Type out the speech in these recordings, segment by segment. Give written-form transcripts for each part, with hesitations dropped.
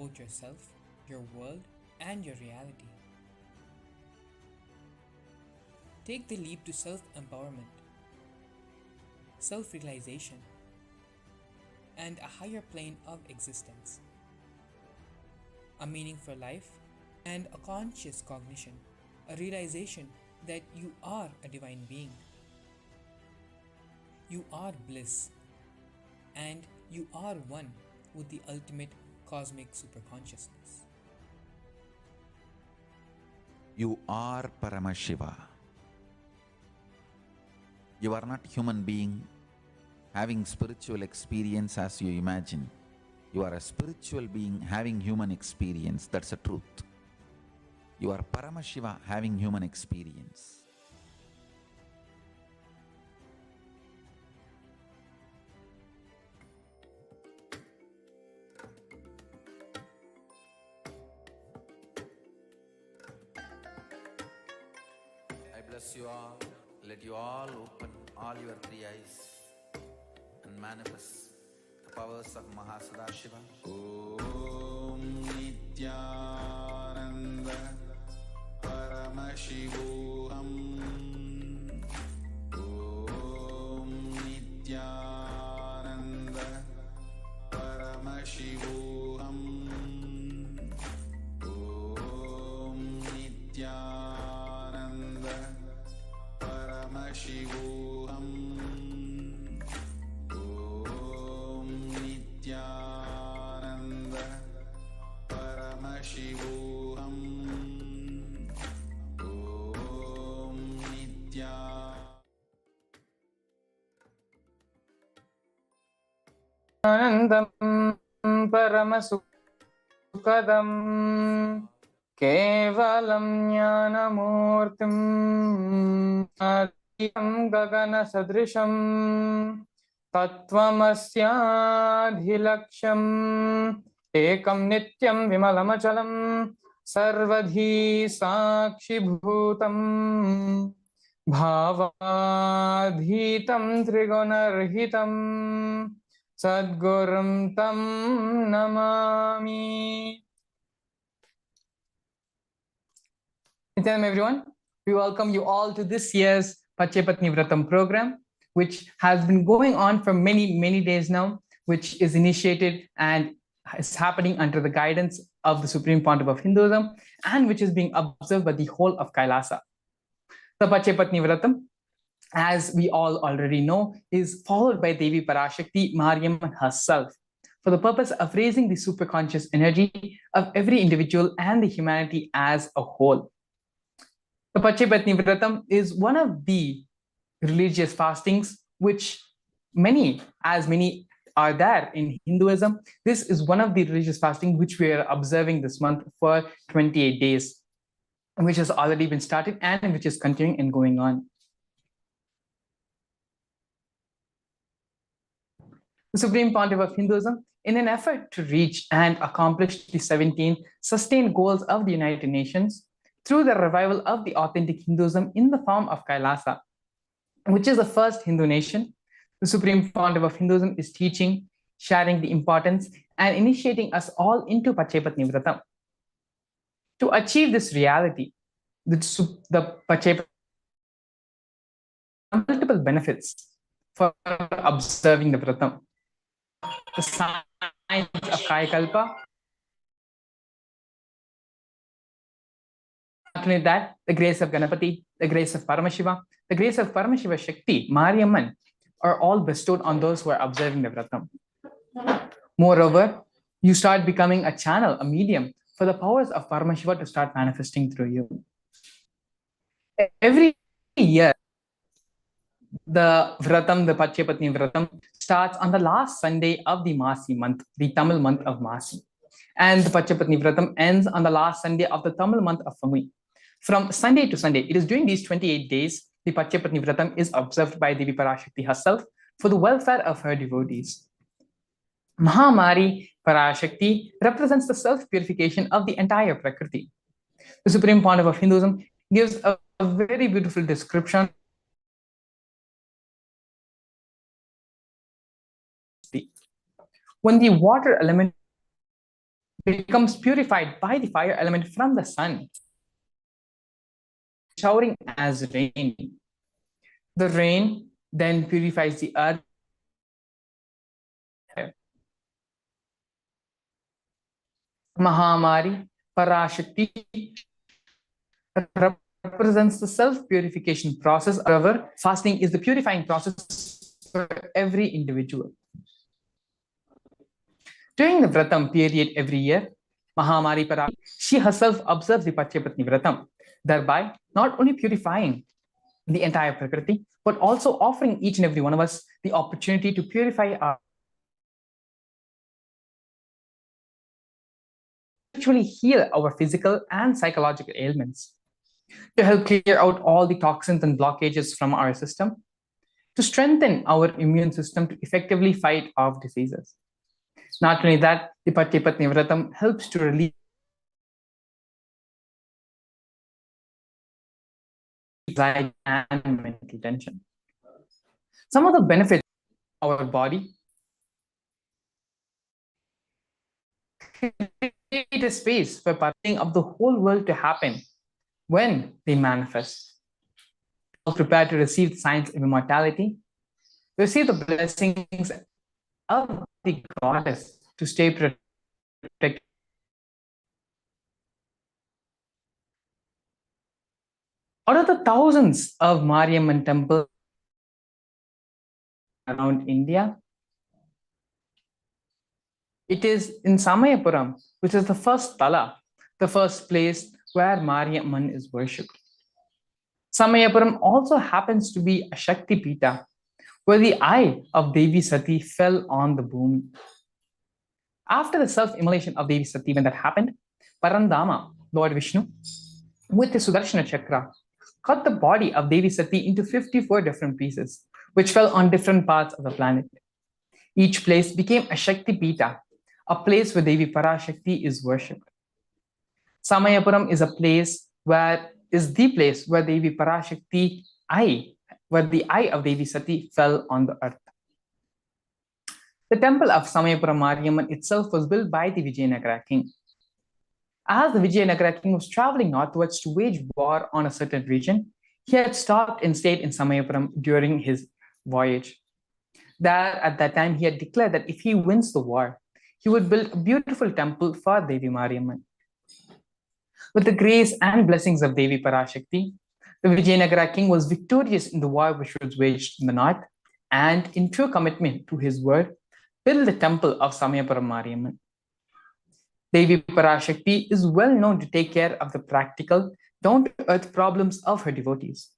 about yourself, your world, and your reality. Take the leap to self-empowerment, self-realization, and a higher plane of existence. A meaning for life and a conscious cognition, a realization that you are a divine being. You are bliss, and you are one with the ultimate cosmic superconsciousness. You are Paramashiva. You are not human being having spiritual experience as you imagine. You are a spiritual being having human experience. That's the truth. You are Paramashiva having human experience. I bless you all. Let you all open all your three eyes and manifest the powers of Mahasadashiva. Om Nithyananda Paramashivoham. Om Nithyananda Paramashivoham. Om Nithyananda Paramashivoham. Om Nithyananda Paramashivoham. Om Nithyanandam Paramasukadam Kevalam Jnanamurtim Adhyam Gagana Sadrisham Tattvamasyaadhilaksham Ekam Nityam Vimalamachalam Sarvadhi Sakshibhutam Bhavadhitam Trigunarhitam Sadgurum Tam Namami. Nithyanam, everyone. We welcome you all to this year's Pacchai Vratham program, which has been going on for many days now, which is initiated and is happening under the guidance of the Supreme Pontiff of Hinduism and which is being observed by the whole of Kailasa. The Pacchai Vratham, as we all already know, is followed by Devi Parashakti Mariamman herself for the purpose of raising the superconscious energy of every individual and the humanity as a whole. The Pacchai Vratham is one of the religious fastings which many are there in Hinduism. This is one of the religious fasting which we are observing this month for 28 days, which has already been started and which is continuing and going on. The Supreme Pontiff of Hinduism, in an effort to reach and accomplish the 17 sustained goals of the United Nations through the revival of the authentic Hinduism in the form of Kailasa, which is the first Hindu nation, the Supreme Pontiff of Hinduism is teaching, sharing the importance, and initiating us all into Pacchai Vratham. To achieve this reality, the Pacchai multiple benefits for observing the Vratham. The science of Kaikalpa. After that, the grace of Ganapati, the grace of Paramashiva, the grace of Paramashiva Shakti, Mariamman, are all bestowed on those who are observing the Vratham. Moreover, you start becoming a channel, a medium for the powers of Paramashiva to start manifesting through you. Every year, the Vratham, the Pacchai Vratham, starts on the last Sunday of the Masi month, the Tamil month of Masi. And the Pacchai Vratham ends on the last Sunday of the Tamil month of Famui. From Sunday to Sunday, it is during these 28 days, the Pacchai Vratham is observed by Devi Parashakti herself for the welfare of her devotees. Mahamari Parashakti represents the self-purification of the entire Prakriti. The Supreme Pontiff of Hinduism gives a very beautiful description when the water element becomes purified by the fire element from the sun, showering as rain. The rain then purifies the earth. Mahamari, Parashakti represents the self-purification process. However, fasting is the purifying process for every individual. During the Vratham period every year, Mahamari Parashakti, she herself observes the Pacchai Vratham, thereby not only purifying the entire Prakriti, but also offering each and every one of us the opportunity to purify our actually heal our physical and psychological ailments, to help clear out all the toxins and blockages from our system, to strengthen our immune system to effectively fight off diseases. Not only that, the Pacchai Vratham helps to relieve anxiety and mental tension. Some of the benefits of our body create a space for parting of the whole world to happen when they manifest. All prepare to receive the signs of immortality, receive the blessings of the goddess to stay protected. Out of the thousands of Mariamman temples around India, it is in Samayapuram, which is the first tala, the first place where Mariamman is worshipped. Samayapuram also happens to be a Shakti Pita, where the eye of Devi Sati fell on the bhumi. After the self-immolation of Devi Sati, when that happened, Parandama, Lord Vishnu, with the Sudarshana Chakra, cut the body of Devi Sati into 54 different pieces, which fell on different parts of the planet. Each place became a Shakti Pita, a place where Devi Parashakti is worshipped. Samayapuram is a place where Devi Parashakti where the eye of Devi Sati fell on the earth. The temple of Samayapuram Mariamman itself was built by the Vijayanagara king. As the Vijayanagara king was traveling northwards to wage war on a certain region, he had stopped and stayed in Samayapuram during his voyage. There, at that time, he had declared that if he wins the war, he would build a beautiful temple for Devi Mariamman. With the grace and blessings of Devi Parashakti, the Vijayanagara king was victorious in the war which was waged in the north, and in true commitment to his word, built the temple of Samayapuram Mariamman. Devi Parashakti is well known to take care of the practical, down-to-earth problems of her devotees.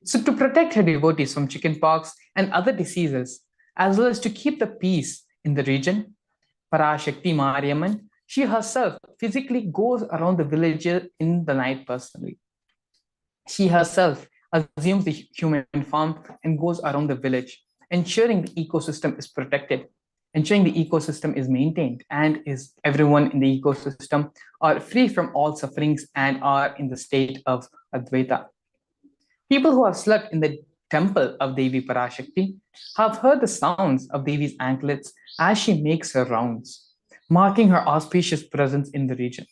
So to protect her devotees from chickenpox and other diseases, as well as to keep the peace in the region, Parashakti Mariamman, she herself physically goes around the village in the night personally. She herself assumes the human form and goes around the village, ensuring the ecosystem is protected, ensuring the ecosystem is maintained, and is everyone in the ecosystem are free from all sufferings and are in the state of Advaita. People who have slept in the temple of Devi Parashakti have heard the sounds of Devi's anklets as she makes her rounds, marking her auspicious presence in the region.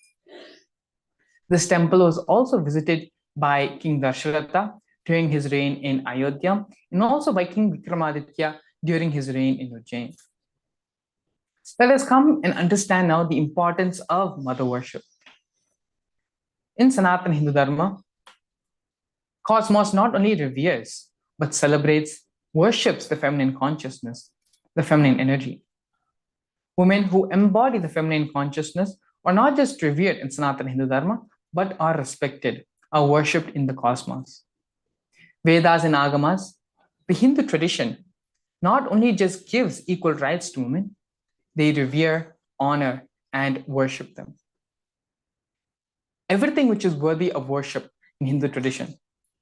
This temple was also visited by King Darsharatha during his reign in Ayodhya, and also by King Vikramaditya during his reign in Ujjain. Let us come and understand now the importance of mother worship. In Sanatana Hindu Dharma, Cosmos not only reveres, but celebrates, worships the feminine consciousness, the feminine energy. Women who embody the feminine consciousness are not just revered in Sanatana Hindu Dharma, but are respected, are worshipped in the cosmos. Vedas and Agamas, the Hindu tradition, not only just gives equal rights to women, they revere, honor, and worship them. Everything which is worthy of worship in Hindu tradition,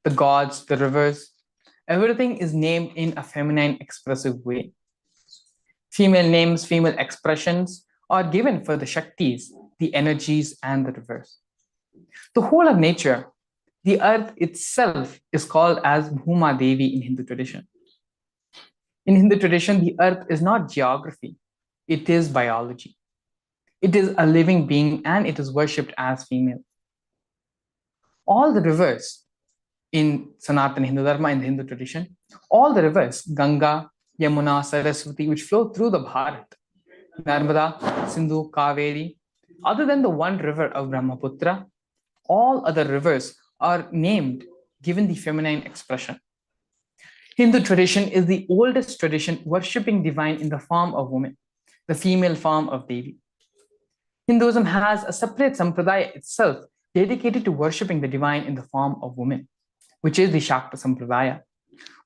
the gods, the rivers, everything is named in a feminine expressive way. Female names, female expressions are given for the Shaktis, the energies, and the rivers. The whole of nature, the earth itself, is called as Bhuma Devi in Hindu tradition. In Hindu tradition, the earth is not geography, it is biology. It is a living being and it is worshipped as female. All the rivers in Sanatana Hindu Dharma, in the Hindu tradition, all the rivers, Ganga, Yamuna, Saraswati, which flow through the Bharat, Narmada, Sindhu, Kaveri, other than the one river of Brahmaputra, all other rivers are named given the feminine expression. Hindu tradition is the oldest tradition worshipping divine in the form of woman, the female form of Devi. Hinduism has a separate sampradaya itself dedicated to worshipping the divine in the form of woman, which is the Shakta Sampradaya,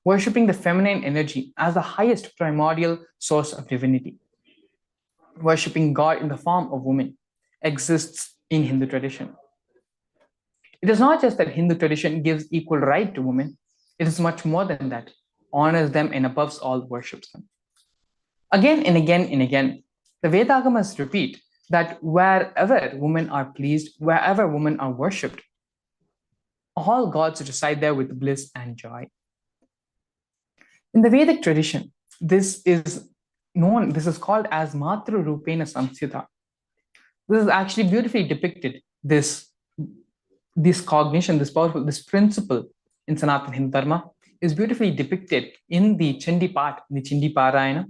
worshipping the feminine energy as the highest primordial source of divinity. Worshipping God in the form of woman exists in Hindu tradition. It is not just that Hindu tradition gives equal right to women, it is much more than that, honors them and above all worships them. Again and again and again, the Vedagamas repeat that wherever women are pleased, wherever women are worshipped, all gods reside there with bliss and joy. In the Vedic tradition, this is called as Matru Rupena Samsthita. This is actually beautifully depicted, this cognition, this principle in Sanatana Hindu Dharma is beautifully depicted in the Chandi part, the Chandi Parayana,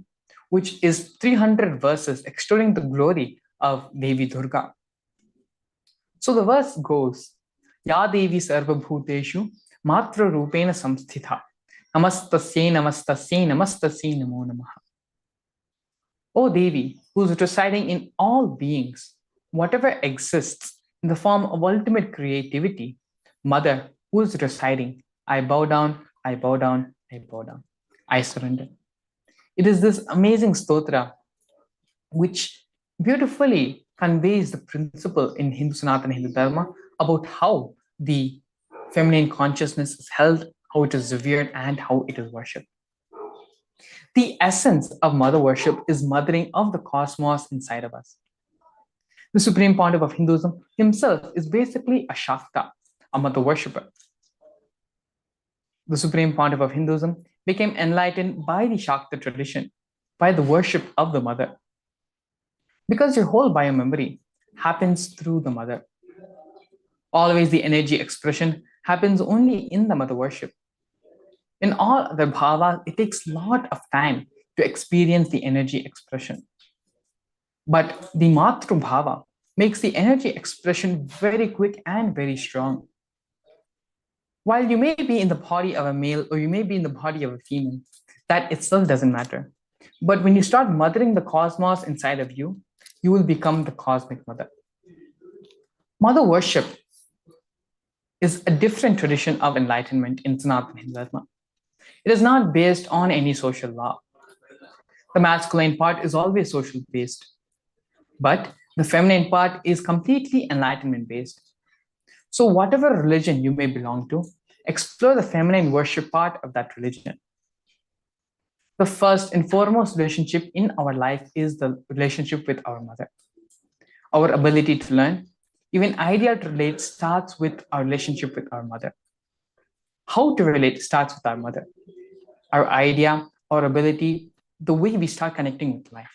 which is 300 verses extolling the glory of Devi Durga. So the verse goes, Ya Devi Sarva Bhuteshu Matra Rupena Samsthita Namastasye Namastasye Namastasye Namo Namaha. O Devi, who is residing in all beings, whatever exists in the form of ultimate creativity, Mother, who is residing, I bow down, I bow down, I bow down, I surrender. It is this amazing stotra which beautifully conveys the principle in Hindu Sanatana Hindu Dharma about how the feminine consciousness is held, how it is revered, and how it is worshipped. The essence of mother worship is mothering of the cosmos inside of us. The Supreme Pontiff of Hinduism himself is basically a Shakta, a mother worshipper. The Supreme Pontiff of Hinduism became enlightened by the Shakta tradition, by the worship of the mother. Because your whole biomemory happens through the mother. Always the energy expression happens only in the mother worship. In all other bhavas, it takes a lot of time to experience the energy expression. But the Matru Bhava makes the energy expression very quick and very strong. While you may be in the body of a male or you may be in the body of a female, that itself doesn't matter. But when you start mothering the cosmos inside of you, you will become the cosmic mother. Mother worship is a different tradition of enlightenment in Sanatana Hindu Dharma. It is not based on any social law. The masculine part is always social based, but the feminine part is completely enlightenment based. So whatever religion you may belong to, explore the feminine worship part of that religion. The first and foremost relationship in our life is the relationship with our mother. Our ability to learn, even idea to relate, starts with our relationship with our mother. How to relate starts with our mother. Our idea, our ability, the way we start connecting with life.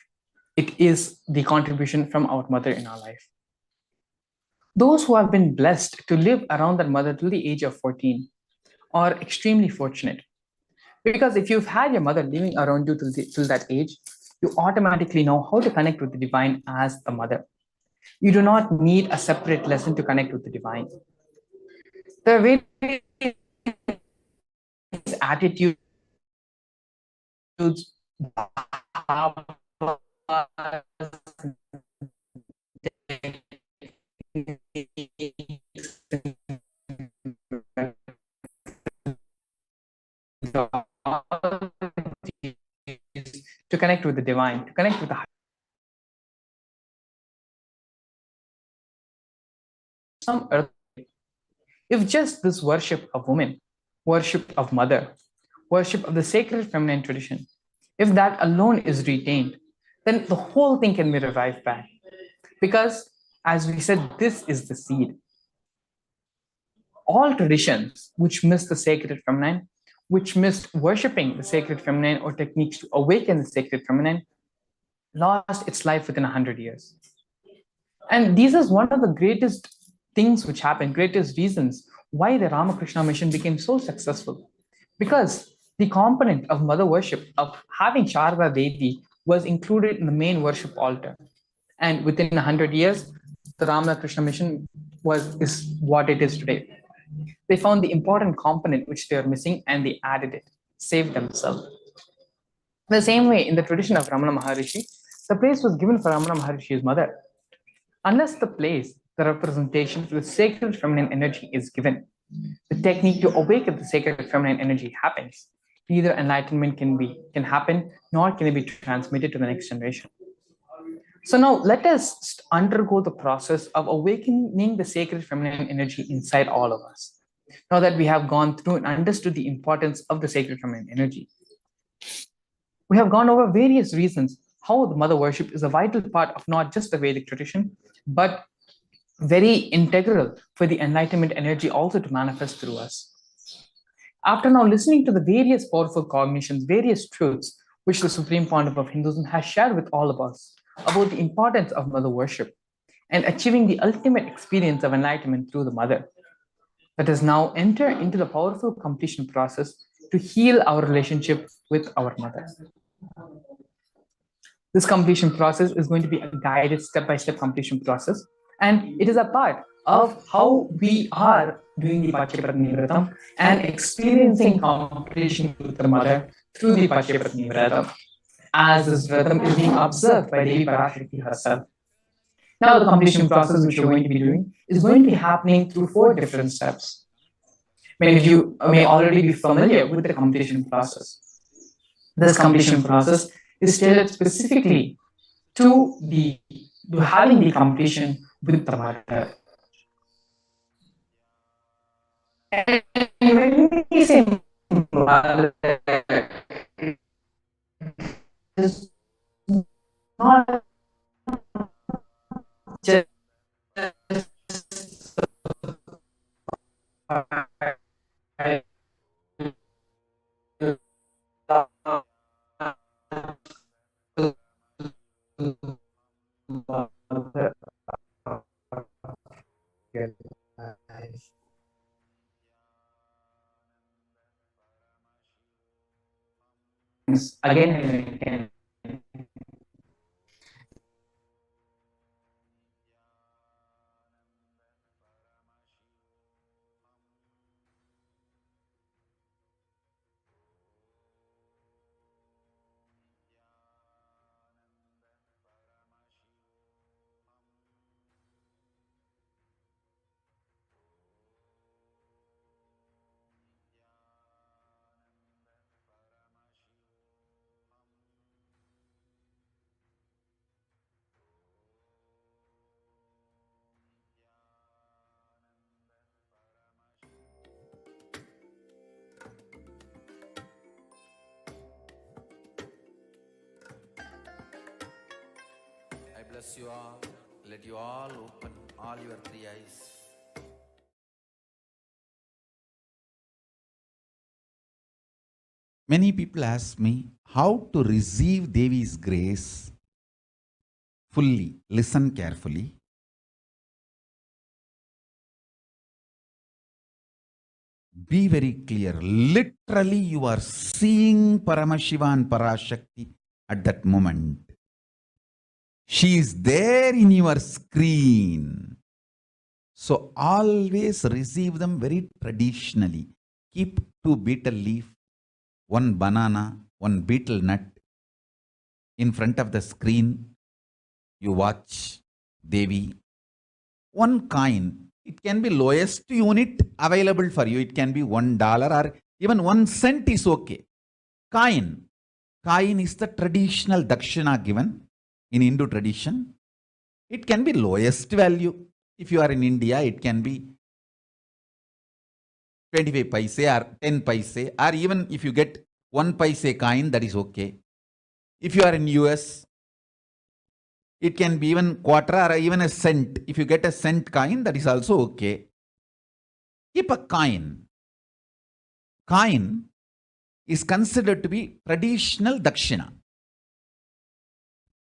It is the contribution from our mother in our life. Those who have been blessed to live around their mother till the age of 14 are extremely fortunate. Because if you've had your mother living around you till that age, you automatically know how to connect with the divine as the mother. You do not need a separate lesson to connect with the divine. There are various attitudes, to connect with the divine, to connect with the some earth. If just this worship of woman, worship of mother, worship of the sacred feminine tradition, if that alone is retained, then the whole thing can be revived back. Because, as we said, this is the seed. All traditions which miss the sacred feminine, which missed worshipping the sacred feminine or techniques to awaken the sacred feminine, lost its life within 100 years. And this is one of the greatest things which happened, greatest reasons why the Ramakrishna mission became so successful. Because the component of mother worship, of having Sharda Devi, was included in the main worship altar. And within 100 years, the Ramakrishna mission is what it is today. They found the important component which they were missing and they added it, saved themselves. The same way, in the tradition of Ramana Maharishi, the place was given for Ramana Maharishi's mother. Unless the place, the representation for the sacred feminine energy is given, the technique to awaken the sacred feminine energy happens. Neither enlightenment can happen, nor can it be transmitted to the next generation. So now let us undergo the process of awakening the sacred feminine energy inside all of us. Now that we have gone through and understood the importance of the sacred feminine energy, we have gone over various reasons how the mother worship is a vital part of not just the Vedic tradition, but very integral for the enlightenment energy also to manifest through us. After now listening to the various powerful cognitions, various truths which the Supreme Pontiff of Hinduism has shared with all of us about the importance of mother worship and achieving the ultimate experience of enlightenment through the mother, let us now enter into the powerful completion process to heal our relationship with our mother. This completion process is going to be a guided step-by-step completion process, and it is a part of how we are doing the Pacchai Vratham and experiencing completion with the mother through the Pacchai Vratham, as this Vratham is being observed by Devi Parashakti herself. Now, the completion process which we're going to be doing is going to be happening through 4 different steps. Many of you may already be familiar with the completion process. This completion process is tailored specifically to having the completion with the mother. And when we say mother, it is not just again and again. I bless you all. Let you all open all your 3 eyes. Many people ask me how to receive Devi's grace fully. Listen carefully. Be very clear. Literally, you are seeing Paramashiva and Parashakti at that moment. She is there in your screen. So always receive them very traditionally. Keep 2 betel leaf, 1 banana, 1 betel nut in front of the screen. You watch Devi. 1 coin. It can be lowest unit available for you. It can be $1 or even 1 cent is okay. Coin. Coin is the traditional dakshina given in Hindu tradition. It can be lowest value. If you are in India, it can be 25 paise or 10 paise, or even if you get 1 paise coin, that is okay. If you are in US, it can be even quarter or even a cent. If you get a cent coin, that is also okay. Keep a coin. Coin is considered to be traditional dakshina.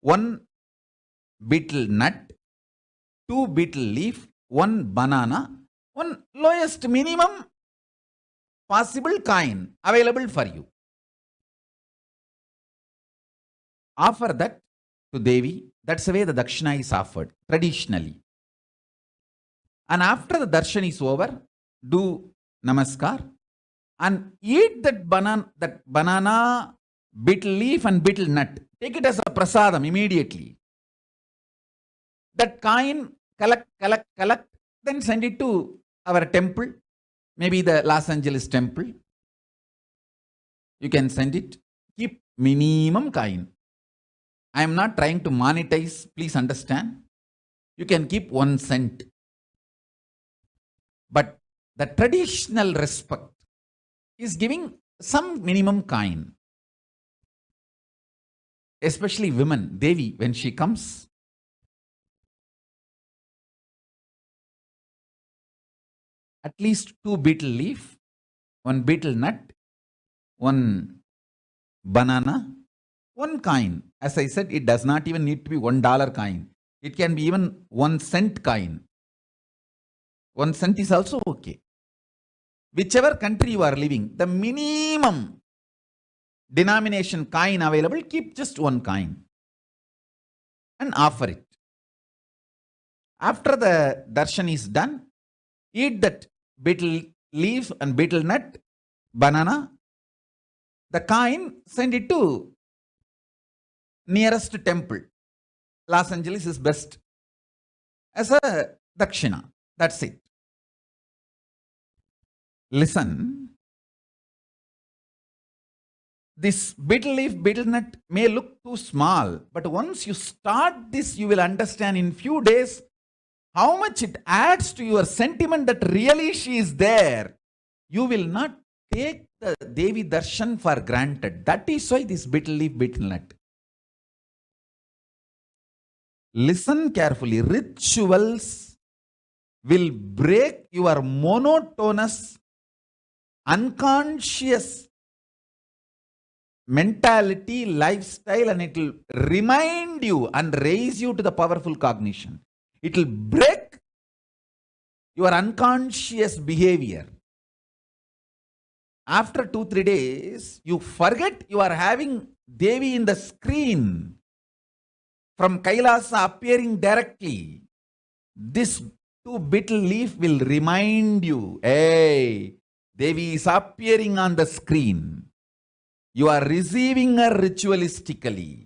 1 betel nut, 2 betel leaf, 1 banana, 1 lowest minimum possible coin available for you. Offer that to Devi. That's the way the dakshina is offered traditionally. And after the darshan is over, do namaskar and eat that banana, betel leaf and betel nut. Take it as a prasadam immediately. That coin, collect, then send it to our temple, maybe the Los Angeles temple. You can send it. Keep minimum coin. I am not trying to monetize, please understand. You can keep 1 cent. But the traditional respect is giving some minimum coin. Especially women, Devi, when she comes, at least 2 betel leaf, 1 betel nut, 1 banana, 1 coin. As I said, it does not even need to be $1 coin. It can be even 1 cent coin. 1 cent is also okay. Whichever country you are living, the minimum denomination coin available, keep just 1 coin and offer it. After the darshan is done, eat that betel leaf and betel nut, banana. The coin, send it to nearest temple. Los Angeles is best as a dakshina. That's it. Listen, this betel leaf, betel nut may look too small, but once you start this, you will understand in few days how much it adds to your sentiment that really she is there. You will not take the Devi darshan for granted. That is why this betel leaf, betel nut. Listen carefully. Rituals will break your monotonous, unconscious mentality, lifestyle, and it will remind you and raise you to the powerful cognition. It will break your unconscious behavior. After 2-3 days, you forget you are having Devi in the screen from Kailasa appearing directly. This 2 betel leaf will remind you, hey, Devi is appearing on the screen. You are receiving her ritualistically.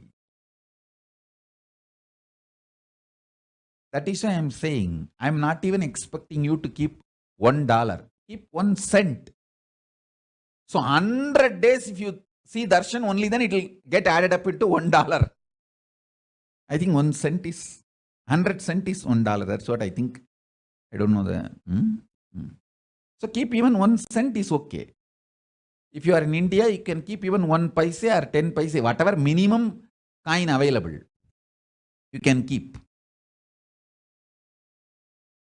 That is why I am saying, I am not even expecting you to keep $1. Keep 1 cent. So 100 days, if you see darshan, only then it will get added up into $1. I think 1 cent is, 100 cent is $1. That's what I think. I don't know the. So keep even 1 cent is okay. If you are in India, you can keep even 1 paise or 10 paise, whatever minimum coin available, you can keep.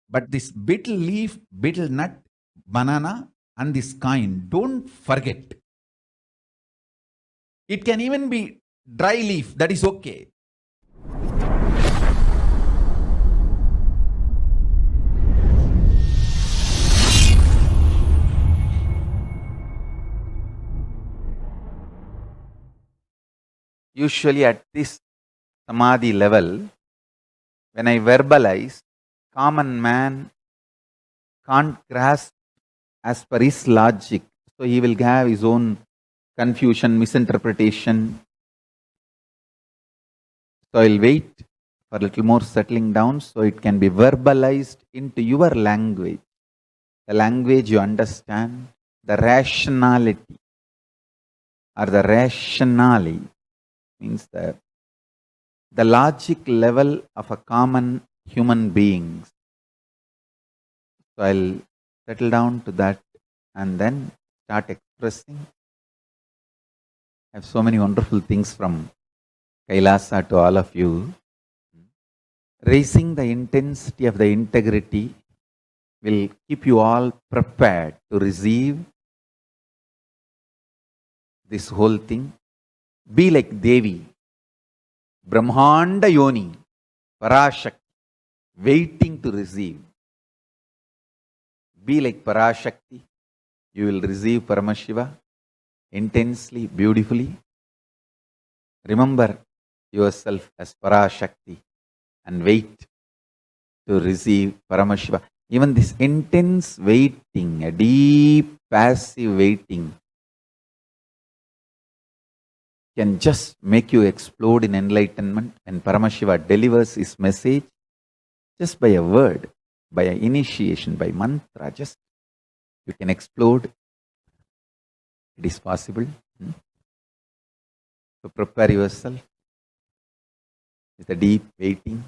But this betel leaf, betel nut, banana and this coin, don't forget. It can even be dry leaf, that is okay. Usually at this samadhi level, when I verbalize, common man can't grasp as per his logic. So he will have his own confusion, misinterpretation. So I'll wait for a little more settling down so it can be verbalized into your language. The language you understand, the rationality or the rationale means the logic level of a common human being. So I'll settle down to that and then start expressing. I have so many wonderful things from Kailasa to all of you. Raising the intensity of the integrity will keep you all prepared to receive this whole thing. Be like Devi, Brahmanda Yoni, Parashakti. waiting to receive. Be like Parashakti. You will receive Paramashiva intensely, beautifully. Remember yourself as Parashakti and wait to receive Paramashiva. Even this intense waiting, a deep passive waiting, can just make you explode in enlightenment. When Paramashiva delivers his message, just by a word, by an initiation, by mantra, just you can explode. It is possible. So prepare yourself with a deep waiting.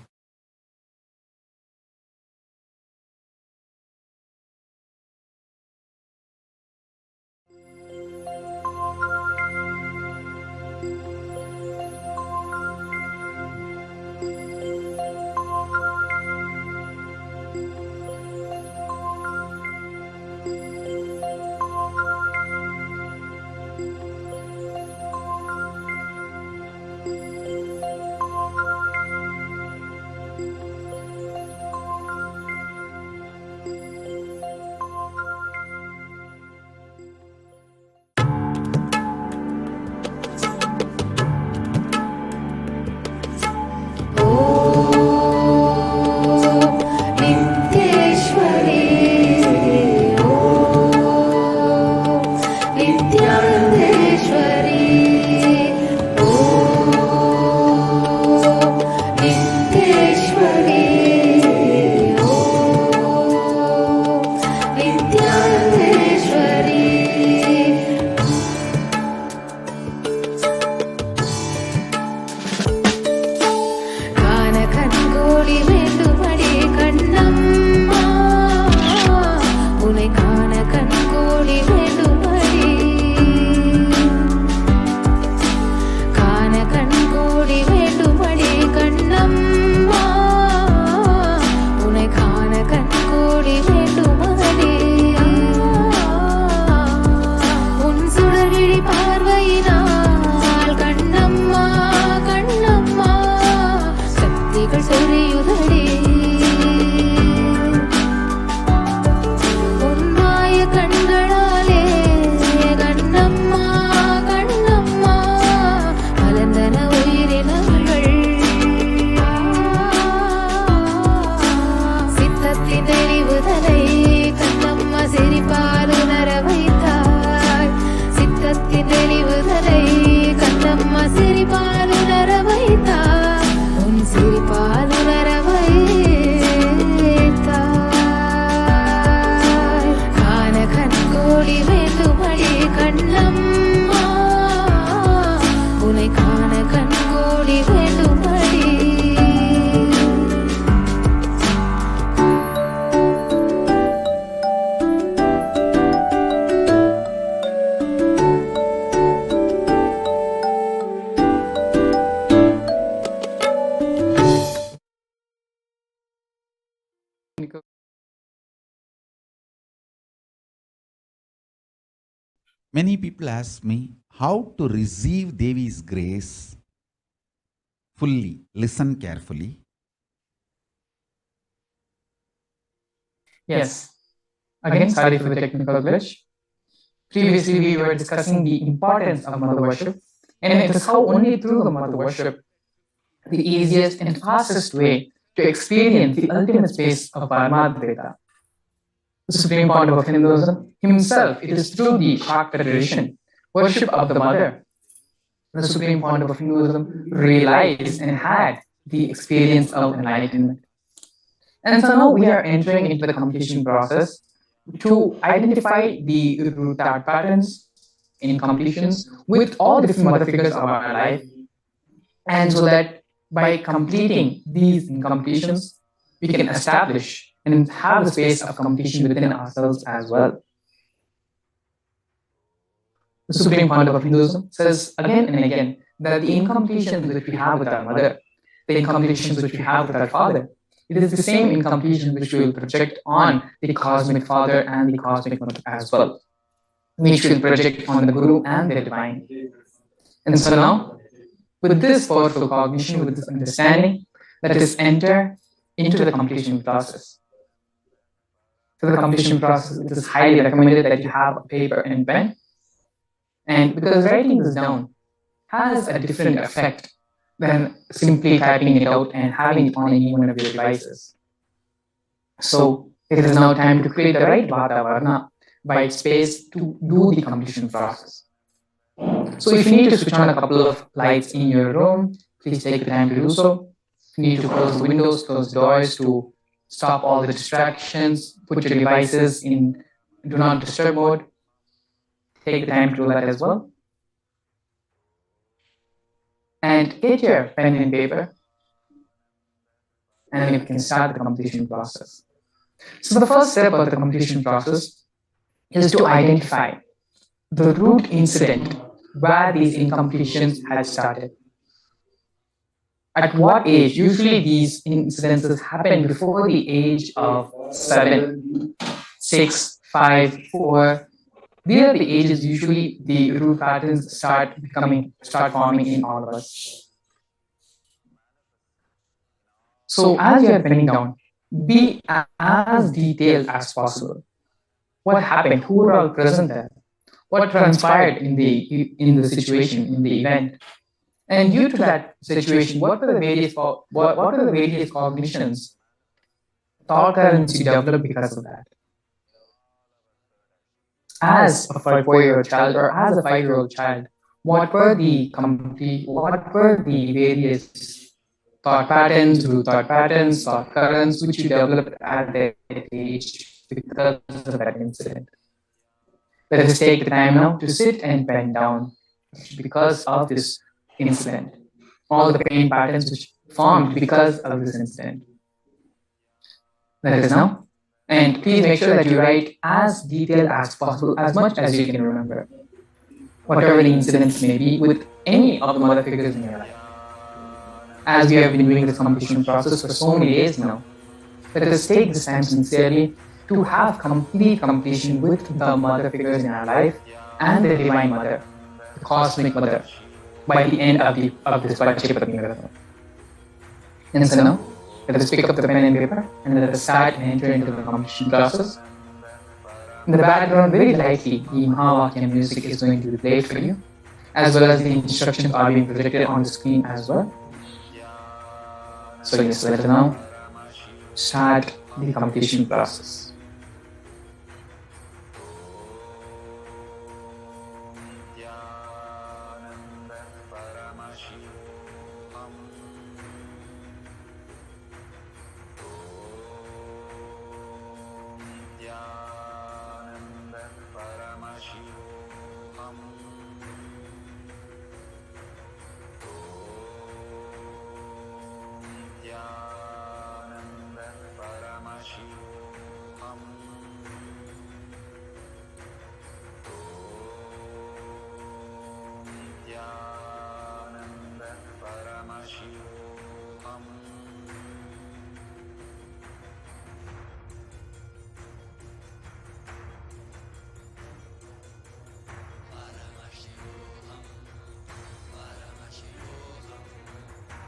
Many people ask me how to receive Devi's grace fully. Listen carefully. Yes. Again, sorry for the technical glitch. Previously, we were discussing the importance of mother worship, and it is how only through the mother worship, the easiest and fastest way to experience the ultimate space of Paramadvaita. The supreme pontiff of Hinduism himself, it is through the Shakta tradition, worship of the mother, the supreme pontiff of Hinduism realized and had the experience of enlightenment. And so now we are entering into the completion process to identify the root art patterns in completions with all the different mother figures of our life. And so that by completing these incompletions, we can establish and have the space of completion within ourselves as well. The Supreme Pontiff of Hinduism says again and again that the incompletions which we have with our mother, the incompletions which we have with our father, it is the same incompletion which we will project on the cosmic father and the cosmic mother as well, which will project on the Guru and the divine. And so now, with this powerful cognition, with this understanding, let us enter into the completion process. For the completion process, it is highly recommended that you have a paper and pen. And because writing this down has a different effect than simply typing it out and having it on any one of your devices. So it is now time to create the right Vatavarna, white space to do the completion process. So if you need to switch on a couple of lights in your room, please take the time to do so. If you need to close the windows, close the doors to stop all the distractions, put your devices in do not disturb mode, take the time to do that as well. And get your pen and paper, and then you can start the completion process. So the first step of the completion process is to identify the root incident where these incompletions had started. At what age? Usually these incidences happen before the age of 7, 6, 5, 4. These are the ages usually the root patterns start forming in all of us. So as you are penning down, be as detailed as possible. What happened? Who were all present there? What transpired in the situation, in the event? And due to that situation, what were the various cognitions, thought currents you developed because of that? As a 4-year-old child or as a 5-year-old child, what were the various thought patterns, thought currents which you developed at that age because of that incident? Let us take the time now to sit and pen down because of this incident, all the pain patterns which formed because of this incident. Let us know. And please make sure that you write as detailed as possible, as much as you can remember, whatever the incidents may be with any of the mother figures in your life. As we have been doing this completion process for so many days now, let us take this time sincerely to have complete completion with the mother figures in our life and the Divine Mother, the Cosmic Mother, by the end of this Pacchai Patni Vratham. And so now, let us pick up the pen and paper and let us start and enter into the completion process. In the background, very lightly, the Mahavakyam music is going to be played for you, as well as the instructions are being projected on the screen as well. So yes, let us now start the completion process.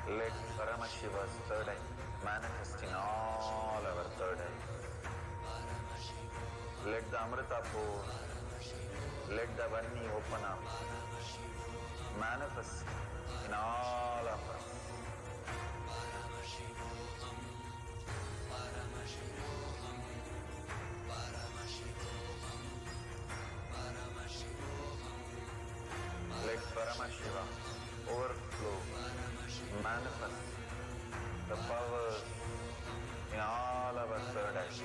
Let Paramashiva's third eye manifest in all our third eyes. Let the Amrita pour, let the Vanni open up, manifest in all of us. Let Paramashiva overflow, manifest the powers in all our third eyes.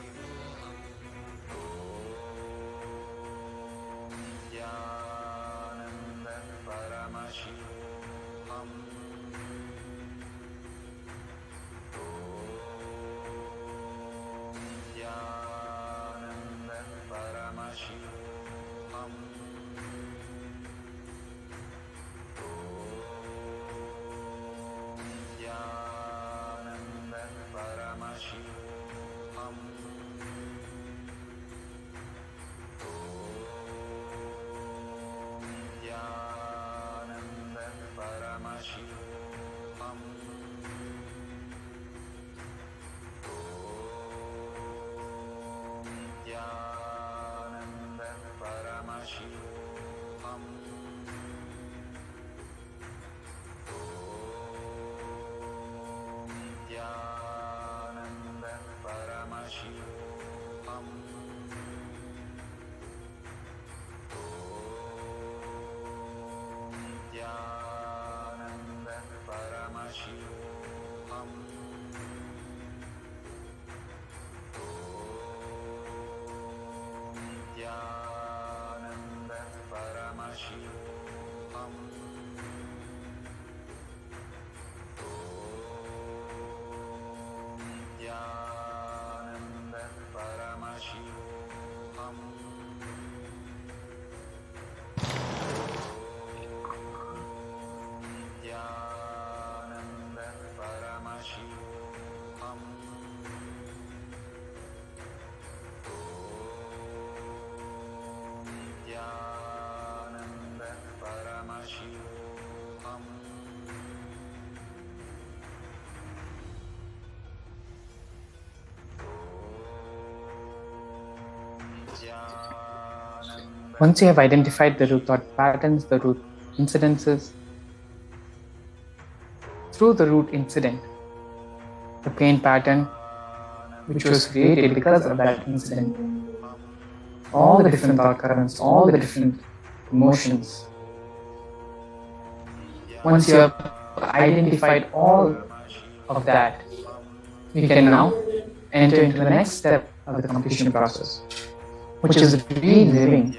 Nithyananda Paramashivoham. Nithyananda Paramashivoham. Nithyananda Paramashivoham. Once you have identified the root thought patterns, the root incidences, through the root incident, the pain pattern which was created because of that incident, all the different thought currents, all the different emotions. Once you have identified all of that, you can now enter into the next step of the completion process, which is reliving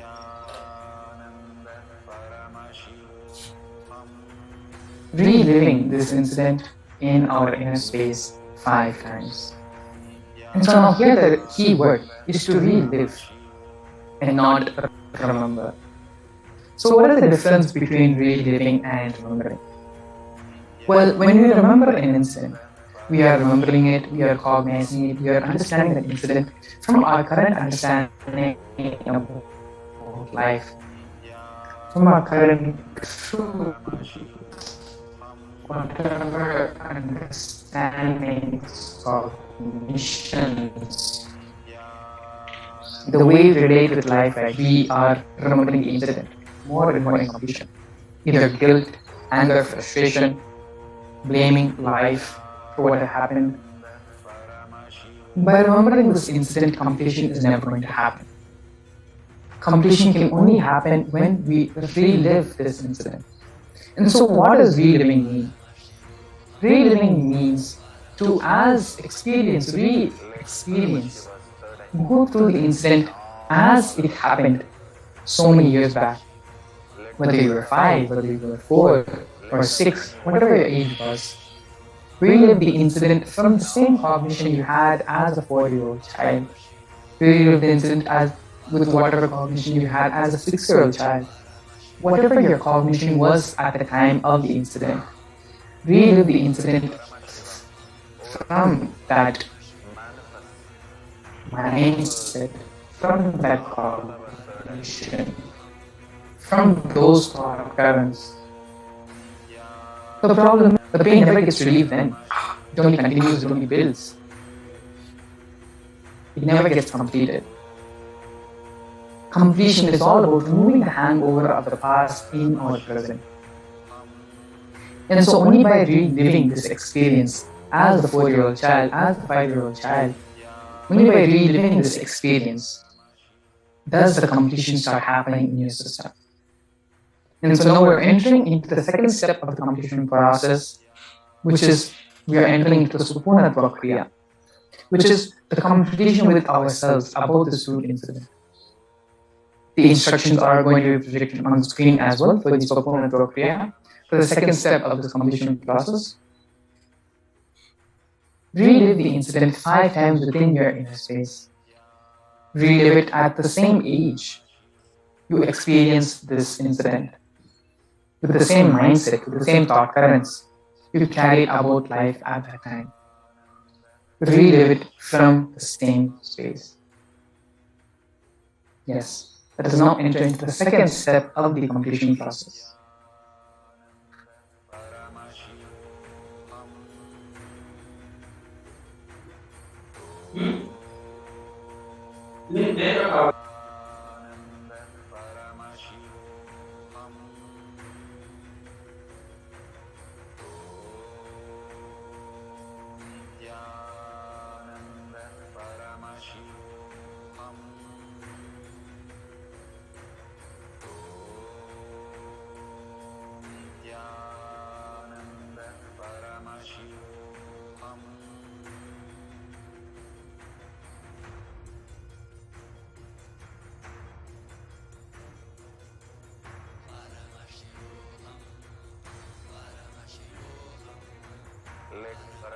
this incident in our inner space 5 times. And so now here the key word is to relive and not remember. So what is the difference between reliving and remembering? Well, when we remember an incident, we are remembering it, we are cognizing it, we are understanding that incident from our current understanding of life, from our current whatever understandings of missions, the way we relate with life, right? We are remembering the incident more and more in completion. Either guilt, anger, frustration, blaming life for what had happened. By remembering this incident, completion is never going to happen. Completion can only happen when we relive this incident. And so what does reliving mean? Reliving means to re-experience, go through the incident as it happened so many years back. Whether you were 5, whether you were 4 or 6, whatever your age was, relive the incident from the same cognition you had as a 4-year-old child. Relive the incident with whatever cognition you had as a 6-year-old child. Whatever your cognition was at the time of the incident, relive the incident from that mindset, from that cognition, from those thought currents. The problem, the pain never gets relieved then. It only continues, it only builds. It never gets completed. Completion is all about removing the hangover of the past in our present. And so only by reliving this experience as the 4-year-old child, as the 5-year-old child, only by reliving this experience does the completion start happening in your system. And so now we're entering into the second step of the completion process, which is we are entering into the Supurnatva Kriya, which is the completion with ourselves about this root incident. The instructions are going to be projected on the screen as well for the Supurnatva Kriya. For the second step of this completion process, relive the incident 5 times within your inner space. Relive it at the same age you experience this incident, with the same mindset, with the same thought currents you carried about life at that time. Relive it from the same space. Yes, let us now enter into the second step of the completion process.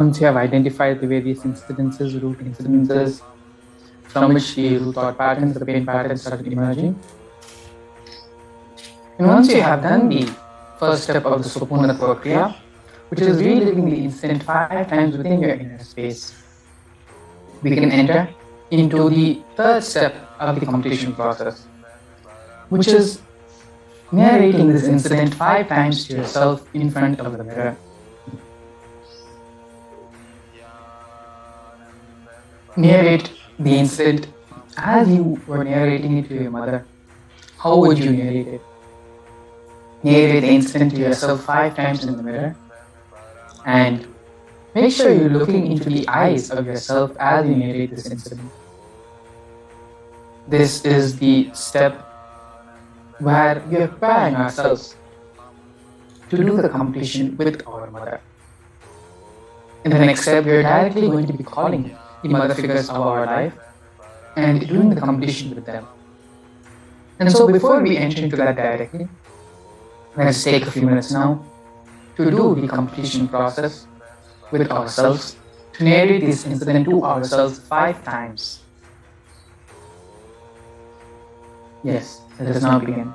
Once you have identified the various incidences, root incidences, from which the root thought patterns, the pain patterns started emerging. And once you have done the first step of the Supunatva Kriya, which is reliving the incident 5 times within your inner space, we can enter into the third step of the completion process, which is narrating this incident 5 times to yourself in front of the mirror. Narrate the incident as you were narrating it to your mother. How would you narrate it? Narrate the incident to yourself 5 times in the mirror, and make sure you're looking into the eyes of yourself as you narrate this incident. This is the step where we are preparing ourselves to do the completion with our mother. In the next step, we are directly going to be calling the mother figures of our life and doing the completion with them. And so before we enter into that directly, let's take a few minutes now to do the completion process with ourselves, to narrate this incident to ourselves 5 times. Yes, let us now begin.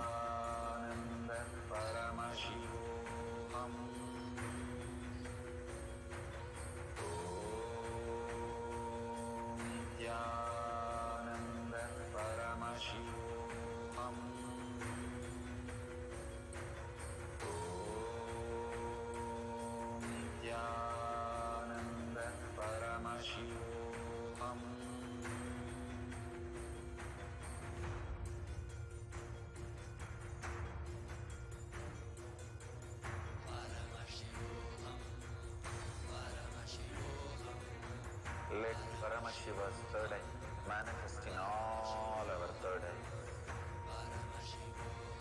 Let Paramashiva's third eye manifest in all our third eyes.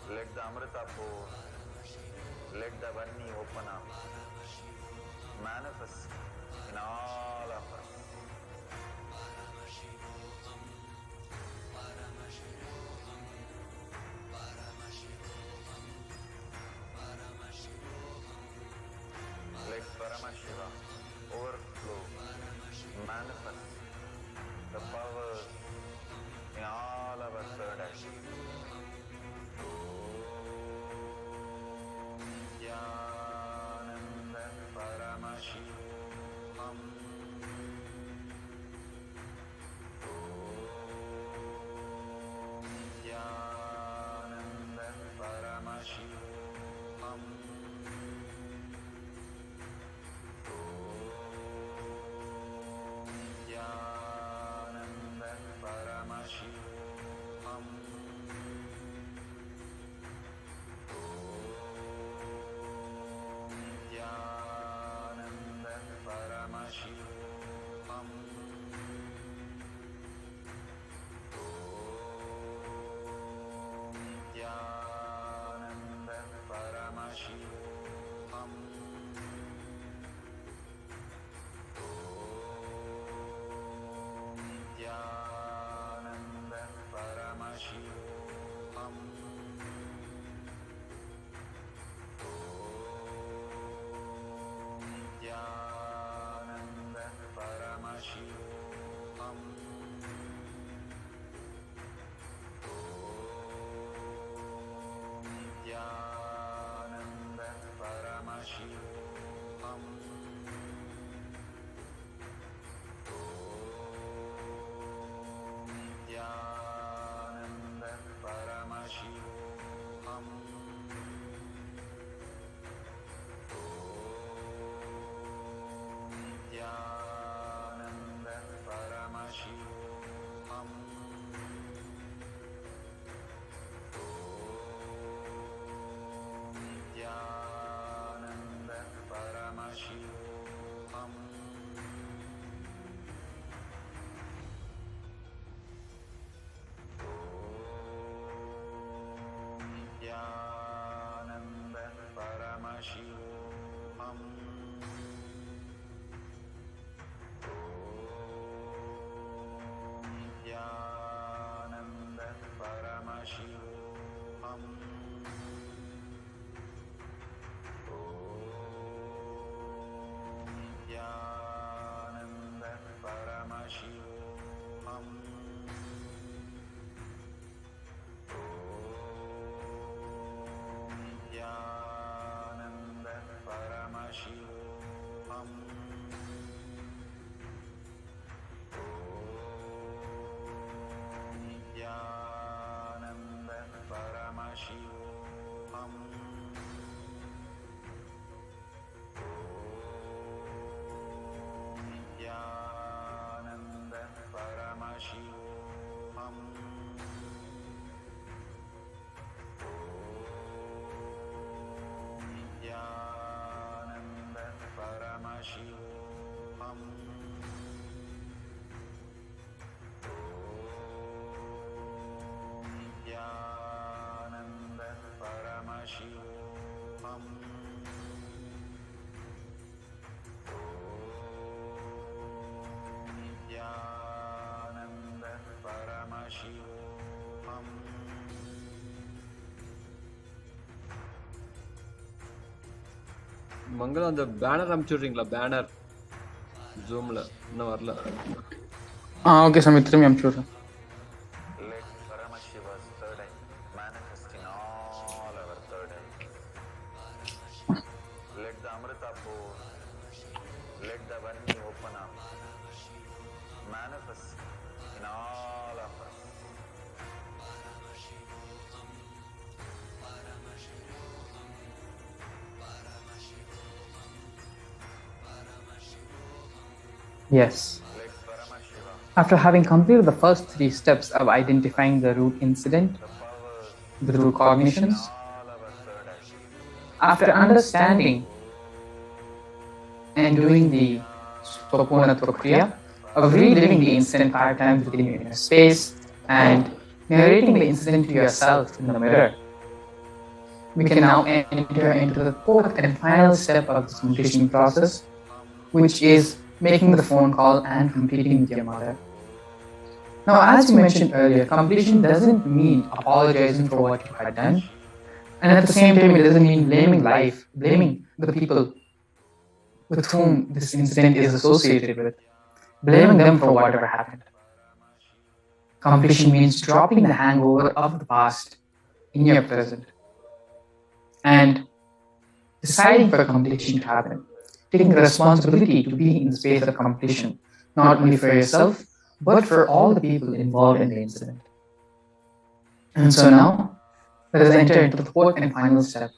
Let the Amrita pour, let the Vanni open up, manifest in all of us. Let Paramashiva overflow, manifest the powers in all our third eye. Nithyananda Paramashivoham. மங்களம் அந்த banner அனுப்பிச்சுடுறீங்களா? Banner ஜூம்ல இன்னும் வரல. Okay, Samitra, I'm sure. Let Paramashiva's third eye manifest in all our third eye. Let the Amrita pour, let the Vani open up, manifest in all of us. Yes. Let Paramashivam, After having completed the first 3 steps of identifying the root incident, the root cognitions, all our third eye. after understanding and doing the Swapunatva Kriya of reliving the incident 5 times within your inner space and narrating the incident to yourself in the mirror, we can now enter into the 4th and final step of this meditation process, which is making the phone call and completing with your mother. Now, as you mentioned earlier, completion doesn't mean apologizing for what you had done, and at the same time, it doesn't mean blaming life, blaming the people with whom this incident is associated with, blaming them for whatever happened. Completion means dropping the hangover of the past in your present and deciding for completion to happen, taking the responsibility to be in the space of completion, not only for yourself, but for all the people involved in the incident. And so now, let us enter into the 4th and final step,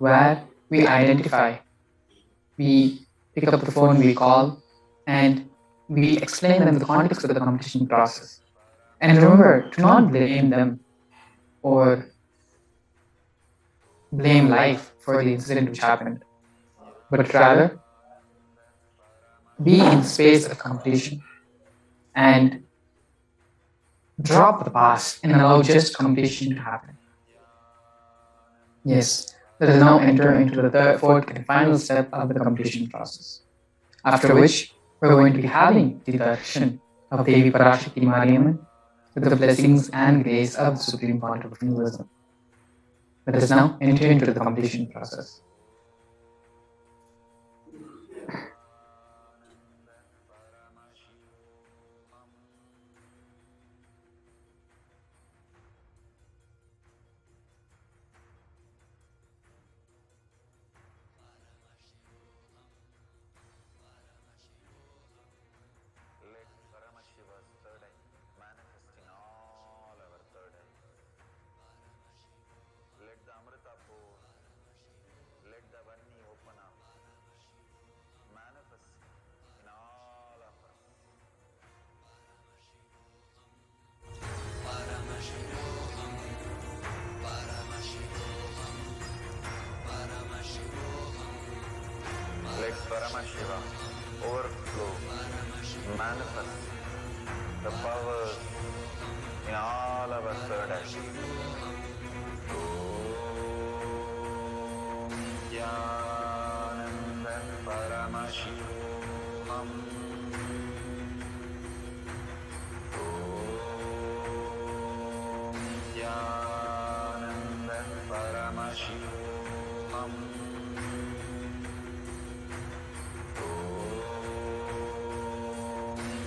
where we identify, we pick up the phone, we call, and we explain them the context of the completion process. And remember to not blame them or blame life for the incident which happened, but rather be in the space of completion and drop the past and allow just completion to happen. Yes, let us now enter into the 4th and final step of the completion process, after which we're going to be having the darshan of Devi Parashakti Mariamman with the blessings and grace of the Supreme Pontiff of Hinduism. Let us now enter into the completion process. Let Paramashiva's third eye manifest in all our third eye. Let the Amrita pour, let the Vani open up, manifest in all of us. Let Paramashivam overflow, manifest the powers in all our third eye. Nithyananda Paramashivoham. Nithyananda Paramashivoham.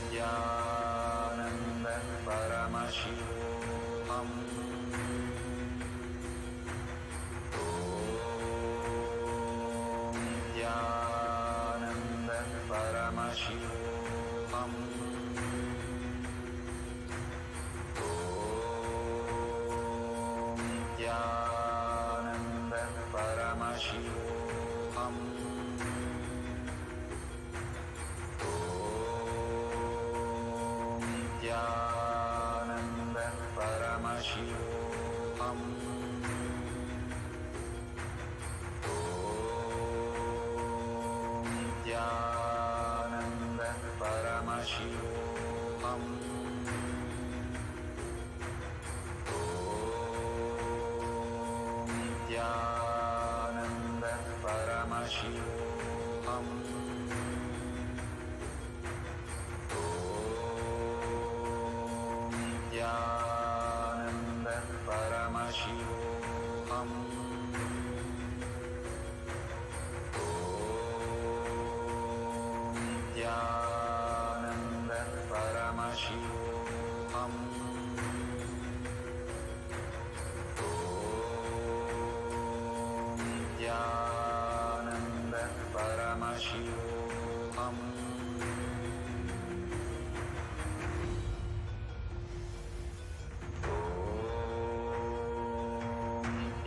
Nithyananda Paramashivoham. Nithyananda Paramashivoham. Nithyananda Paramashivoham. Nithyananda Paramashivoham. Nithyananda Paramashivoham. Nithyananda Paramashivoham. Nithyananda Paramashivoham.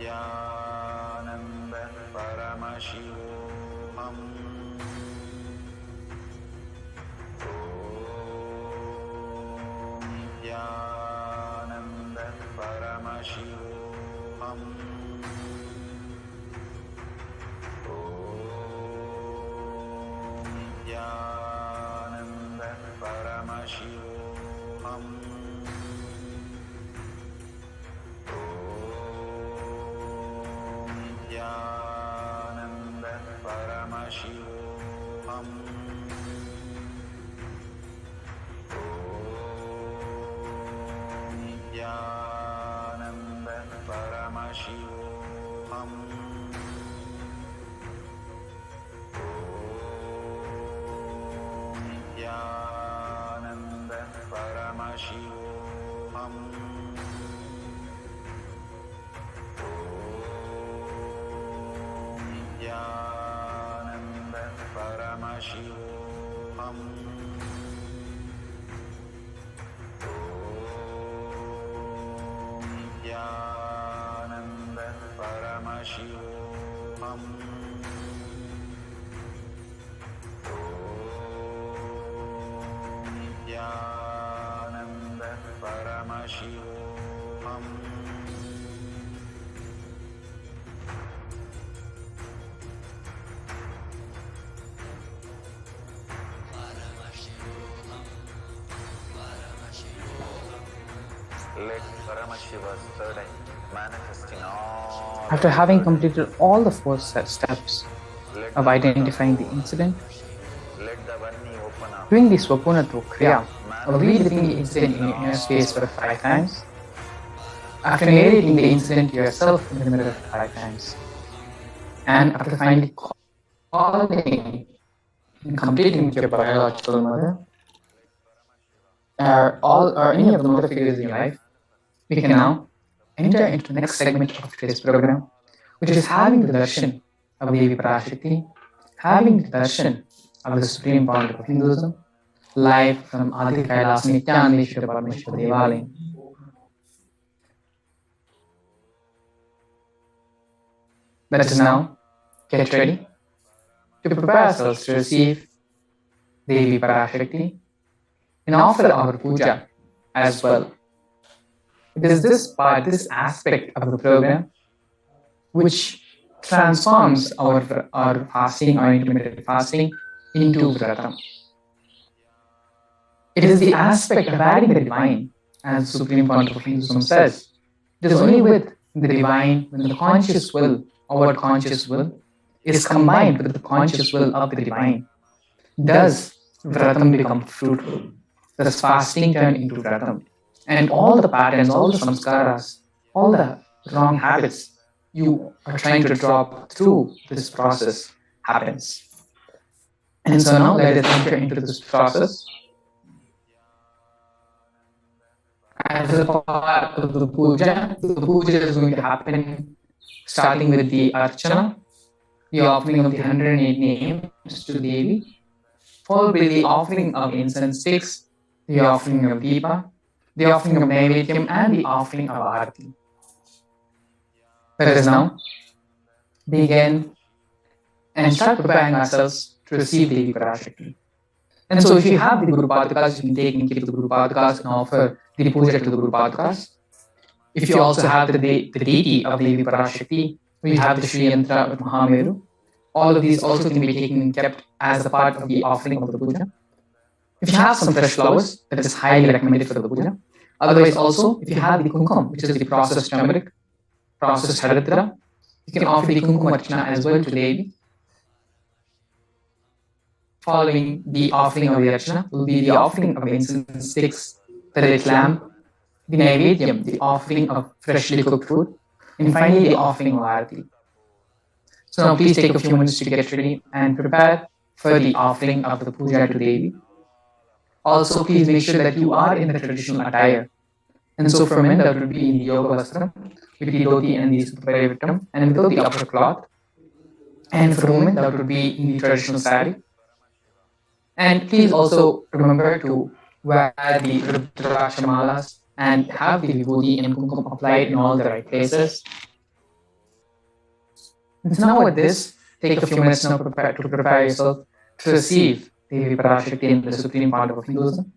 Nithyananda Paramashivoham. Om Nithyananda Paramashivoham. Om Nithyananda Paramashivoham. Nithyananda Paramashivoham. Om Nithyananda Paramashivoham. Om Nithyananda Paramashivoham. Nithyananda Paramashivoham. Om Nithyananda Paramashivoham. Om Nithyananda Paramashivoham. Let Paramashiva's third eye manifesting all. After having completed all the four steps of identifying the incident, Let the Vani open up. doing the Swapunatva Kriya of reliving the incident in your inner space for 5 times, after narrating the incident to yourself in the mirror 5 times, and after finally calling and completing with your biological mother, or any of the mother figures in your life, we can now enter into the next segment of today's program, which is having the darshan of Devi Parashakti, having the darshan of the supreme point of Hinduism, live from Adi KAILASA Nithyananda Paramashiva Devalayam. Let us now get ready to prepare ourselves to receive Devi Parashakti and offer our puja as well. It is this aspect of the program which transforms our fasting, our intermittent fasting, into Vratham. It is the aspect of adding the divine, as the Supreme Point of Hinduism says. It is only with the divine when the conscious will, our conscious will, is combined with the conscious will of the divine, does Vratham become fruitful. Does fasting turn into Vratham. And all the patterns, all the samskaras, all the wrong habits you are trying to drop through this process happens. And so now let us enter into this process. As a part of the puja is going to happen starting with the archana, the offering of the 108 names to Devi, followed by the offering of incense sticks, the offering of Deepa, the offering of Naivedyam, and the offering of Aarti. Let us now begin and start preparing ourselves to receive Devi Parashakti. And so if you have the Guru Patakas, you can take and keep the Guru Patakas and offer the puja to the Guru Patakas. If you also have the deity of Devi Parashakti, we have the Sri Yantra with Mahameru. All of these also can be taken and kept as a part of the offering of the puja. If you have some fresh flowers, that is highly recommended for the puja. Otherwise also, if you have the kumkum, which is the processed turmeric, processed haridra, you can offer the kumkum archana as well to Devi. Following the offering of the archana will be the offering of incense sticks, the red lamp, the naivedyam, the offering of freshly cooked food, and finally the offering of aarti. So now please take a few minutes to get ready and prepare for the offering of the puja to Devi. Also, please make sure that you are in the traditional attire. And so for men, that would be in the yoga vastram, with the dhoti and the suprayavitam, and without the upper cloth. And for women, that would be in the traditional sari. And please also remember to wear the Rudraksha malas and have the vibhuti and kumkum applied in all the right places. So now with this, take a few minutes now to prepare yourself to receive Devi Parashakti in the supreme part of Hinduism.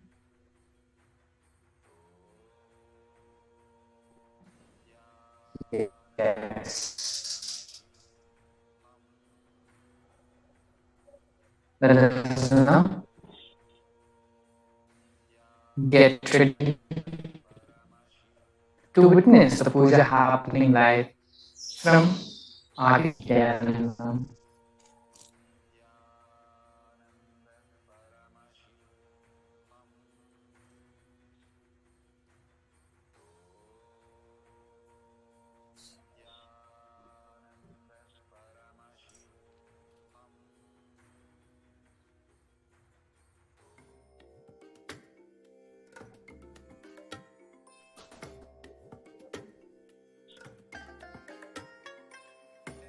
Yes. Let us now get ready to witness the puja happening live from Kerala.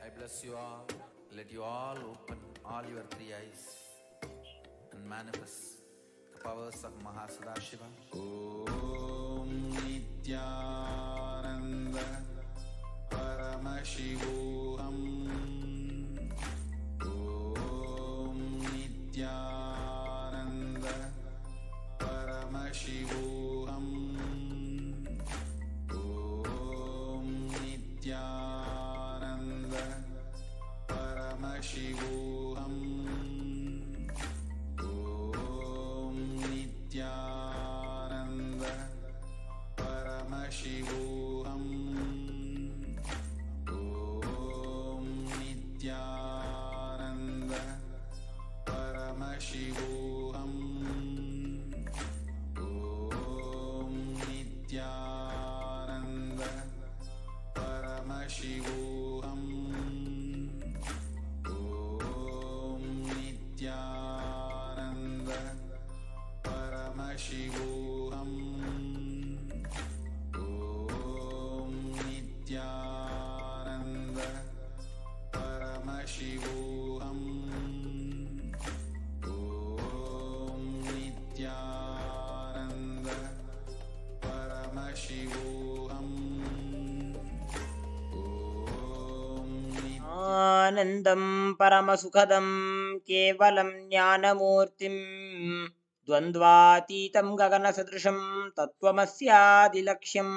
I bless you all. Let you all open all your three eyes and manifest the powers of Mahasadashiva. Om Nithyananda Paramashivoham. Om Nithyananda Paramashivoham. Om Nithyananda Paramashivoham. Om Nithyananda Paramashivoham. Om Nithyananda Paramashivoham. Om Nithyananda Paramashivoham. Om Nithyananda Paramashivoham. Om Nithyananda Paramashivoham. Om Nithyananda Paramashivoham. Om आनन्दं परमसुखदं केवलं ज्ञानमूर्तिं द्वन्द्वातीतं गगनसदृशं तत्त्वमस्यादिलक्ष्यम्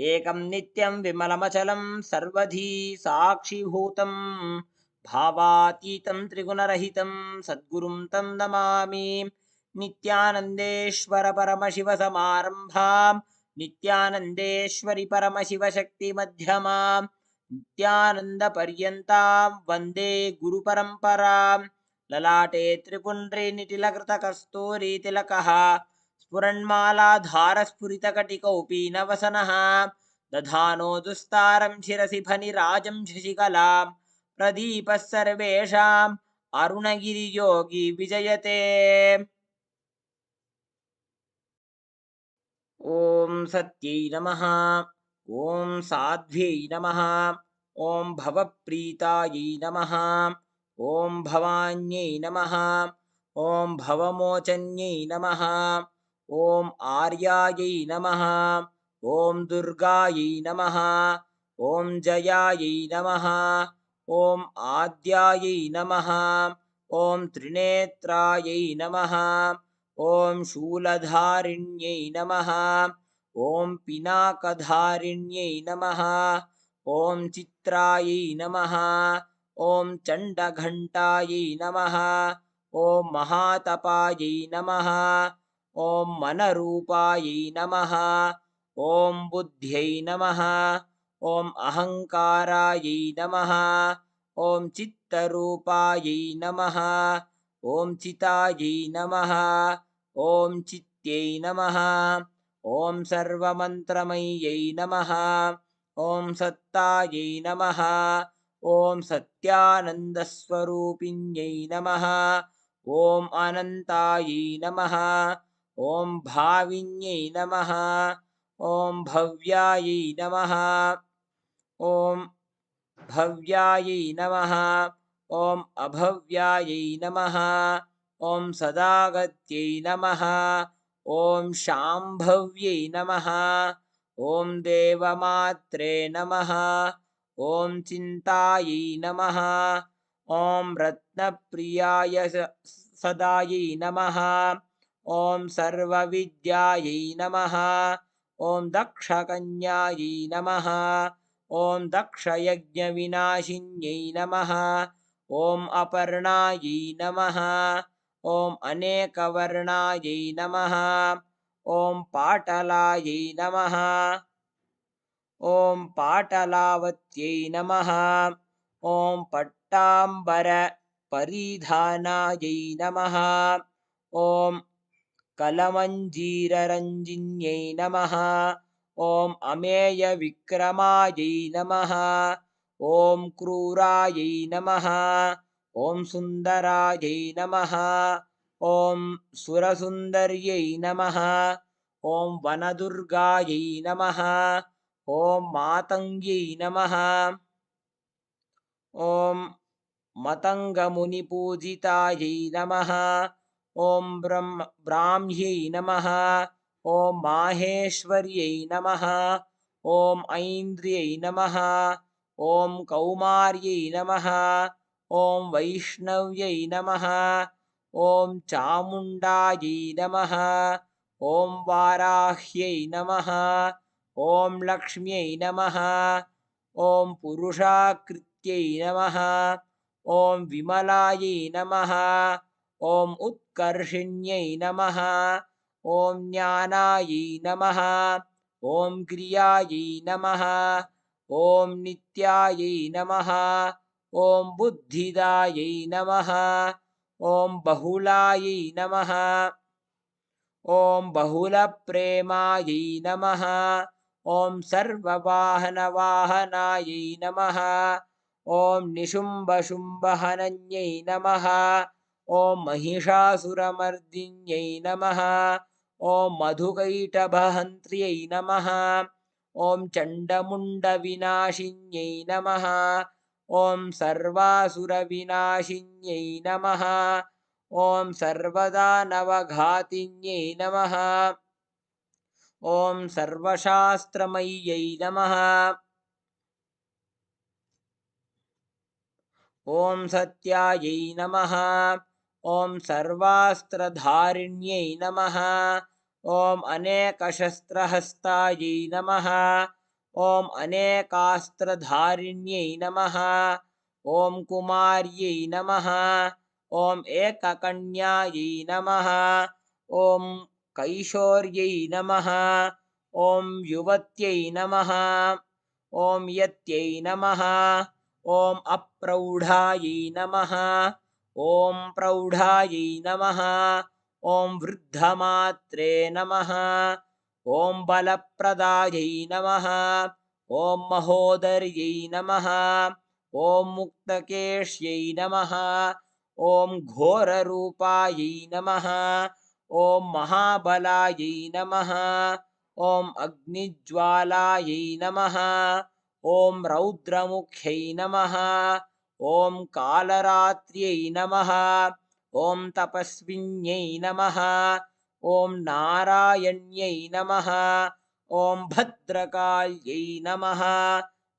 एकं नित्यं विमलमचलं सर्वधी साक्षिभूतं भावातीतं त्रिगुणरहितं सद्गुरुं तं नमामि नित्यानन्देश्वर परमशिवसमारम्भां नित्यानन्देश्वरि परमशिवशक्तिमध्यमाम् नित्यानन्दपर्यन्तां वन्दे गुरुपरम्परां ललाटे त्रिपुण्ड्रे निटिलकृतकस्तूरीतिलकः स्फुरन्मालाधारस्फुरितकटिकौपीनवसनः दधानो दुस्तारं शिरसि फणिराजं शशिकलां प्रदीपः सर्वेषाम् अरुणगिरियोगी विजयते ॐ सत्यै नमः ॐ साध्व्यै नमः ॐ भवप्रीतायै नमः ॐ भवान्यै नमः ॐ भवमोचन्यै नमः ॐ आर्यायै नमः ॐ दुर्गायै नमः ॐ जयायै नमः ॐ आद्यायै नमः ॐ त्रिनेत्रायै नमः ॐ शूलधारिण्यै नमः ॐ पिनाकधारिण्यै नमः ॐ चित्रायै नमः ॐ चण्डघण्टायै नमः ॐ महातपायै नमः ॐ मनरूपायै नमः ॐ बुद्ध्यै नमः ॐ अहङ्कारायै नमः ॐ चित्तरूपायै नमः ॐ चितायै नमः ॐ चित्यै नमः ॐ सर्वमन्त्रमय्यै नमः ॐ सत्तायै नमः ॐ सत्यानन्दस्वरूपिण्यै नमः ॐ अनन्तायै नमः ॐ भाविन्यै नमः ॐ भव्यायै नमः ॐ भव्यायै नमः ॐ अभव्यायै नमः ॐ सदागत्यै नमः ॐ शाम्भव्यै नमः ॐ देवमात्रे नमः ॐ चिन्तायै नमः। ॐ रत्नप्रियाय सदायै नमः। ॐ सर्वविद्यायै नमः। ॐ दक्षकन्यायै नमः। ॐ दक्षयज्ञविनाशिन्यै नमः। ॐ अपर्णायै नमः। ॐ अनेकवर्णायै नमः। ॐ पाटलायै नमः। ॐ पाटलावत्यै नमः। ॐ पट्टाम्बरपरिधानायै नमः। ॐ कलमञ्जीररञ्जिन्यै नमः। ॐ अमेयविक्रमायै नमः। ॐ क्रूरायै नमः। ॐ सुन्दरायै नमः। ॐ सुरसुन्दर्यै नमः। ॐ वनदुर्गायै नमः। ॐ मातङ्ग्यै नमः। ॐ मतङ्गमुनिपूजितायै नमः। ॐ ब्राह्म्यै नमः। ॐ माहेश्वर्यै नमः। ॐ ऐन्द्र्यै नमः। ॐ कौमार्यै नमः। ॐ वैष्णव्यै नमः। ॐ चामुण्डायै नमः। ॐ वाराह्यै नमः। ॐ लक्ष्म्यै नमः। ॐ पुरुषाकृत्यै नमः। ॐ विमलायै नमः। ॐ उत्कर्षिण्यै नमः। ॐ ज्ञानायै नमः। ॐ क्रियायै नमः। ॐ नित्यायै नमः। ॐ बुद्धिदायै नमः। ॐ बहुलायै नमः। ॐ बहुलप्रेमायै नमः। ॐ सर्ववाहनवाहनायै नमः। ॐ निशुम्भशुम्भहनन्यै नमः। ॐ महिषासुरमर्दिन्यै नमः। ॐ मधुकैटभहन्त्र्यै नमः। ॐ चण्डमुण्डविनाशिन्यै नमः। ॐ सर्वासुरविनाशिन्यै नमः। ॐ सर्वदानवघातिन्यै नमः। ॐ सर्वशास्त्रमय्यै नमः। ॐ सत्यायै नमः। ॐ सर्वास्त्रधारिण्यै नमः। ॐ अनेकशस्त्रहस्तायै नमः। ॐ अनेकास्त्रधारिण्यै नमः। ॐ कुमार्यै नमः। ॐ एककन्यायै नमः। ॐ कैशोर्यै नमः। ॐ युवत्यै नमः। ॐ यत्यै नमः। ॐ अप्रौढायै नमः। ॐ प्रौढायै नमः। ॐ वृद्धमात्रे नमः। ॐ बलप्रदायै नमः। ॐ महोदर्यै नमः। ॐ मुक्तकेश्यै नमः। ॐ घोररूपायै नमः। ॐ महाबलायै नमः। ॐ अग्निज्वालायै नमः। ॐ रौद्रमुख्यै नमः। ॐ कालरात्र्यै नमः। ॐ तपस्विन्यै नमः। ॐ नारायण्यै नमः। ॐ भद्रकाल्यै नमः।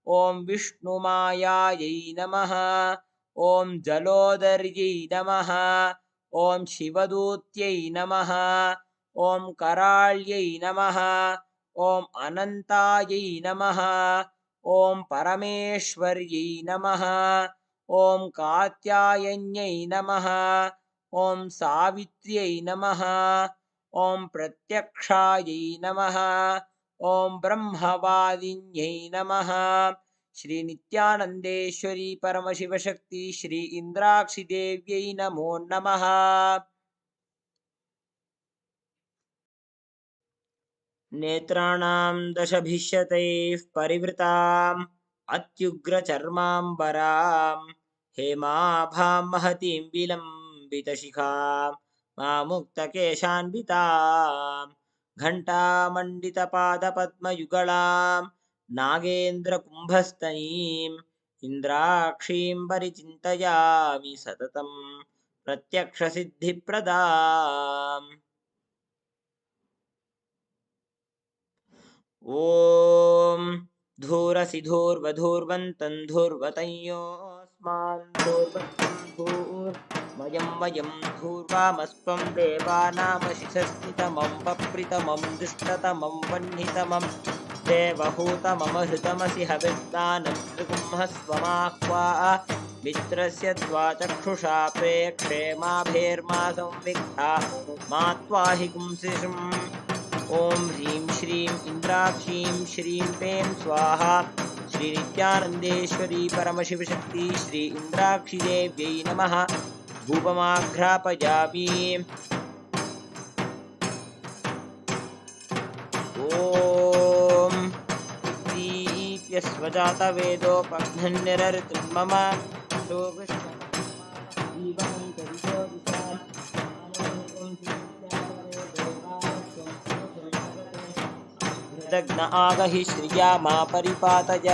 ॐ विष्णुमायायै नमः। ॐ जलोदर्यै नमः। ॐ शिवदूत्यै नमः। ॐ कराळ्यै नमः। ॐ अनन्तायै नमः। ॐ परमेश्वर्यै नमः। ॐ कात्यायन्यै नमः। ॐ सावित्र्यै नमः। ॐ प्रत्यक्षायै नमः। ॐ ब्रह्मवादिन्यै नमः। श्री नित्यानन्देश्वरी परमशिवशक्ति श्री इन्द्राक्षिदेव्यै नमो नमः। नेत्राणां दशभिष्यतैः परिवृताम् अत्युग्रचर्माम्बरां हेमाभां महतीं विलम्बितशिखां मामुक्तकेशान्वितां घण्टामण्डितपादपद्मयुगलां नागेन्द्रकुम्भस्तनीम् इन्द्राक्षीं परिचिन्तयामि सततं प्रत्यक्षसिद्धिप्रदाम्। ॐ धूरसि धूर्वधूर्वन्तं धूर्वतयोऽस्मान् धूर्वन्तं धूर्मयं वयं धूर्वामस्त्वं देवानामशिषस्मितमं पप्रितमं दुष्टतमं वह्नितमं देवहूतममहृतमसि हविर्दानं त्रिगुंहस्वमाह्वा मित्रस्य त्वा चक्षुषा प्रेक्षे माभेर्मा संविक्ता मा त्वाहि पुंसिषम् ॐ ह्रीं श्रीं इन्द्राक्षीं श्रीं पें स्वाहा श्री नित्यानन्देश्वरी परमशिवशक्ति श्री इन्द्राक्षी देव्यै नमः धूपमाघ्रापयामि ॐ दीप्यस्वजातवेदोपघ्नन्निरऋतुं मम दग्न आगहि श्रिया मा परिपातय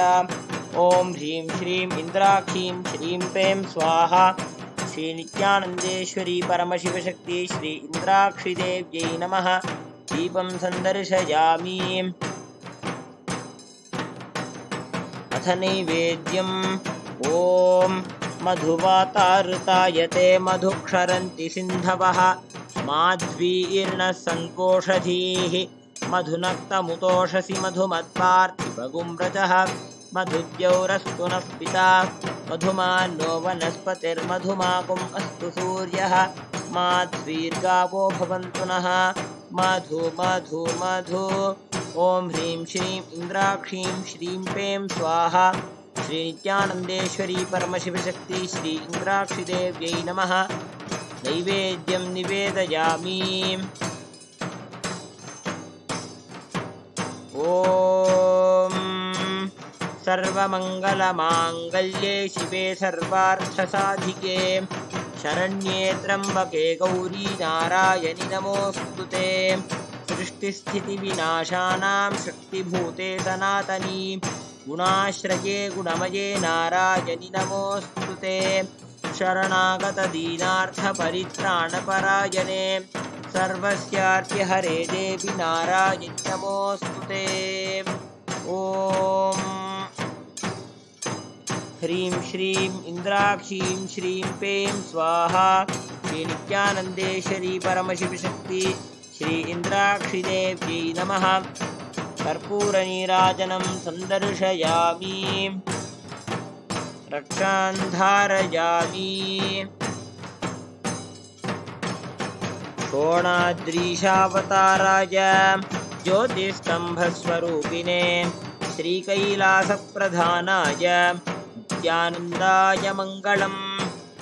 ॐ ह्रीं श्रीं इन्द्राक्षीं श्रीं पें स्वाहा श्री नित्यानन्देश्वरी परमशिवशक्ति श्री इन्द्राक्षी देव्यै नमः दीपं सन्दर्शयामि अथ नैवेद्यम् ॐ मधुवाताऋतायते मधुक्षरन्ति सिन्धवः माध्वीर्नः सङ्कोषधीः मधुनक्तमुतोषसि मधुमत्पार्थिवगुम्रजः मधुद्यौरस्तु नः पिता मधुमान्नो वनस्पतिर्मधुमाकुम् अस्तु सूर्यः माध्वीर्गावो भवन्तु नः मधु मधु मधु ॐ ह्रीं श्रीं इन्द्राक्षीं श्रीं पें स्वाहा श्री नित्यानन्देश्वरी परमशिवशक्ति श्री इन्द्राक्षी देव्यै नमः नैवेद्यं निवेदयामि ॐ सर्वमङ्गलमाङ्गल्ये शिवे सर्वार्थसाधिके शरण्ये त्र्यम्बके गौरी नारायणि नमोऽस्तु ते सृष्टिस्थितिविनाशानां शक्तिभूते सनातनी गुणाश्रये गुणमये नारायणि नमोऽस्तु ते शरणागतदीनार्थपरित्राणपरायणे सर्वस्यार्त्यहरे देवि नारायणि नमोऽस्तु ते ॐ ह्रीं श्रीं इन्द्राक्षीं श्रीं पें स्वाहा श्री नित्यानन्देश्वरी परमशिवशक्ति श्री इन्द्राक्षी देव्यै नमः कर्पूरनीराजनं सन्दर्शयामि रक्षां धारयामि शोणाद्रीशावताराय ज्योतिस्तम्भस्वरूपिणे श्रीकैलासप्रधानाय नित्यानन्दाय मङ्गलं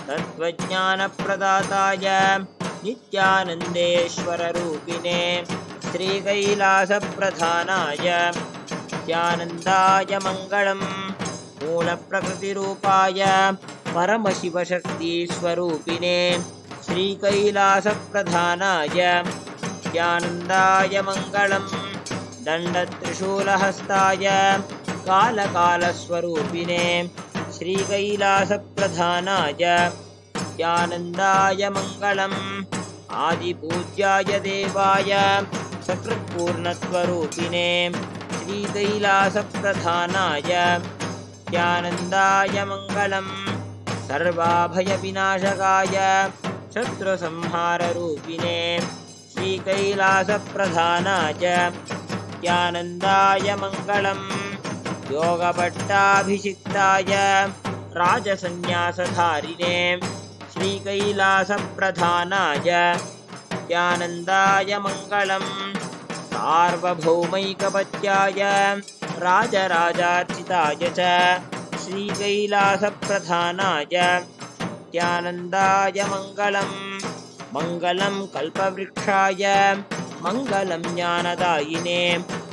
तत्त्वज्ञानप्रदाताय नित्यानन्देश्वररूपिणे श्रीकैलासप्रधानाय नित्यानन्दाय मङ्गलं मूलप्रकृतिरूपाय परमशिवशक्तिस्वरूपिणे श्रीकैलासप्रधानाय नित्यानन्दाय मङ्गलं दण्डत्रिशूलहस्ताय कालकालस्वरूपिणे श्रीकैलासप्रधानाय नित्यानन्दाय मङ्गलम् आदिपूज्याय देवाय सकृत्पूर्णत्वरूपिणे श्रीकैलासप्रधानाय नित्यानन्दाय मङ्गलम् सर्वाभयविनाशकाय शत्रुसंहाररूपिणे श्रीकैलासप्रधानाय नित्यानन्दाय मङ्गलम् योगभट्टाभिषिक्ताय राजसन्न्यासधारिणे श्रीकैलासप्रधानाय नित्यानन्दाय मङ्गलम् सार्वभौमैकपत्याय राजराजार्चिताय च श्रीकैलासप्रधानाय नित्यानन्दाय मङ्गलम् मङ्गलं कल्पवृक्षाय मङ्गलं ज्ञानदायिने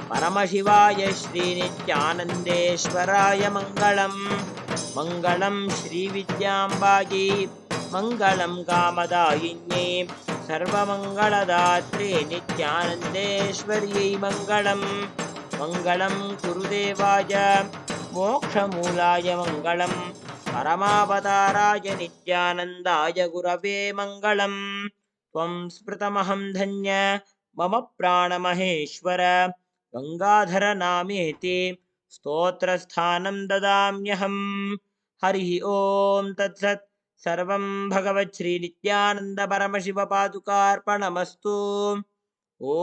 परमशिवाय श्रीनित्यानन्देश्वराय मङ्गलम् मङ्गलं श्रीविद्याम्बायै मङ्गलं कामदायिन्यै सर्वमङ्गलदात्रे नित्यानन्देश्वर्यै मङ्गलम् मङ्गलं कुरुदेवाय मोक्षमूलाय मङ्गलं परमावताराय नित्यानन्दाय गुरवे मङ्गलम् त्वं स्मृतमहं धन्य मम प्राणमहेश्वर गङ्गाधर नामेति स्तोत्रस्थानं ददाम्यहम् हरिः ॐ तत्सत् सर्वं भगवच्छ्रीनित्यानन्द परमशिवपादुकार्पणमस्तु ॐ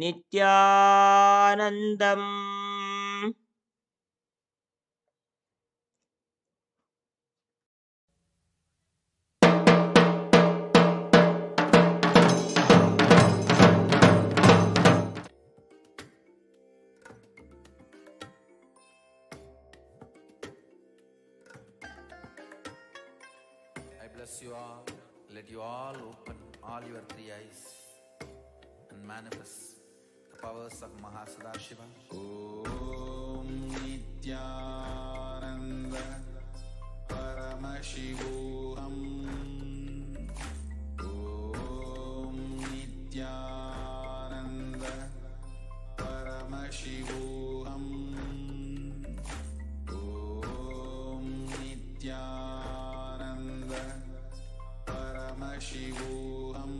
नित्यानन्दम् I bless you all. Let you all open all your three eyes and manifest the powers of Mahasadashiva. Om Nithyananda Paramashivoham. Om Nithyananda Paramashivoham. Om Nithyananda Paramashivoham.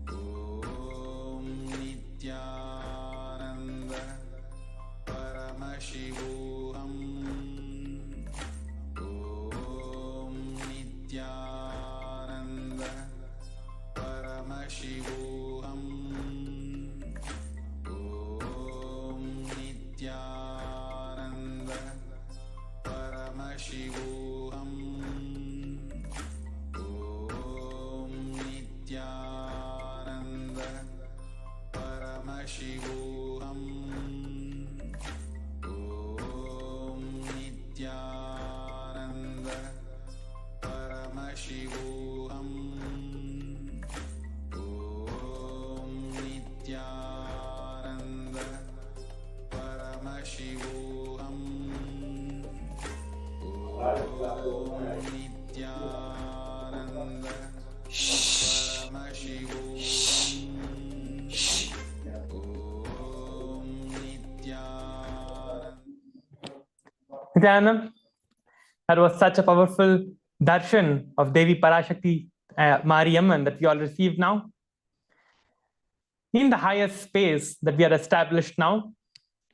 Om Nithyananda Paramashivoham. Om Nithyananda Paramashivoham. Om Nithyananda Paramashivoham. Om Nithyananda Paramashivoham. Om Nithyananda Paramashivoham. Om Nithyananda Paramashivoham. Om Nithyananda Nithyananda, that was such a powerful darshan of Devi Parashakti Mariamman that we all received now. In the highest space that we are established now,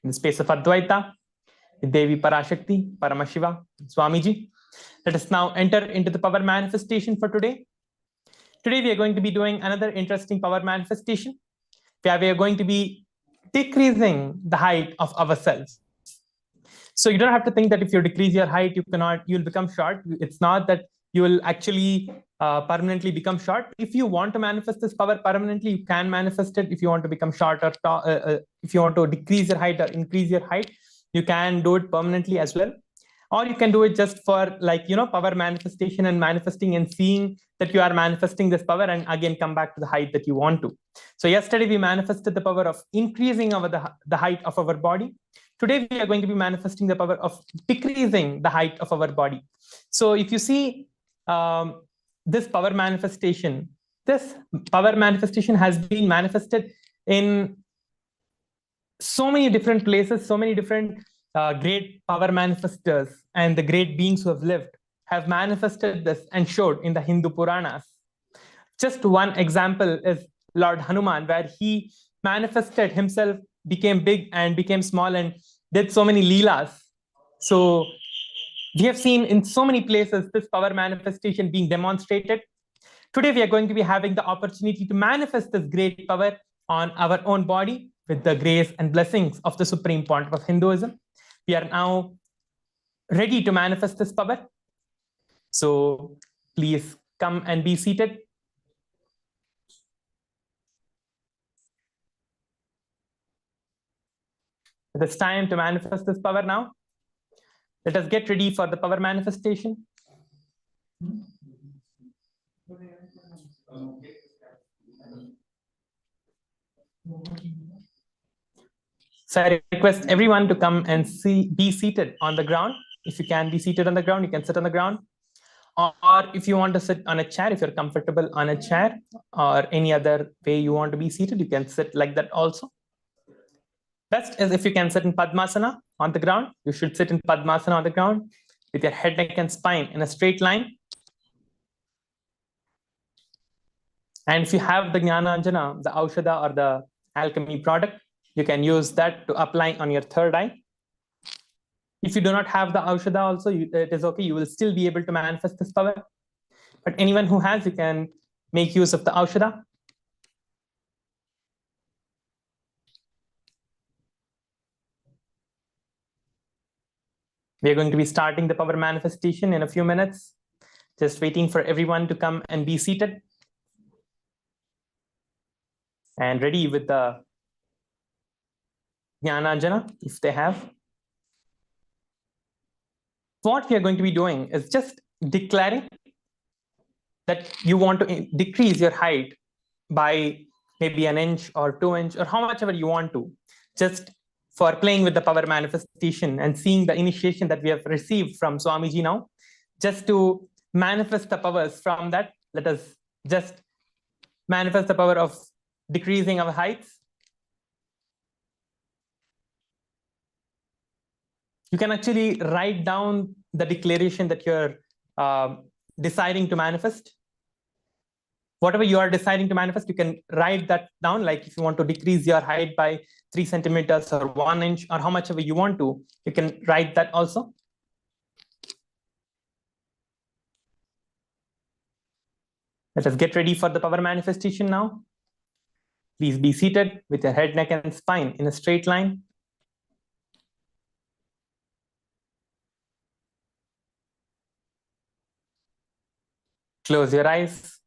in the space of Advaita, with Devi Parashakti, Paramashiva, Swamiji, let us now enter into the power manifestation for today. Today we are going to be doing another interesting power manifestation, where we are going to be decreasing the height of ourselves. So you don't have to think that if you decrease your height, you'll become short. It's not that you will actually permanently become short. If you want to manifest this power permanently, you can manifest it. If you want to become short or if you want to decrease your height or increase your height, you can do it permanently as well. Or you can do it just for power manifestation and manifesting and seeing that you are manifesting this power and again come back to the height that you want to. So yesterday we manifested the power of increasing the height of our body. Today we are going to be manifesting the power of decreasing the height of our body. So if you see this power manifestation has been manifested in so many different places, so many different great power manifestors and the great beings who have lived have manifested this and showed in the Hindu Puranas. Just one example is Lord Hanuman, where he manifested himself, became big and became small and did so many leelas. So we have seen in so many places this power manifestation being demonstrated. Today we are going to be having the opportunity to manifest this great power on our own body with the grace and blessings of the Supreme Pontiff of Hinduism. We are now ready to manifest this power. So please come and be seated. It is time to manifest this power now. Let us get ready for the power manifestation. So I request everyone to come and be seated on the ground. If you can be seated on the ground, you can sit on the ground. Or if you want to sit on a chair, if you're comfortable on a chair or any other way you want to be seated, you can sit like that also. Best is if you can sit in Padmasana on the ground. You should sit in Padmasana on the ground with your head, neck, and spine in a straight line. And if you have the Jnana Anjana, the Aushadha or the alchemy product, You can use that to apply on your third eye. If you do not have the Aushadha also, it is okay. You will still be able to manifest this power. But anyone who has, you can make use of the Aushadha. We are going to be starting the power manifestation in a few minutes. Just waiting for everyone to come and be seated. And ready with the Jnananjana, if they have. What we are going to be doing is just declaring that you want to decrease your height by maybe an inch or 2 inches or how much ever you want to, just for playing with the power manifestation and seeing the initiation that we have received from Swamiji now. Just to manifest the powers from that, let us just manifest the power of decreasing our heights. You can actually write down the declaration that you're deciding to manifest. Whatever you are deciding to manifest, you can write that down. Like if you want to decrease your height by 3 centimeters or 1 inch or how much ever you want to, you can write that also. Let us get ready for the power manifestation now. Please be seated with your head, neck, and spine in a straight line. Close your eyes.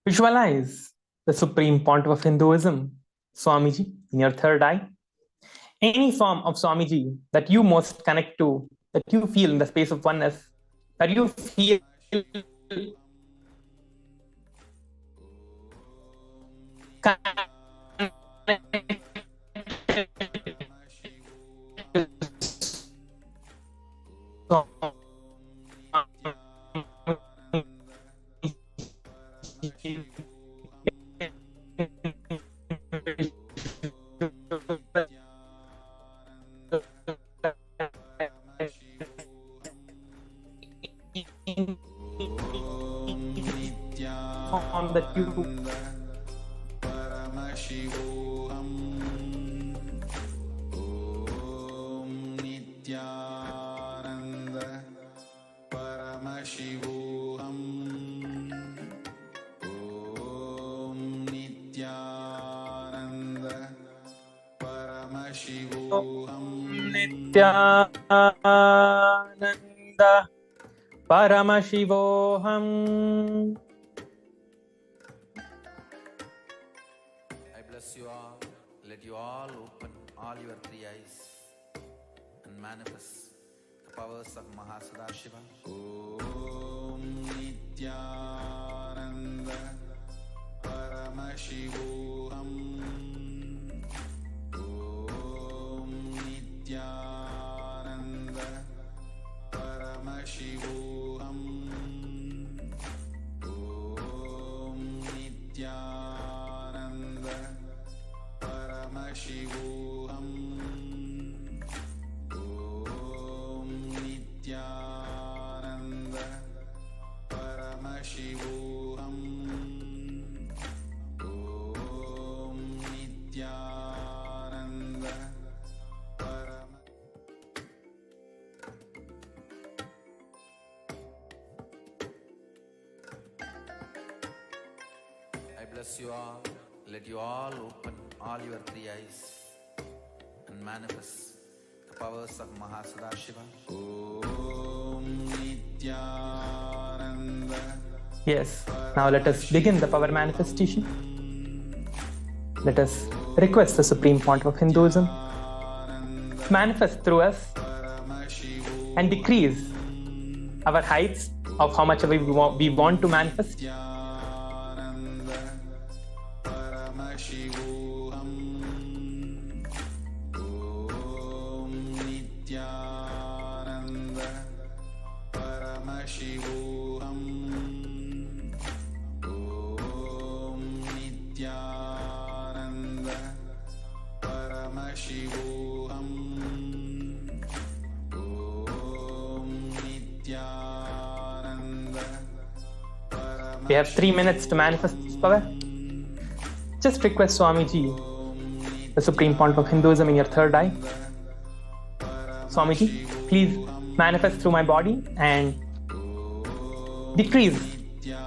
Visualize the Supreme Pontiff of Hinduism, Swamiji, in your third eye. Any form of Swamiji that you most connect to, that you feel in the space of oneness, that you feel that you Paramashivoham. Om Nithyananda. Paramashivoham. Om Nithyananda. Paramashivoham. Nithyananda Paramashivoham. I bless you all. Let you all open all your 3 eyes and manifest the powers of Mahasadashiva. Om Nithyananda. Paramashivoham. Om Nithyananda. Paramashivoham. Om Nithyananda. Paramashivoham. Om Nithyananda. Paramashivoham. Om Nithyananda. I bless you all. Let you all open all your 3 eyes and manifest the powers of Mahasadashiva. Om Nithyananda. Yes, now let us begin the power manifestation. Let us request the Supreme Pontiff of Hinduism manifest through us and decrease our heights of how much we want to manifest. Paramashivoham. Om Nithyananda. Paramashivoham. Om Nithyananda. Paramashivoham. Om Nithyananda. We have 3 minutes to manifest this power. Just request Swamiji, the Supreme Pontiff of Hinduism, in your third eye. Swamiji, please manifest through my body and decrease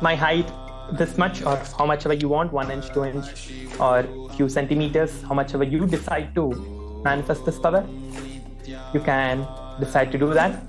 my height this much, or how much ever you want, 1 inch, 2 inch, or few centimeters, how much ever you decide to manifest this power. You can decide to do that.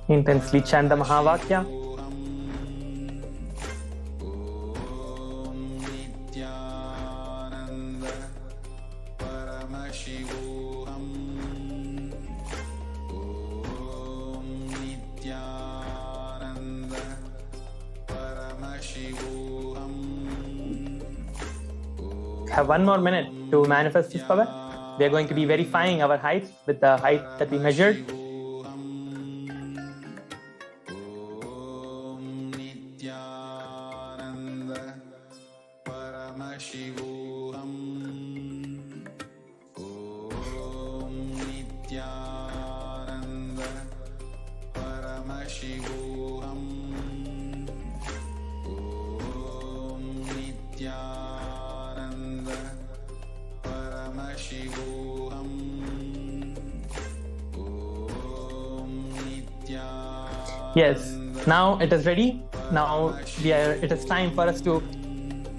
Intensely chant the Mahavakya. Have 1 more minute to manifest this power. We are going to be verifying our height with the height that we measured. Paramashivoham. Om Nithyananda. Paramashivoham. Om Nithyananda. Paramashivoham. Om Nithyananda. Yes, now it is ready. Now it is time for us to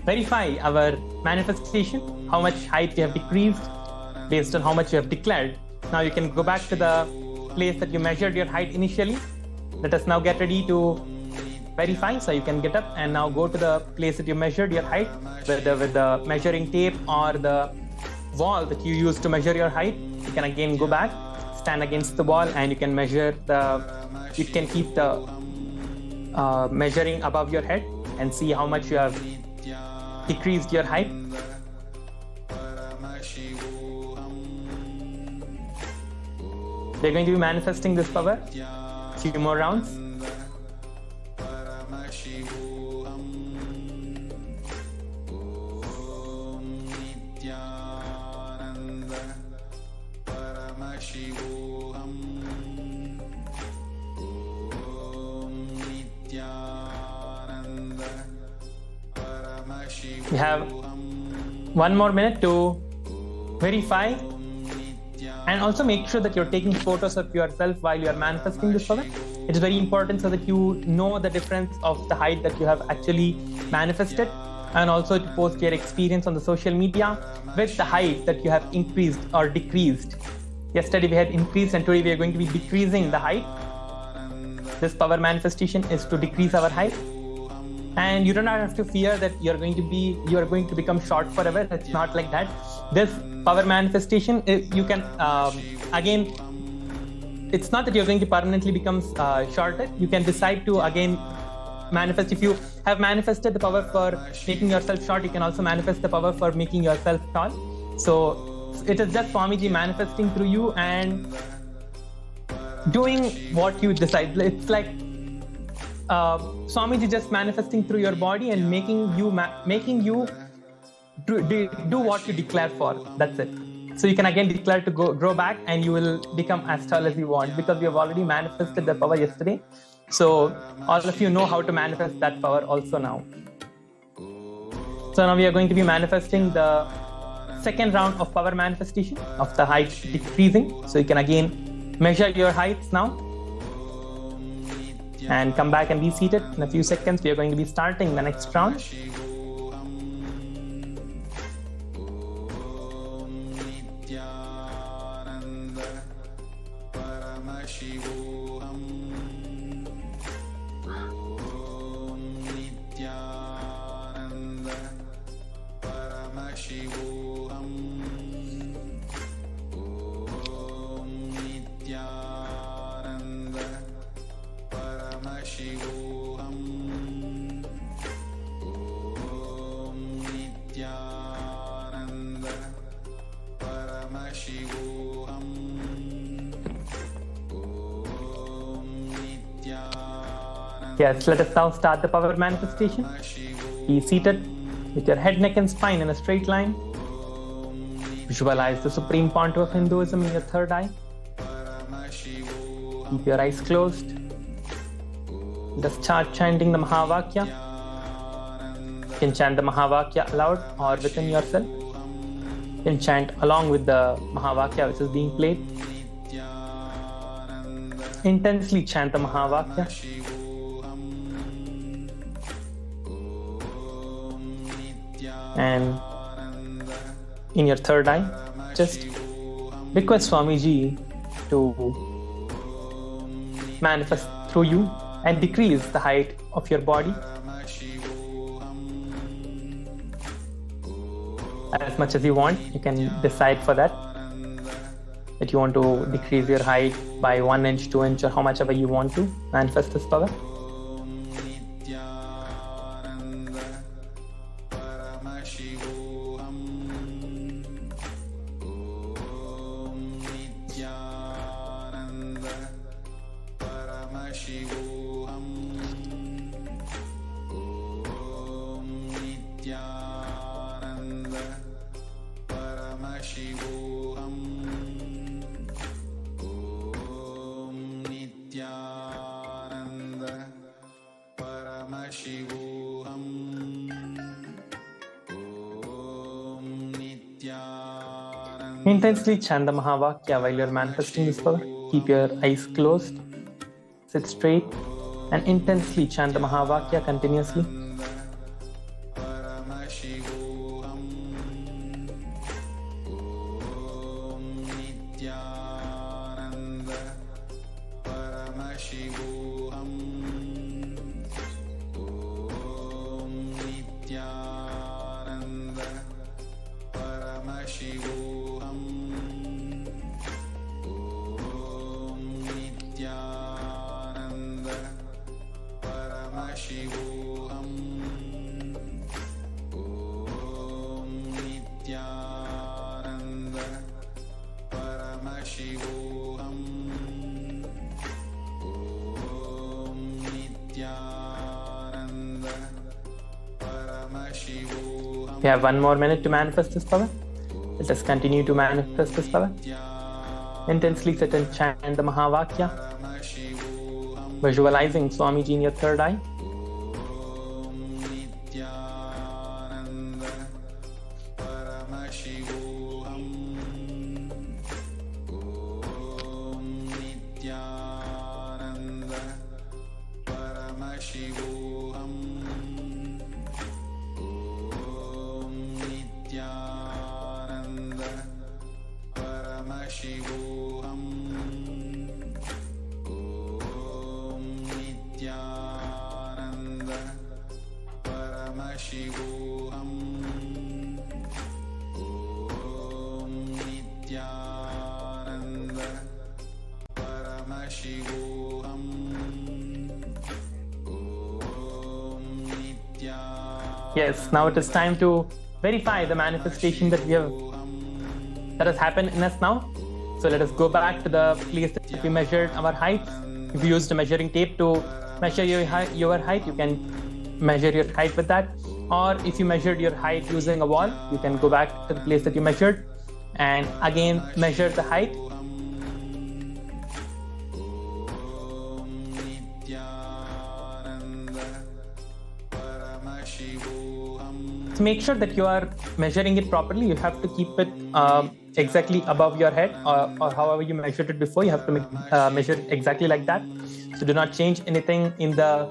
verify our manifestation, how much height we have decreased based on how much you have declared. Now you can go back to the place that you measured your height initially. Let us now get ready to verify. So you can get up and now go to the place that you measured your height with the measuring tape or the wall that you used to measure your height. You can again go back, stand against the wall, and you can measure you can keep the measuring above your head and see how much you have decreased your height. We're going to be manifesting this power. Few more rounds. We have 1 more minute to verify and also make sure that you're taking photos of yourself while you are manifesting this power. It is very important so that you know the difference of the height that you have actually manifested, and also to post your experience on the social media with the height that you have increased or decreased. Yesterday we had increased and today we are going to be decreasing the height. This power manifestation is to decrease our height. And you do not have to fear that you are going to become short forever. It's not like that. This power manifestation, you can again, it's not that you're going to permanently become shorter. You can decide to again manifest. If you have manifested the power for making yourself short, you can also manifest the power for making yourself tall. So it is just Swamiji manifesting through you and doing what you decide. It's like Swamiji just manifesting through your body and making you do what you declare for. That's it. So you can again declare to grow back and you will become as tall as you want, because we have already manifested the power yesterday. So all of you know how to manifest that power also now. So now we are going to be manifesting the second round of power manifestation of the height decreasing. So you can again measure your heights now and come back and be seated. In a few seconds, we are going to be starting the next round. Paramashivoham. Om Nithyananda. Paramashivoham. Om Nithyananda. Paramashivoham. Om Nithyananda. Yes, let us now start the power manifestation. Be seated with your head, neck, and spine in a straight line. Visualize the supreme point of Hinduism in your third eye. Keep your eyes closed. Let us start chanting the Mahavakya. You can chant the Mahavakya aloud or within yourself. You can chant along with the Mahavakya which is being played. Intensely chant the Mahavakya. And in your third eye, just request Swamiji to manifest through you and decrease the height of your body as much as you want. You can decide for that you want to decrease your height by 1 inch, 2 inch, or how much ever you want to manifest this power. Intensely chant the Mahavakya while you're manifesting this power. Keep your eyes closed, sit straight, and intensely chant the Mahavakya continuously. We have 1 more minute to manifest this power. Let us continue to manifest this power. Intensely sit and chant the Mahavakya, visualizing Swamiji in your third eye. Yes, now it is time to verify the manifestation that has happened in us now. So let us go back to the place that we measured our height. If you used a measuring tape to measure your height, you can measure your height with that. Or if you measured your height using a wall, you can go back to the place that you measured and again measure the height. To make sure that you are measuring it properly, you have to keep it exactly above your head, or however you measured it before, you have to measure it exactly like that. So do not change anything in the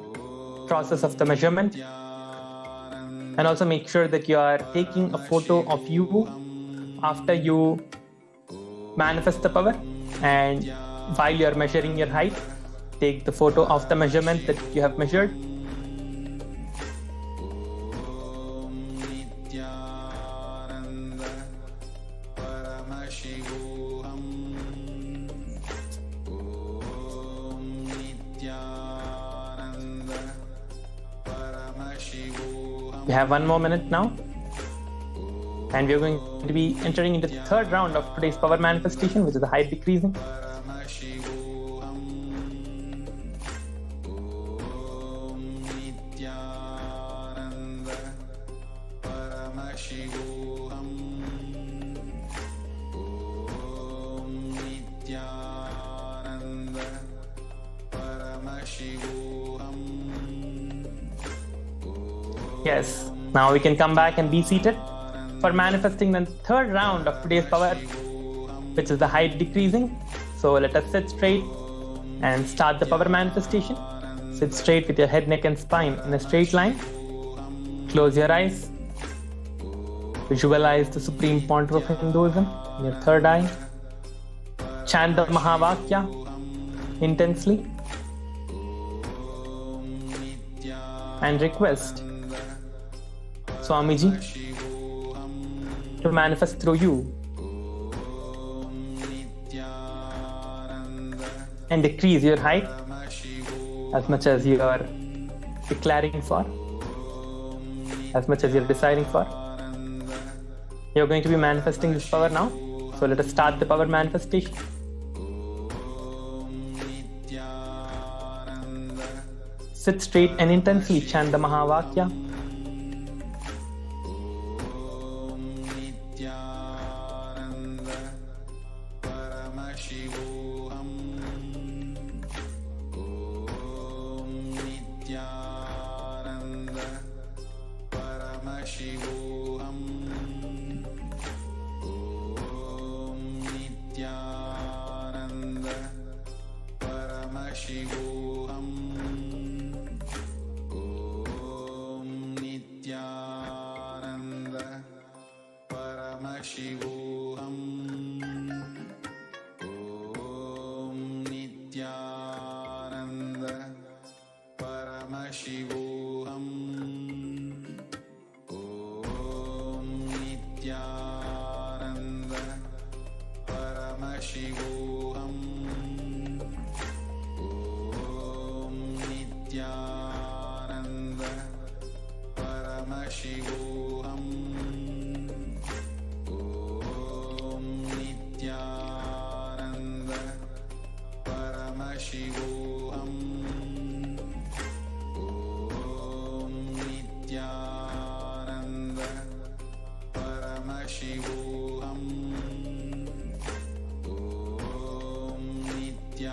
process of the measurement. And also make sure that you are taking a photo of you after you manifest the power, and while you are measuring your height, take the photo of the measurement that you have measured. We have 1 more minute now. And we're going to be entering into the third round of today's power manifestation, which is the height decreasing. Paramashivoham. Om Nithyananda. Paramashivoham. Om Nithyananda. Paramashivoham. Yes, now we can come back and be seated for manifesting the third round of today's power, which is the height decreasing. So let us sit straight and start the power manifestation. Sit straight with your head, neck and spine in a straight line. Close your eyes. Visualize the supreme point of Hinduism in your third eye. Chant the Mahavakya intensely and request Swamiji to manifest through you and decrease your height as much as you are declaring for, as much as you're deciding for. You're going to be manifesting this power now. So let us start the power manifestation. Sit straight and intensely chant the Mahavakya. Paramashivoham. Om Nithyananda. Paramashivoham. Om Nithyananda. Paramashivoham. Om Nithyananda. Paramashivoham. Om Nithyananda. Paramashivoham. Om Nithyananda. Paramashivoham. Om Nithyananda. Paramashivoham. Om Nithyananda. Paramashivoham. Om Nithyananda. Paramashivoham. Om Nithyananda.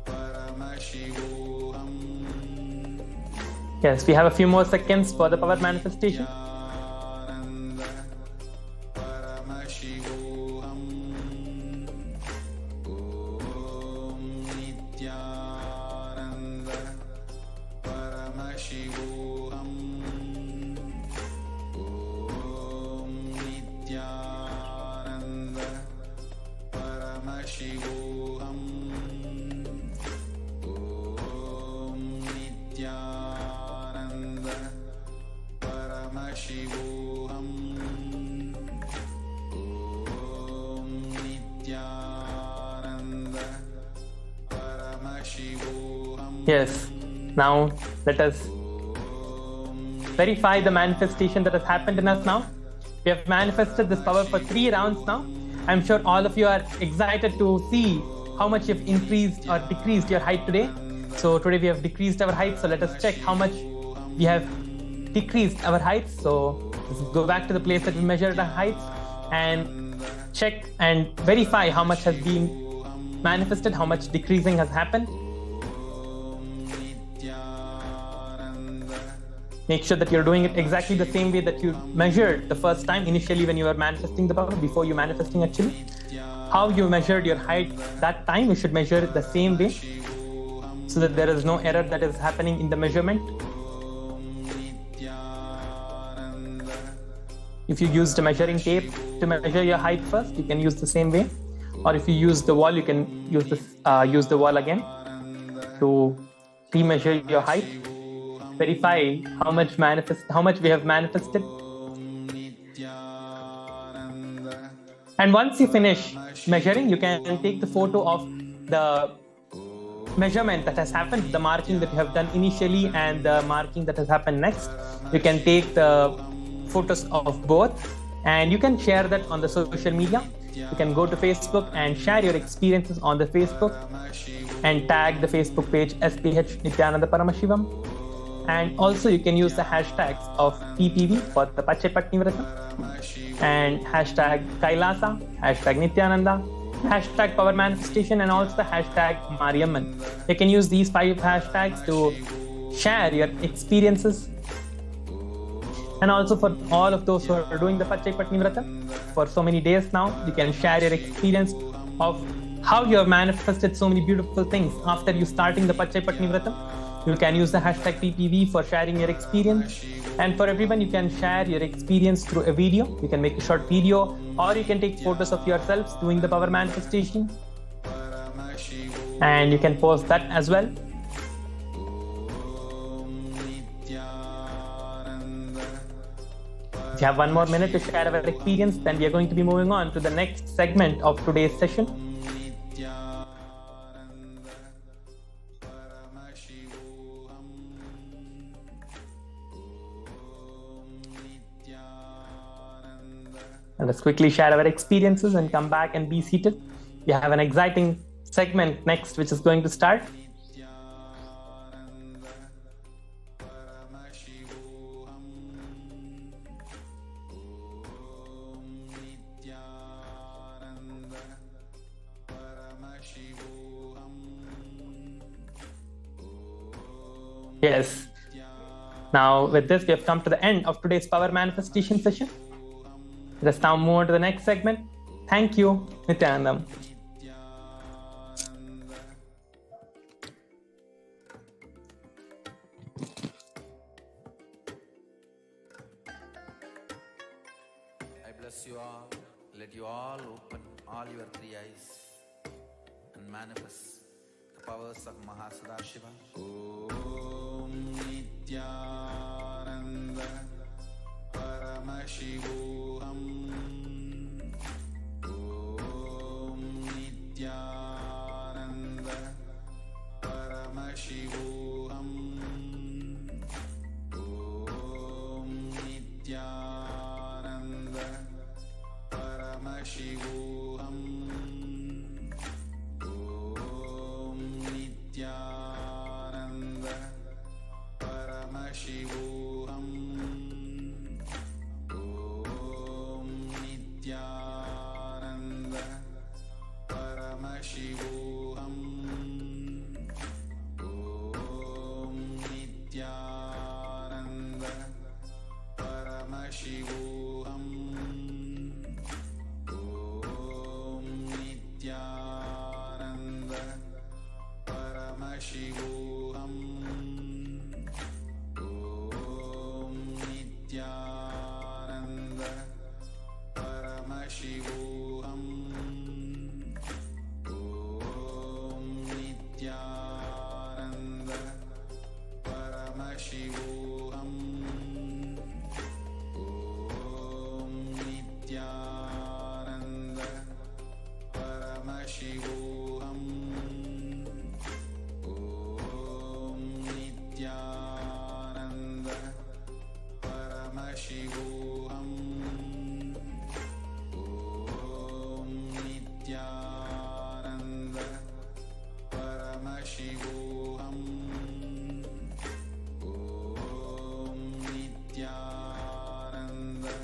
Paramashivoham. Yes, we have a few more seconds for the power manifestation. Nithyananda. Paramashivoham. Om Nithyananda. Paramashivoham. Om Nithyananda. Paramashivoham. Om Nithyananda. Paramashivoham. Om Nithyananda. Paramashivoham. Yes, now let us verify the manifestation that has happened in us now. We have manifested this power for 3 rounds now. I'm sure all of you are excited to see how much you've increased or decreased your height today. So today we have decreased our height. So let us check how much we have decreased our height. So let's go back to the place that we measured our heights and check and verify how much has been manifested, how much decreasing has happened. Make sure that you're doing it exactly the same way that you measured the first time initially when you were manifesting the power, before you manifesting actually. How you measured your height that time, you should measure it the same way so that there is no error that is happening in the measurement. If you used a measuring tape to measure your height first, you can use the same way. Or if you use the wall, you can use the wall again to re-measure your height. Verify how much we have manifested. And once you finish measuring, you can take the photo of the measurement that has happened, the marking that you have done initially and the marking that has happened next, you can take the photos of both and you can share that on the social media. You can go to Facebook and share your experiences on the Facebook and tag the Facebook page SPH Nithyananda Paramashivam. And also you can use the hashtags of PPV for the Pacchai Pattini Vratham and hashtag KAILASA, hashtag Nithyananda, hashtag Power Manifestation, and also the hashtag Mariamman. You can use these 5 hashtags to share your experiences. And also for all of those who are doing the Pacchai Pattini Vratham for so many days now, you can share your experience of how you have manifested so many beautiful things after you starting the Pacchai Pattini Vratham. You can use the hashtag PPV for sharing your experience. And for everyone, you can share your experience through a video. You can make a short video, or you can take photos of yourselves doing the power manifestation. And you can post that as well. If you have 1 more minute to share our experience, then we are going to be moving on to the next segment of today's session. And let's quickly share our experiences and come back and be seated. We have an exciting segment next, which is going to start. Yes. Now, with this, we have come to the end of today's power manifestation session. Let's now move on to the next segment. Thank you, Nithyananda. I bless you all. Let you all open all your 3 eyes and manifest the powers of Mahasadashiva. Om Nithyananda Paramashivoham. Om Nithyananda Paramashivoham. Om Nithyananda Paramashivoham. Om Nithyananda Paramashivoham. Om Nithyananda Paramashivoham. Om Nithyananda Paramashivoham. Om Nithyananda Paramashivoham. Om Nithyananda Paramashivoham. Om Nithyananda Paramashivoham. Om Nithyananda Paramashivoham. Om Nithyananda Paramashivoham. Om Nithyananda Paramashivoham. Om Nithyananda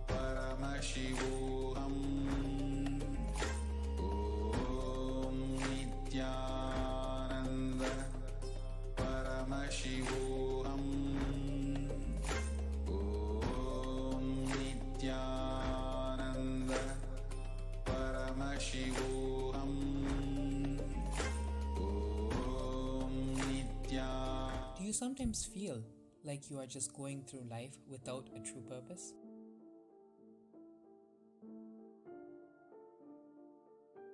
Paramashivoham. Om Nithyananda Paramashivoham. Om Nithyananda Paramashivoham. Do you sometimes feel like you are just going through life without a true purpose?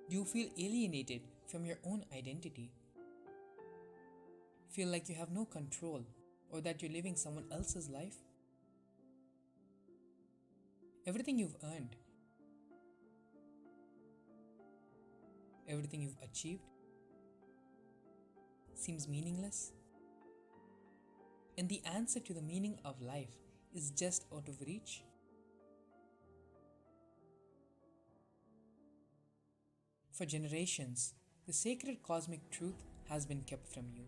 Do you feel alienated from your own identity? Feel like you have no control or that you're living someone else's life? Everything you've earned, everything you've achieved, seems meaningless? And the answer to the meaning of life is just out of reach? For generations, the sacred cosmic truth has been kept from you.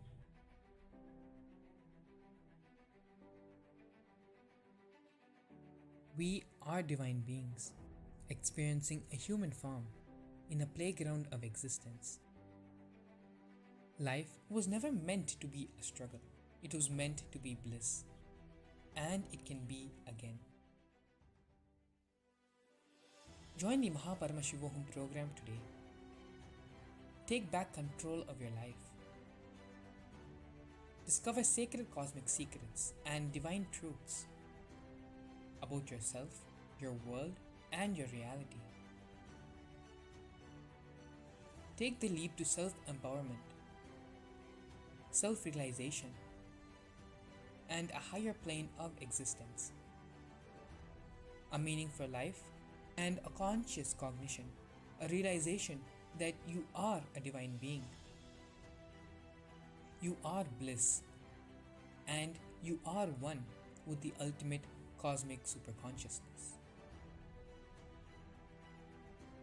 We are divine beings, experiencing a human form in a playground of existence. Life was never meant to be a struggle, it was meant to be bliss, and it can be again. Join the Paramashivoham program today. Take back control of your life. Discover sacred cosmic secrets and divine truths about yourself, your world, and your reality. Take the leap to self-empowerment, self-realization, and a higher plane of existence. A meaning for life and a conscious cognition, a realization that you are a divine being. You are bliss, and you are one with the ultimate cosmic superconsciousness.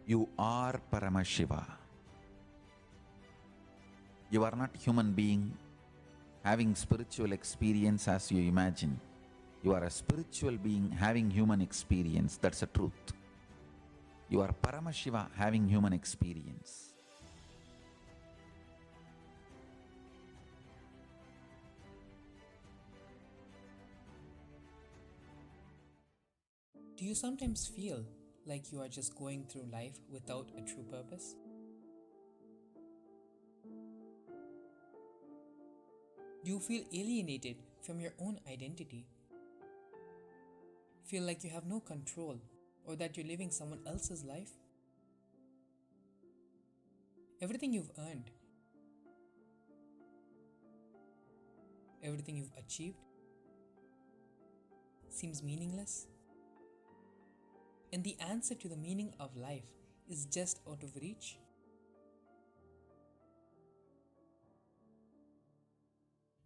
You are Paramashiva. You are not human being having spiritual experience as you imagine. You are a spiritual being having human experience. That's the truth. You are Paramashiva having human experience. Do you sometimes feel like you are just going through life without a true purpose? Do you feel alienated from your own identity? Feel like you have no control or that you're living someone else's life? Everything you've earned, everything you've achieved seems meaningless? And the answer to the meaning of life is just out of reach?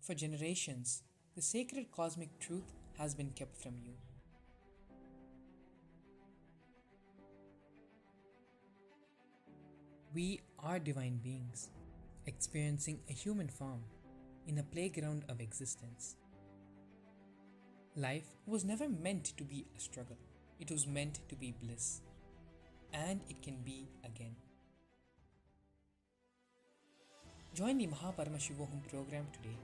For generations, the sacred cosmic truth has been kept from you. We are divine beings, experiencing a human form in a playground of existence. Life was never meant to be a struggle, it was meant to be bliss, and it can be again. Join the Paramashivoham program today.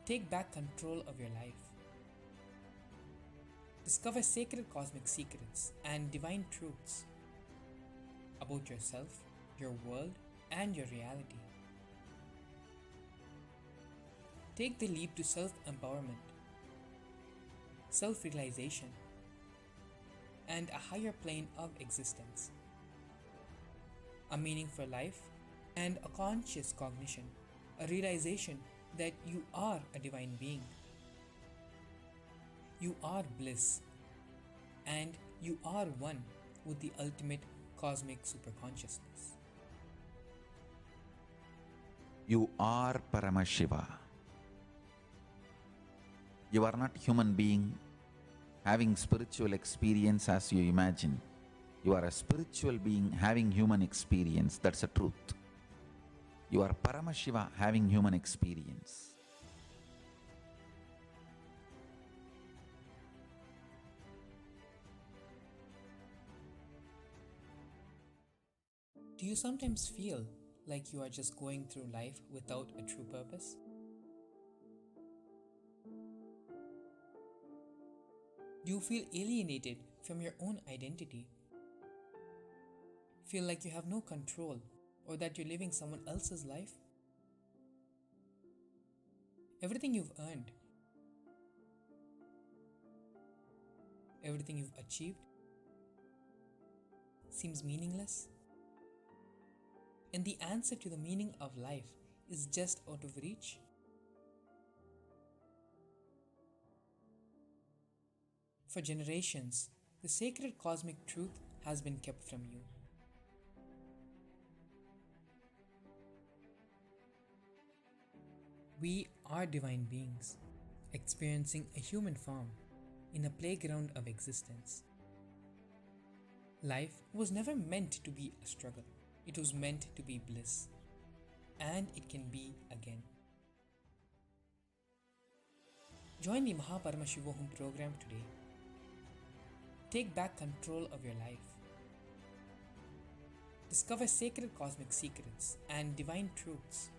Take back control of your life. Discover sacred cosmic secrets and divine truths about yourself, your world, and your reality. Take the leap to self-empowerment, self-realization, and a higher plane of existence. A meaning for life and a conscious cognition, a realization that you are a divine being. You are bliss, and you are one with the ultimate cosmic superconsciousness. You are Paramashiva. You are not human being having spiritual experience as you imagine. You are a spiritual being having human experience. That's the truth. You are Paramashiva having human experience. Do you sometimes feel like you are just going through life without a true purpose? Do you feel alienated from your own identity? Feel like you have no control or that you're living someone else's life? Everything you've earned, everything you've achieved seems meaningless? And the answer to the meaning of life is just out of reach? For generations, the sacred cosmic truth has been kept from you. We are divine beings, experiencing a human form in a playground of existence. Life was never meant to be a struggle, it was meant to be bliss, and it can be again. Join the Paramashivoham program today. Take back control of your life. Discover sacred cosmic secrets and divine truths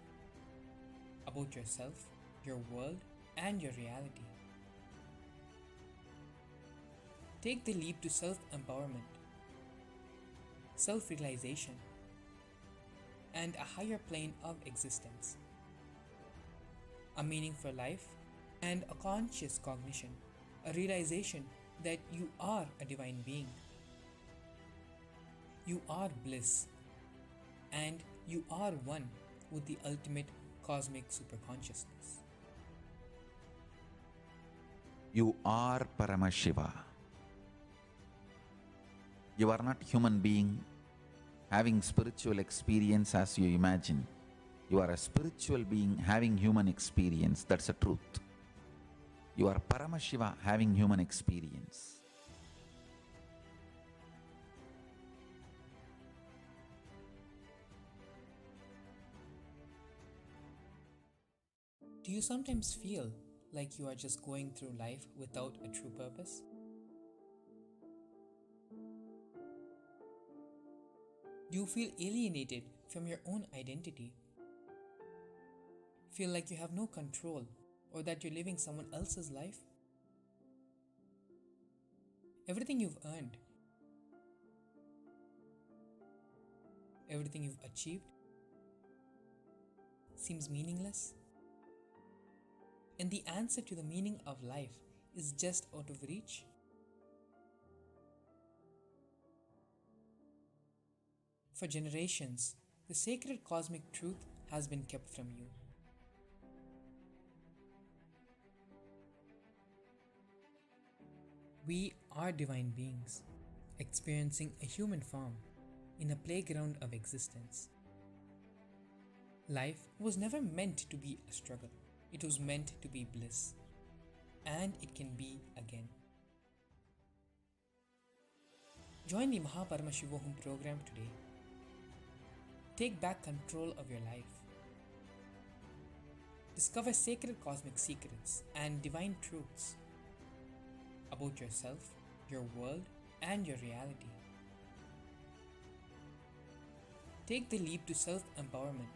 about yourself, your world, and your reality. Take the leap to self-empowerment, self-realization, and a higher plane of existence. A meaning for life and a conscious cognition, a realization that you are a divine being. You are bliss, and you are one with the ultimate cosmic superconsciousness. You are Paramashiva. You are not human being having spiritual experience as you imagine. You are a spiritual being having human experience. That's the truth. You are Paramashiva having human experience. Do you sometimes feel like you are just going through life without a true purpose? Do you feel alienated from your own identity? Feel like you have no control or that you're living someone else's life? Everything you've earned, everything you've achieved seems meaningless? And the answer to the meaning of life is just out of reach? For generations, the sacred cosmic truth has been kept from you. We are divine beings, experiencing a human form in a playground of existence. Life was never meant to be a struggle, it was meant to be bliss, and it can be again. Join the Paramashivoham program today. Take back control of your life. Discover sacred cosmic secrets and divine truths about yourself, your world, and your reality. Take the leap to self-empowerment,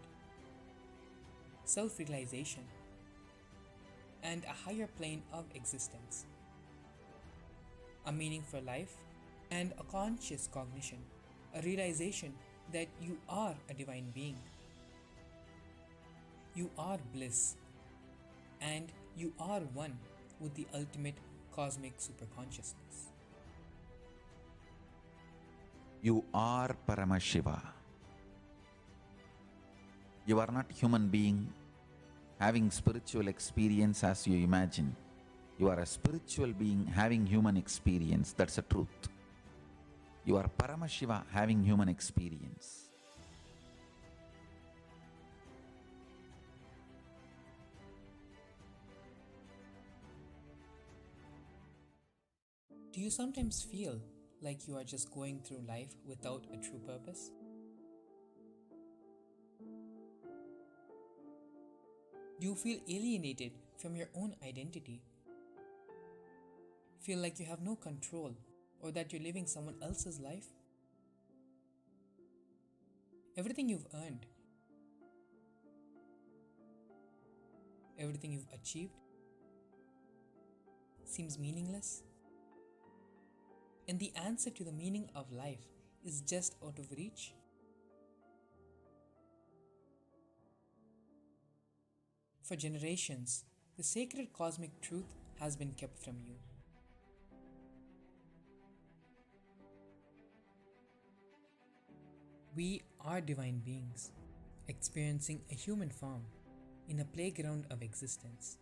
self-realization, and a higher plane of existence. A meaning for life and a conscious cognition, a realization that you are a divine being. You are bliss, and you are one with the ultimate cosmic superconsciousness. You are Paramashiva. You are not human being having spiritual experience as you imagine. You are a spiritual being having human experience. That's the truth. You are Paramashiva having human experience. Do you sometimes feel like you are just going through life without a true purpose? Do you feel alienated from your own identity? Feel like you have no control or that you're living someone else's life? Everything you've earned, everything you've achieved seems meaningless? And the answer to the meaning of life is just out of reach? For generations, the sacred cosmic truth has been kept from you. We are divine beings, experiencing a human form in a playground of existence.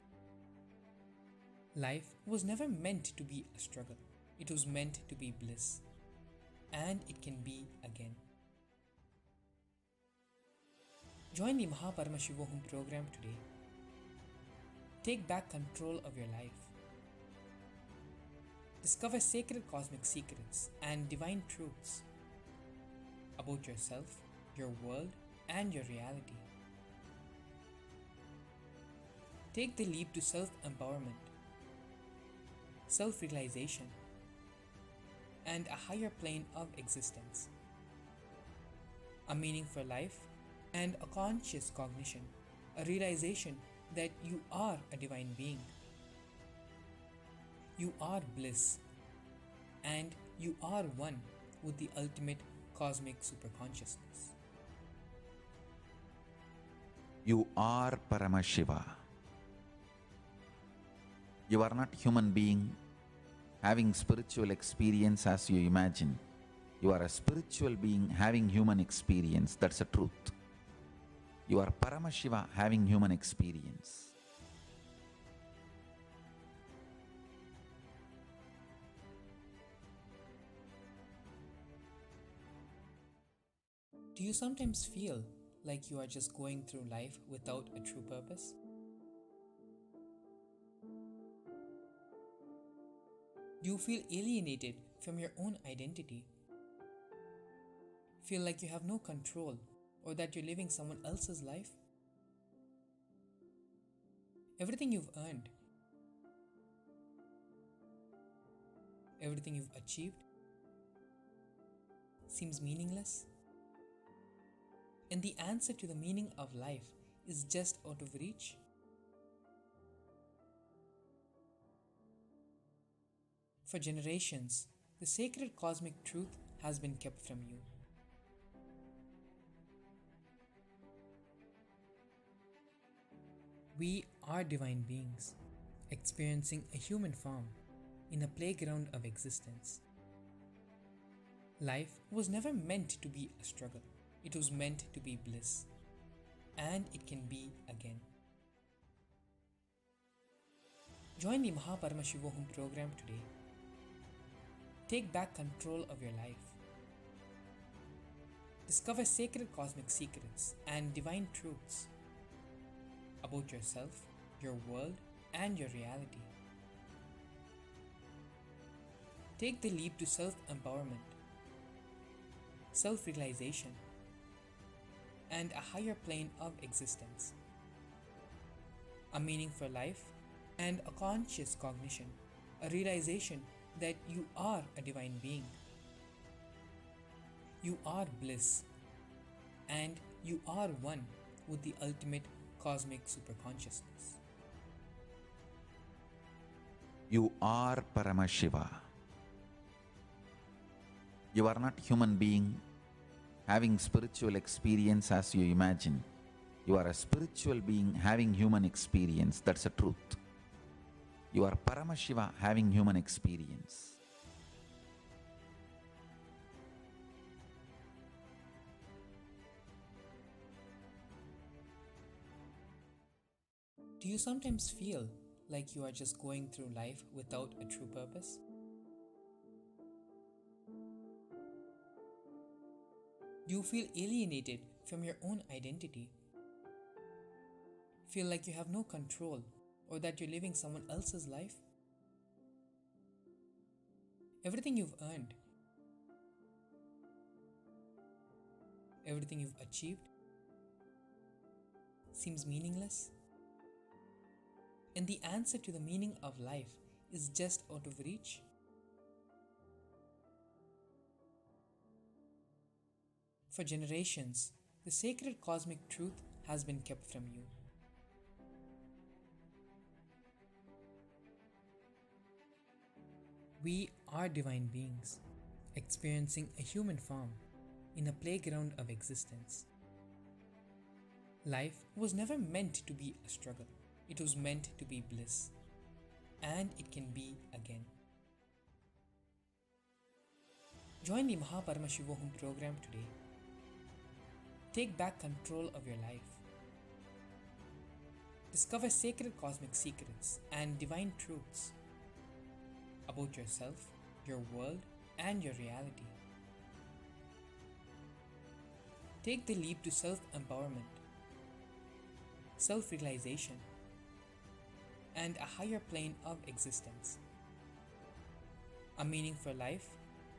Life was never meant to be a struggle, it was meant to be bliss, and it can be again. Join the Paramashivoham program today. Take back control of your life. Discover sacred cosmic secrets and divine truths about yourself, your world, and your reality. Take the leap to self-empowerment, self-realization, and a higher plane of existence. A meaning for life and a conscious cognition, a realization that you are a divine being. You are bliss, and you are one with the ultimate cosmic superconsciousness. You are Paramashiva. You are not human being having spiritual experience as you imagine. You are a spiritual being having human experience. That's the truth. You are Paramashiva having human experience. Do you sometimes feel like you are just going through life without a true purpose? Do you feel alienated from your own identity? Feel like you have no control or that you're living someone else's life? Everything you've earned, everything you've achieved seems meaningless? And the answer to the meaning of life is just out of reach? For generations, the sacred cosmic truth has been kept from you. We are divine beings, experiencing a human form in a playground of existence. Life was never meant to be a struggle. It was meant to be bliss. And it can be again. Join the Paramashivoham program today. Take back control of your life. Discover sacred cosmic secrets and divine truths about yourself, your world, and your reality. Take the leap to self-empowerment, self-realization, and a higher plane of existence. A meaning for life and a conscious cognition, a realization that you are a divine being. You are bliss, and you are one with the ultimate cosmic superconsciousness. You are Paramashiva. You are not human being having spiritual experience as you imagine. You are a spiritual being having human experience. That's the truth. You are Paramashiva having human experience. Do you sometimes feel like you are just going through life without a true purpose? Do you feel alienated from your own identity? Feel like you have no control or that you're living someone else's life? Everything you've earned, everything you've achieved seems meaningless? And the answer to the meaning of life is just out of reach? For generations, the sacred cosmic truth has been kept from you. We are divine beings, experiencing a human form in a playground of existence. Life was never meant to be a struggle. It was meant to be bliss. And it can be again. Join the Paramashivoham program today. Take back control of your life. Discover sacred cosmic secrets and divine truths about yourself, your world, and your reality. Take the leap to self-empowerment, self-realization, and a higher plane of existence. A meaning for life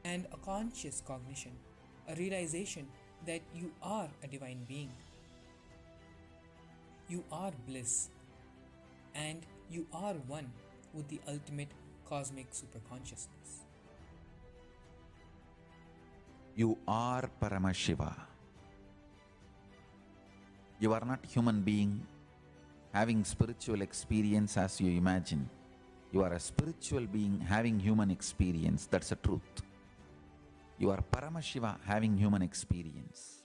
and a conscious cognition, a realization that you are a divine being. You are bliss, and you are one with the ultimate cosmic superconsciousness. You are Paramashiva. You are not human being having spiritual experience as you imagine. You are a spiritual being having human experience. That's the truth. You are Paramashiva having human experience.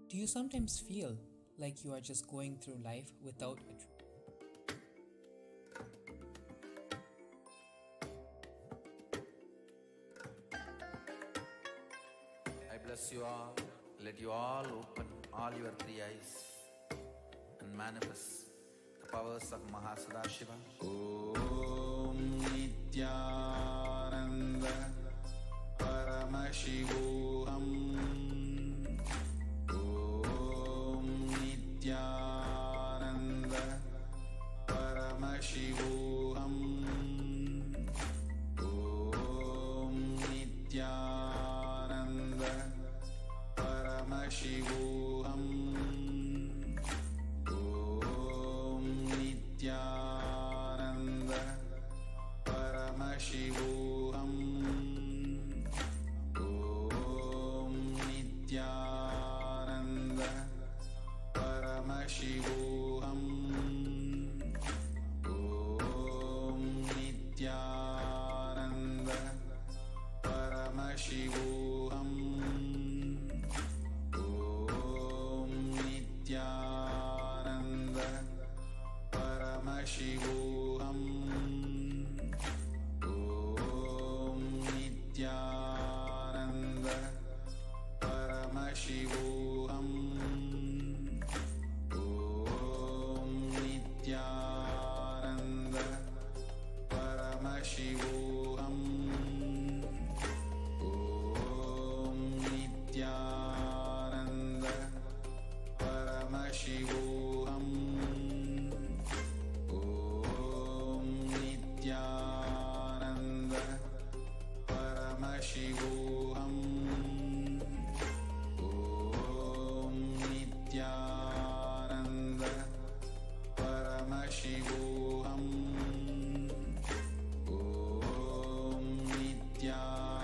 Do you sometimes feel like you are just going through life without a I bless you all. Let you all open all your three eyes and manifest the powers of Mahasadashiva. Om Nithyananda Paramashivoham. Om Nithyananda Paramashivoham. Om Nithyananda Paramashivoham. Om Nithyananda Paramashivoham. Om Nithyananda Paramashivoham. Om Nithyananda Paramashivoham. Om Nithyananda Paramashivoham. Om Nithyananda Paramashivoham. Om Nithyananda Paramashivoham. Om Nithyananda Paramashivoham. Om Nithyananda Paramashivoham. Om Nithyananda Paramashivoham. Om Nithyananda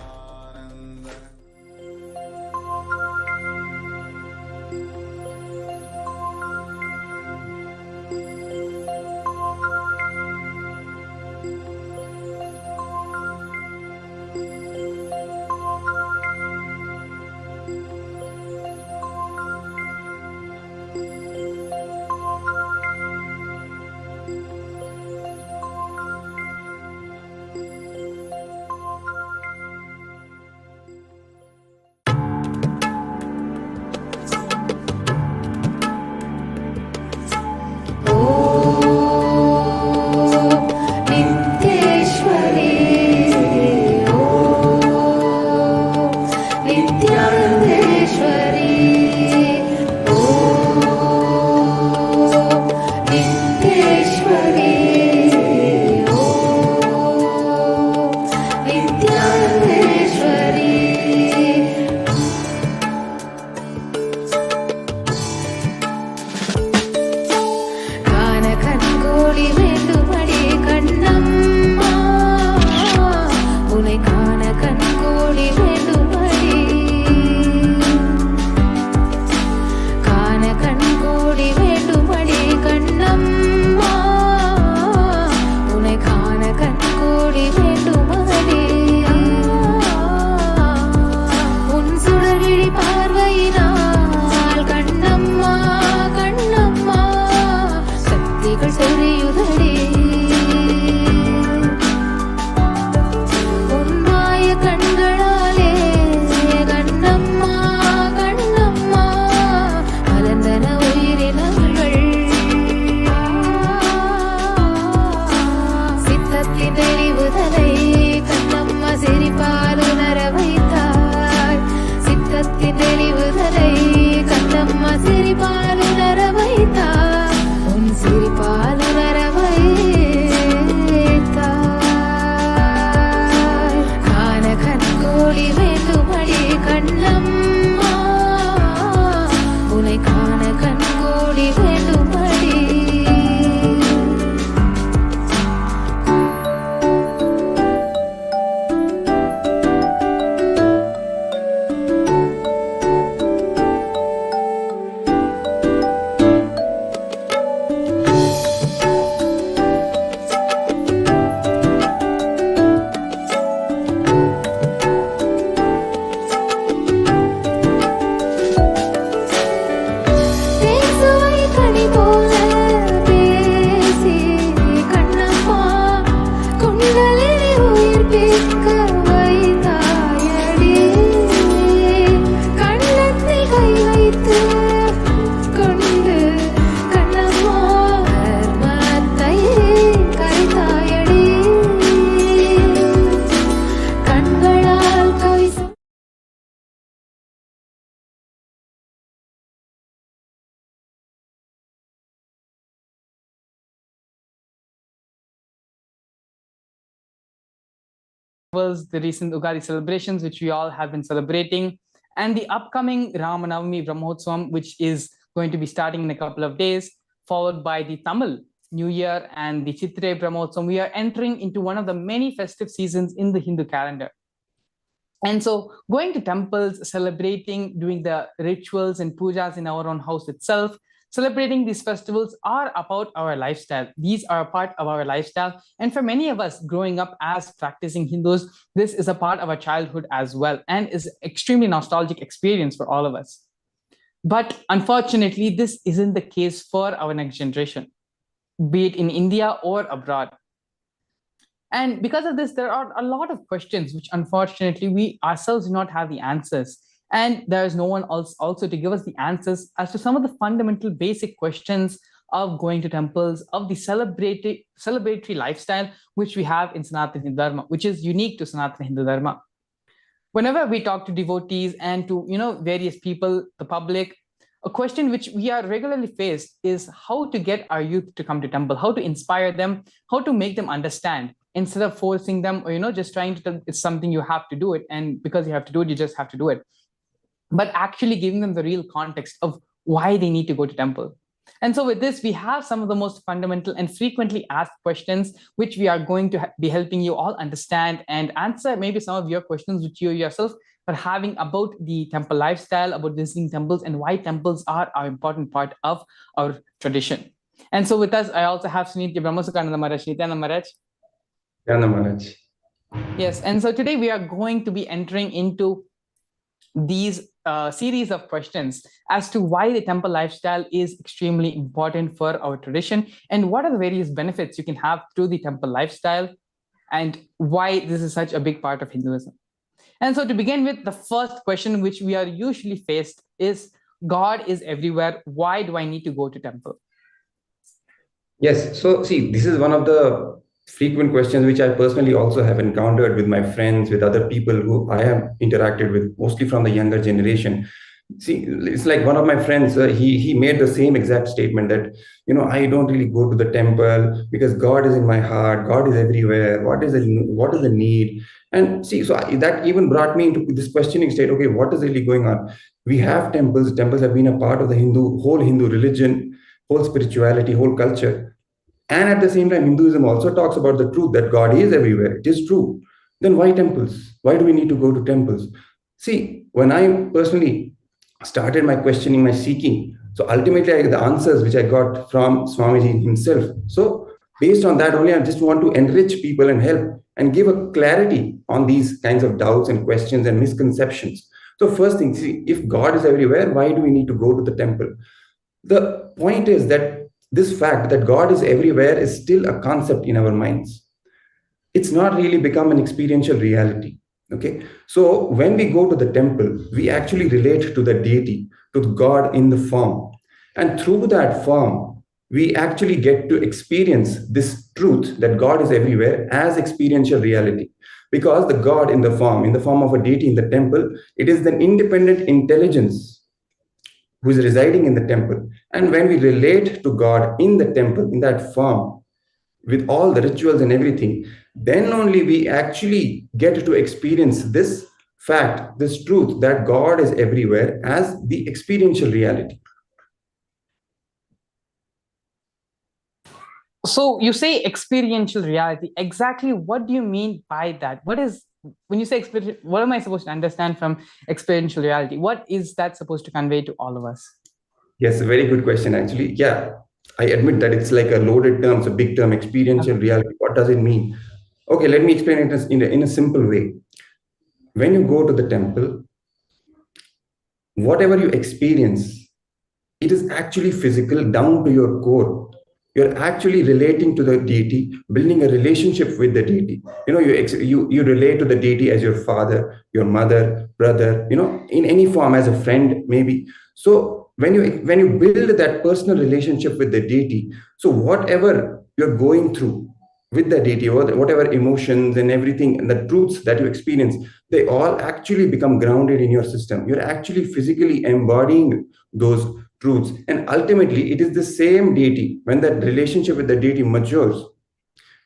the recent Ugadi celebrations, which we all have been celebrating, and the upcoming Ramanavami Brahmotsavam, which is going to be starting in a couple of days, followed by the Tamil New Year and the Chitrai Brahmotsavam. We are entering into one of the many festive seasons in the Hindu calendar. And so going to temples, celebrating, doing the rituals and pujas in our own house itself, celebrating these festivals are about our lifestyle. These are a part of our lifestyle. And for many of us growing up as practicing Hindus, this is a part of our childhood as well and is extremely nostalgic experience for all of us. But unfortunately, this isn't the case for our next generation, be it in India or abroad. And because of this, there are a lot of questions which unfortunately we ourselves do not have the answers. And there is no one else also to give us the answers as to some of the fundamental basic questions of going to temples, of the celebratory lifestyle which we have in Sanatana Hindu Dharma, which is unique to Sanatana Hindu Dharma. Whenever we talk to devotees and to various people, the public, a question which we are regularly faced is how to get our youth to come to temple, how to inspire them, how to make them understand, instead of forcing them or just trying to tell them it's something you have to do it, and because you have to do it, you just have to do it. But actually giving them the real context of why they need to go to temple. And so with this, we have some of the most fundamental and frequently asked questions, which we are going to be helping you all understand and answer maybe some of your questions which you yourself are having about the temple lifestyle, about visiting temples, and why temples are an important part of our tradition. And so with us, I also have Sunitya Brahmasukananda Maharaj. Nithyananda Maharaj. Maharaj. Yes, and so today we are going to be entering into these series of questions as to why the temple lifestyle is extremely important for our tradition, and what are the various benefits you can have through the temple lifestyle, and why this is such a big part of Hinduism. And so to begin with, the first question which we are usually faced is, God is everywhere. Why do I need to go to temple? Yes. So see, this is one of the frequent questions which I personally also have encountered with my friends, with other people who I have interacted with, mostly from the younger generation. See, it's like one of my friends, he made the same exact statement that, I don't really go to the temple because God is in my heart. God is everywhere. What is the need? And see, so that even brought me into this questioning state. Okay, what is really going on? We have temples. Temples have been a part of the whole Hindu religion, whole spirituality, whole culture. And at the same time, Hinduism also talks about the truth that God is everywhere. It is true. Then why temples? Why do we need to go to temples? See, when I personally started my questioning, my seeking, so ultimately I got the answers which I got from Swamiji himself. So based on that only, I just want to enrich people and help and give a clarity on these kinds of doubts and questions and misconceptions. So first thing, see, if God is everywhere, why do we need to go to the temple? The point is that this fact that God is everywhere is still a concept in our minds. It's not really become an experiential reality. Okay. So when we go to the temple, we actually relate to the deity, to God in the form. And through that form, we actually get to experience this truth that God is everywhere as experiential reality. Because the God in the form of a deity in the temple, it is an independent intelligence who is residing in the temple. And when we relate to God in the temple, in that form, with all the rituals and everything, then only we actually get to experience this fact, this truth that God is everywhere as the experiential reality. So you say experiential reality. Exactly what do you mean by that? When you say experiential, what am I supposed to understand from experiential reality? What is that supposed to convey to all of us? Yes, a very good question, actually. Yeah, I admit that it's like a loaded term, it's a big term, experiential reality. What does it mean? Okay, let me explain it in a simple way. When you go to the temple, whatever you experience, it is actually physical down to your core. You're actually relating to the deity, building a relationship with the deity. You relate to the deity as your father, your mother, brother, in any form, as a friend, maybe. So when you build that personal relationship with the deity, so whatever you're going through with the deity, or whatever emotions and everything, and the truths that you experience, they all actually become grounded in your system. You're actually physically embodying those truths. And ultimately, it is the same deity. When that relationship with the deity matures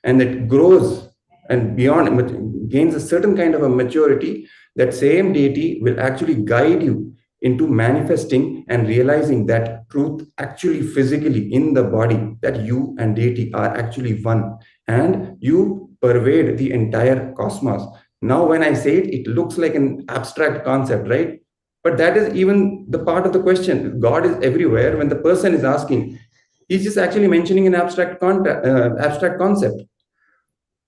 and it grows and beyond, gains a certain kind of a maturity, that same deity will actually guide you into manifesting and realizing that truth actually physically in the body, that you and deity are actually one, and you pervade the entire cosmos. Now, when I say it, it looks like an abstract concept, right? But that is even the part of the question. God is everywhere. When the person is asking, he's just actually mentioning an abstract concept.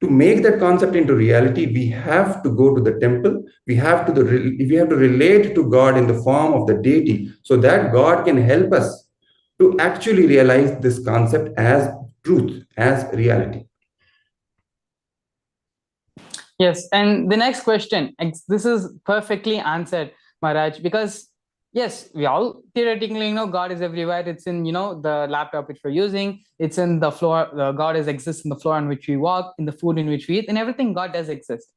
To make that concept into reality, we have to go to the temple. We have to relate to God in the form of the deity, so that God can help us to actually realize this concept as truth, as reality. Yes, and the next question, this is perfectly answered, Maharaj, because yes, we all theoretically know God is everywhere. It's in, the laptop which we're using. It's in the floor. God exists in the floor on which we walk, in the food in which we eat, and everything. God does exist.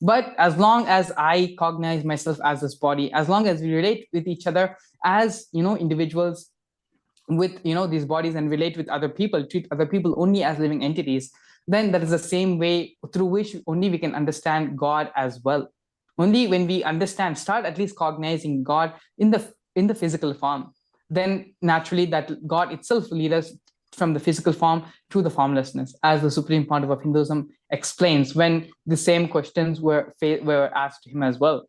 But as long as I cognize myself as this body, as long as we relate with each other as, individuals with, these bodies, and relate with other people, treat other people only as living entities, then that is the same way through which only we can understand God as well. Only when we start at least cognizing God in the physical form, then naturally that God itself will lead us from the physical form to the formlessness, as the Supreme Pontiff of Hinduism explains when the same questions were asked to him as well.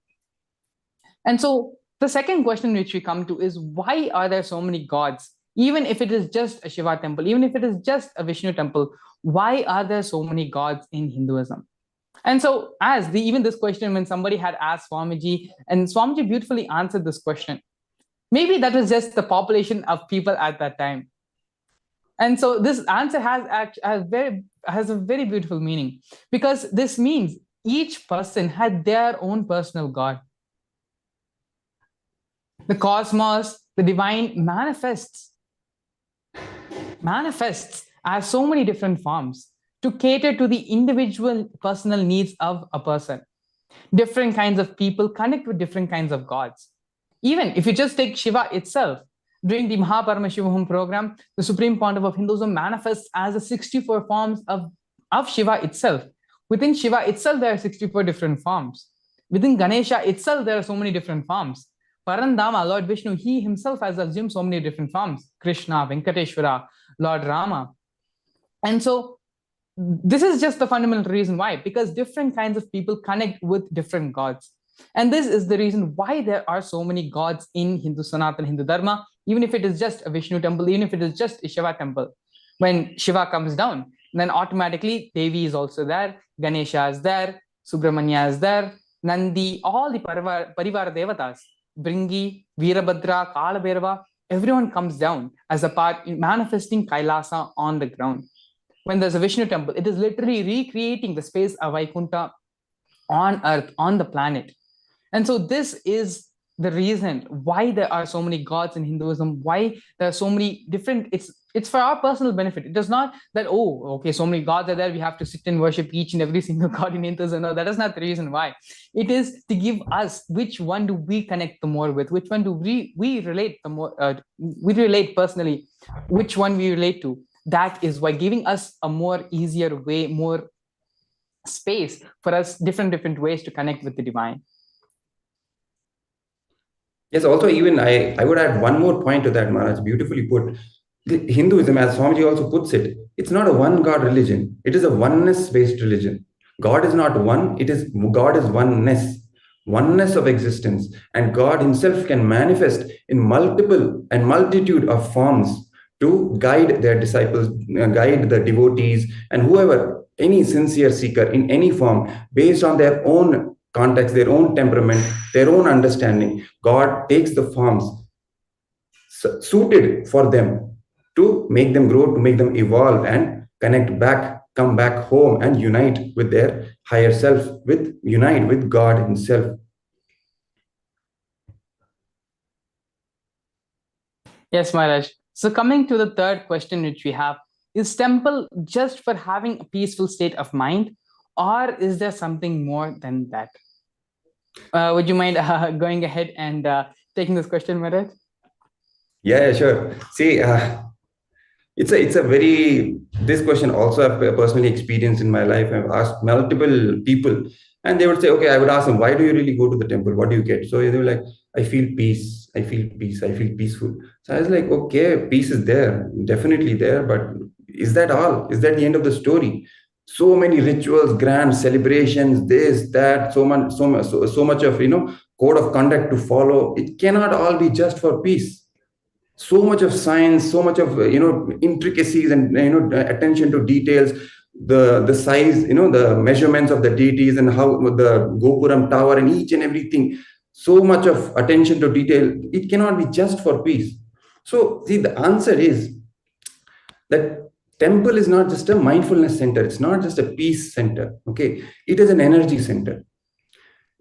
And so the second question which we come to is, why are there so many gods? Even if it is just a Shiva temple, even if it is just a Vishnu temple, why are there so many gods in Hinduism? And so, even this question, when somebody had asked Swamiji, and Swamiji beautifully answered this question, maybe that was just the population of people at that time. And so, this answer has a very beautiful meaning, because this means each person had their own personal god. The cosmos, the divine manifests as so many different forms to cater to the individual personal needs of a person. Different kinds of people connect with different kinds of gods. Even if you just take Shiva itself, during the Paramashivoham program, the Supreme Pontiff of Hinduism manifests as the 64 forms of Shiva itself. Within Shiva itself, there are 64 different forms. Within Ganesha itself, there are so many different forms. Parandama, Lord Vishnu, he himself has assumed so many different forms. Krishna, Venkateshwara, Lord Rama. And so this is just the fundamental reason why, because different kinds of people connect with different gods. And this is the reason why there are so many gods in Hindu Sanatana Hindu Dharma, even if it is just a Vishnu temple, even if it is just a Shiva temple. When Shiva comes down, then automatically Devi is also there, Ganesha is there, Subramanya is there, Nandi, all the Parivara Devatas, Bringi, Veerabhadra, Kalabhairava, everyone comes down as a part in manifesting Kailasa on the ground. When there's a Vishnu temple, it is literally recreating the space of Vaikuntha on earth, on the planet. And so this is the reason why there are so many gods in Hinduism, why there are so many different, it's for our personal benefit. It does not that, oh, okay, so many gods are there, we have to sit and worship each and every single god in Hinduism. No, that is not the reason why. It is to give us which one do we connect the more with, which one do we relate the more, we relate personally, which one we relate to. That is why giving us a more easier way, more space for us, different ways to connect with the divine. Yes, also even I would add one more point to that, Maharaj, beautifully put. The Hinduism, as Swamiji also puts it, it's not a one God religion. It is a oneness-based religion. God is not one, God is oneness of existence. And God himself can manifest in multiple and multitude of forms to guide their disciples, guide the devotees, and whoever, any sincere seeker in any form, based on their own context, their own temperament, their own understanding. God takes the forms suited for them to make them grow, to make them evolve and connect back, come back home and unite with their higher self, unite with God himself. Yes, Maharaj. So coming to the third question which we have, is temple just for having a peaceful state of mind, or is there something more than that? Would you mind going ahead and taking this question, Maharaj? Yeah, sure. See, It's a very, this question also I've personally experienced in my life. I've asked multiple people, and they would say, okay, I would ask them, why do you really go to the temple? What do you get? So they were like, I feel peace, I feel peace, I feel peaceful. So I was like, okay, peace is there, definitely there, but is that all? Is that the end of the story? So many rituals, grand celebrations, this, that, so much of, code of conduct to follow. It cannot all be just for peace. So much of science, so much of intricacies, and attention to details, the size, the measurements of the deities, and how the Gopuram tower and each and everything. So much of attention to detail. It cannot be just for peace. So see, the answer is that temple is not just a mindfulness center. It's not just a peace center. Okay, it is an energy center.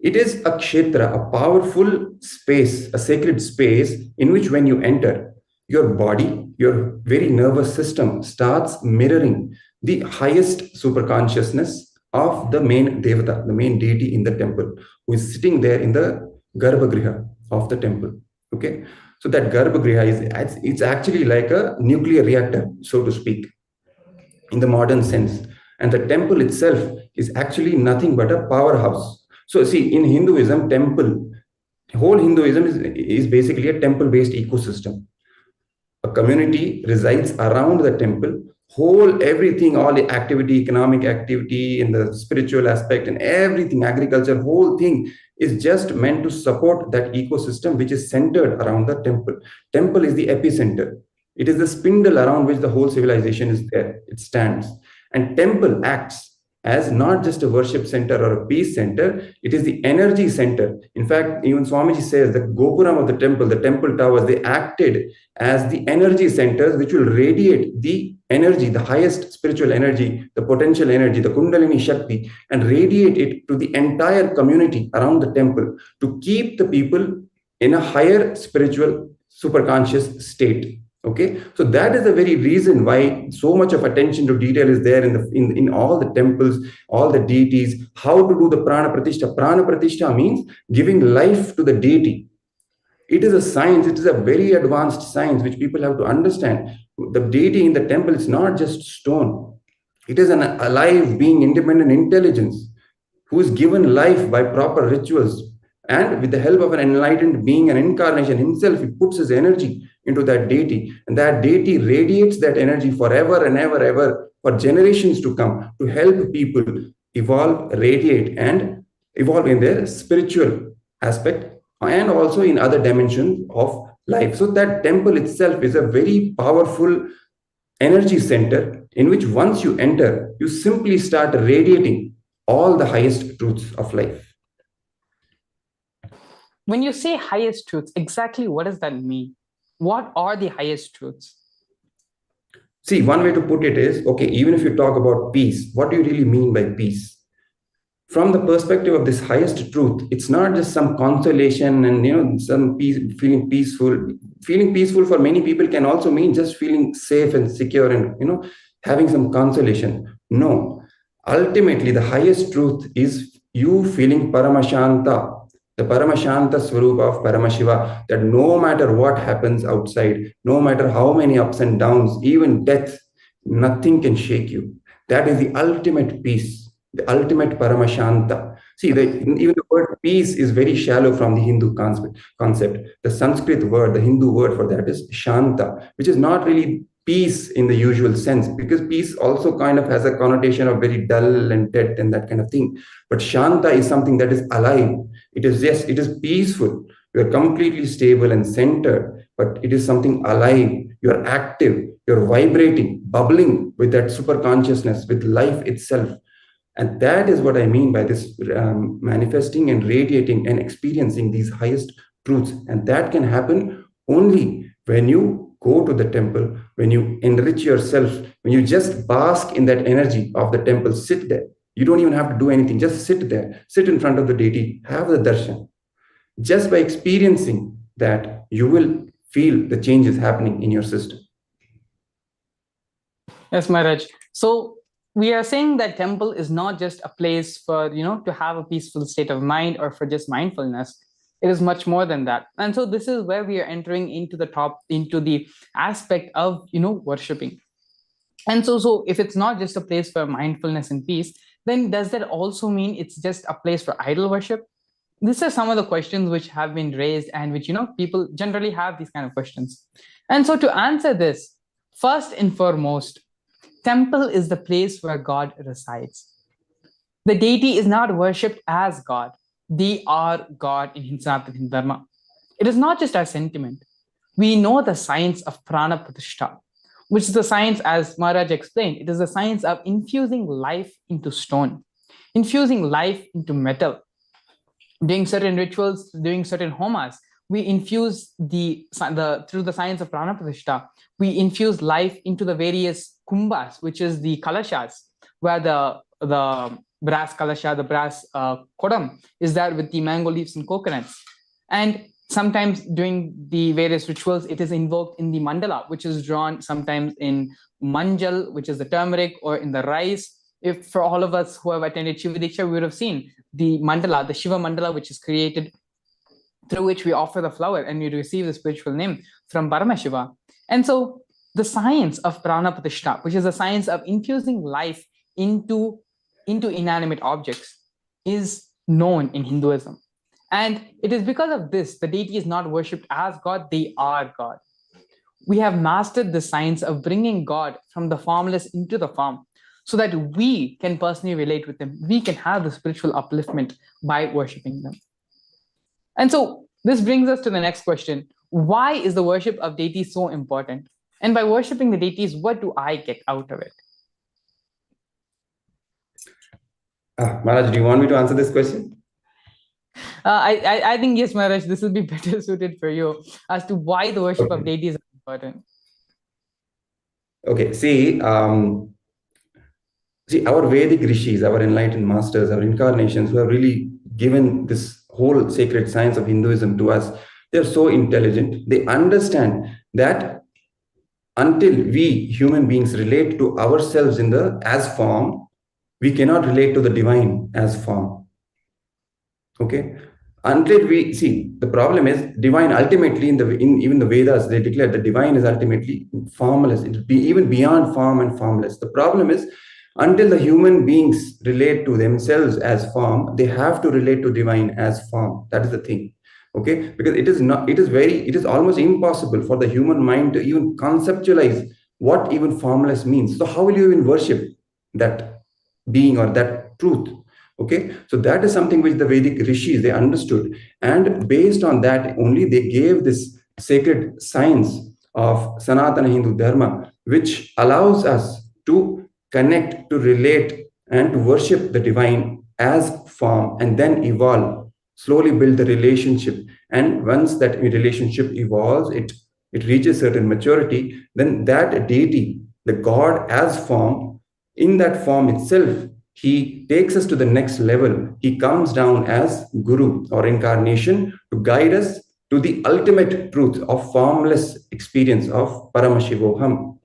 It is a kshetra, a powerful space, a sacred space in which when you enter, your body, your very nervous system starts mirroring the highest superconsciousness of the main devata, the main deity in the temple, who is sitting there in the garbhagriha of the temple. Okay, so that garbhagriha it's actually like a nuclear reactor, so to speak, in the modern sense. And the temple itself is actually nothing but a powerhouse. So see, in Hinduism, whole Hinduism is basically a temple-based ecosystem. A community resides around the temple, whole everything, all the activity, economic activity, and the spiritual aspect, and everything, agriculture, whole thing is just meant to support that ecosystem which is centered around the temple. Temple is the epicenter. It is the spindle around which the whole civilization is there. It stands. And temple acts as not just a worship center or a peace center, it is the energy center. In fact, even Swamiji says that Gopuram of the temple towers, they acted as the energy centers which will radiate the energy, the highest spiritual energy, the potential energy, the Kundalini Shakti, and radiate it to the entire community around the temple to keep the people in a higher spiritual superconscious state. Okay, so that is the very reason why so much of attention to detail is there in all the temples, all the deities, how to do the prana pratishtha. Prana pratishtha means giving life to the deity. It is a science, it is a very advanced science which people have to understand. The deity in the temple is not just stone. It is an alive being, independent intelligence, who is given life by proper rituals. And with the help of an enlightened being, an incarnation himself, he puts his energy into that deity. And that deity radiates that energy forever and ever, for generations to come, to help people evolve, radiate, and evolve in their spiritual aspect and also in other dimensions of life. So that temple itself is a very powerful energy center in which once you enter, you simply start radiating all the highest truths of life. When you say highest truths, exactly what does that mean? What are the highest truths? See, one way to put it is, okay, even if you talk about peace, what do you really mean by peace? From the perspective of this highest truth, it's not just some consolation and some peace, feeling peaceful. Feeling peaceful for many people can also mean just feeling safe and secure and having some consolation. No, ultimately the highest truth is you feeling paramashanta, the paramashanta swarupa of Paramashiva, that no matter what happens outside, no matter how many ups and downs, even death, nothing can shake you. That is the ultimate peace, the ultimate paramashanta. See, even the word peace is very shallow from the Hindu concept. The Sanskrit word, the Hindu word for that is shanta, which is not really peace in the usual sense, because peace also kind of has a connotation of very dull and dead and that kind of thing. But shanta is something that is alive. It is peaceful. You are completely stable and centered, but it is something alive. You are active, you're vibrating, bubbling with that super consciousness, with life itself. And that is what I mean by this manifesting and radiating and experiencing these highest truths. And that can happen only when you go to the temple, when you enrich yourself, when you just bask in that energy of the temple, sit there. You don't even have to do anything. Just sit there, sit in front of the deity, have the darshan. Just by experiencing that, you will feel the changes happening in your system. Yes, Maharaj. So we are saying that temple is not just a place for, to have a peaceful state of mind or for just mindfulness. It is much more than that. And so this is where we are entering into the aspect of, worshipping. And so if it's not just a place for mindfulness and peace, then does that also mean it's just a place for idol worship? These are some of the questions which have been raised, and which, people generally have these kind of questions. And so to answer this, first and foremost, temple is the place where God resides. The deity is not worshipped as God. They are God in Sanatana Hindu Dharma. It is not just our sentiment. We know the science of prana pratishtha, which is the science, as Maharaj explained, it is the science of infusing life into stone, infusing life into metal, doing certain rituals, doing certain homas. We infuse through the science of prana pratishtha, we infuse life into the various kumbhas, which is the kalashas, where the brass kalasha, the brass kodam is there with the mango leaves and coconuts. And sometimes during the various rituals, it is invoked in the mandala, which is drawn sometimes in manjal, which is the turmeric, or in the rice. If for all of us who have attended Shiva Diksha, we would have seen the mandala, the Shiva mandala, which is created, through which we offer the flower and we receive the spiritual name from Paramashiva. And so the science of prana pratishtha, which is the science of infusing life into inanimate objects, is known in Hinduism. And it is because of this, the deity is not worshipped as God, they are God. We have mastered the science of bringing God from the formless into the form, so that we can personally relate with them. We can have the spiritual upliftment by worshipping them. And so this brings us to the next question. Why is the worship of deities so important? And by worshipping the deities, what do I get out of it? Maharaj, do you want me to answer this question? I think, yes, Maharaj, this will be better suited for you as to why the worship of deities is important. Okay, see, our Vedic rishis, our enlightened masters, our incarnations, who have really given this whole sacred science of Hinduism to us, they're so intelligent. They understand that until we human beings relate to ourselves in the as form, we cannot relate to the divine as form. Okay? Until we see, the problem is divine ultimately in even the Vedas, they declare the divine is ultimately formless. It will be even beyond form and formless. The problem is, until the human beings relate to themselves as form, they have to relate to divine as form. That is the thing. Okay? Because it is almost impossible for the human mind to even conceptualize what even formless means. So how will you even worship that being or that truth? Okay, so that is something which the Vedic rishis, they understood, and based on that only they gave this sacred science of Sanatana Hindu Dharma, which allows us to connect, to relate, and to worship the divine as form, and then evolve, slowly build the relationship. And once that relationship evolves, it reaches certain maturity, then that deity, the God as form, in that form itself, he takes us to the next level. He comes down as Guru or incarnation to guide us to the ultimate truth of formless experience of Paramashivoham.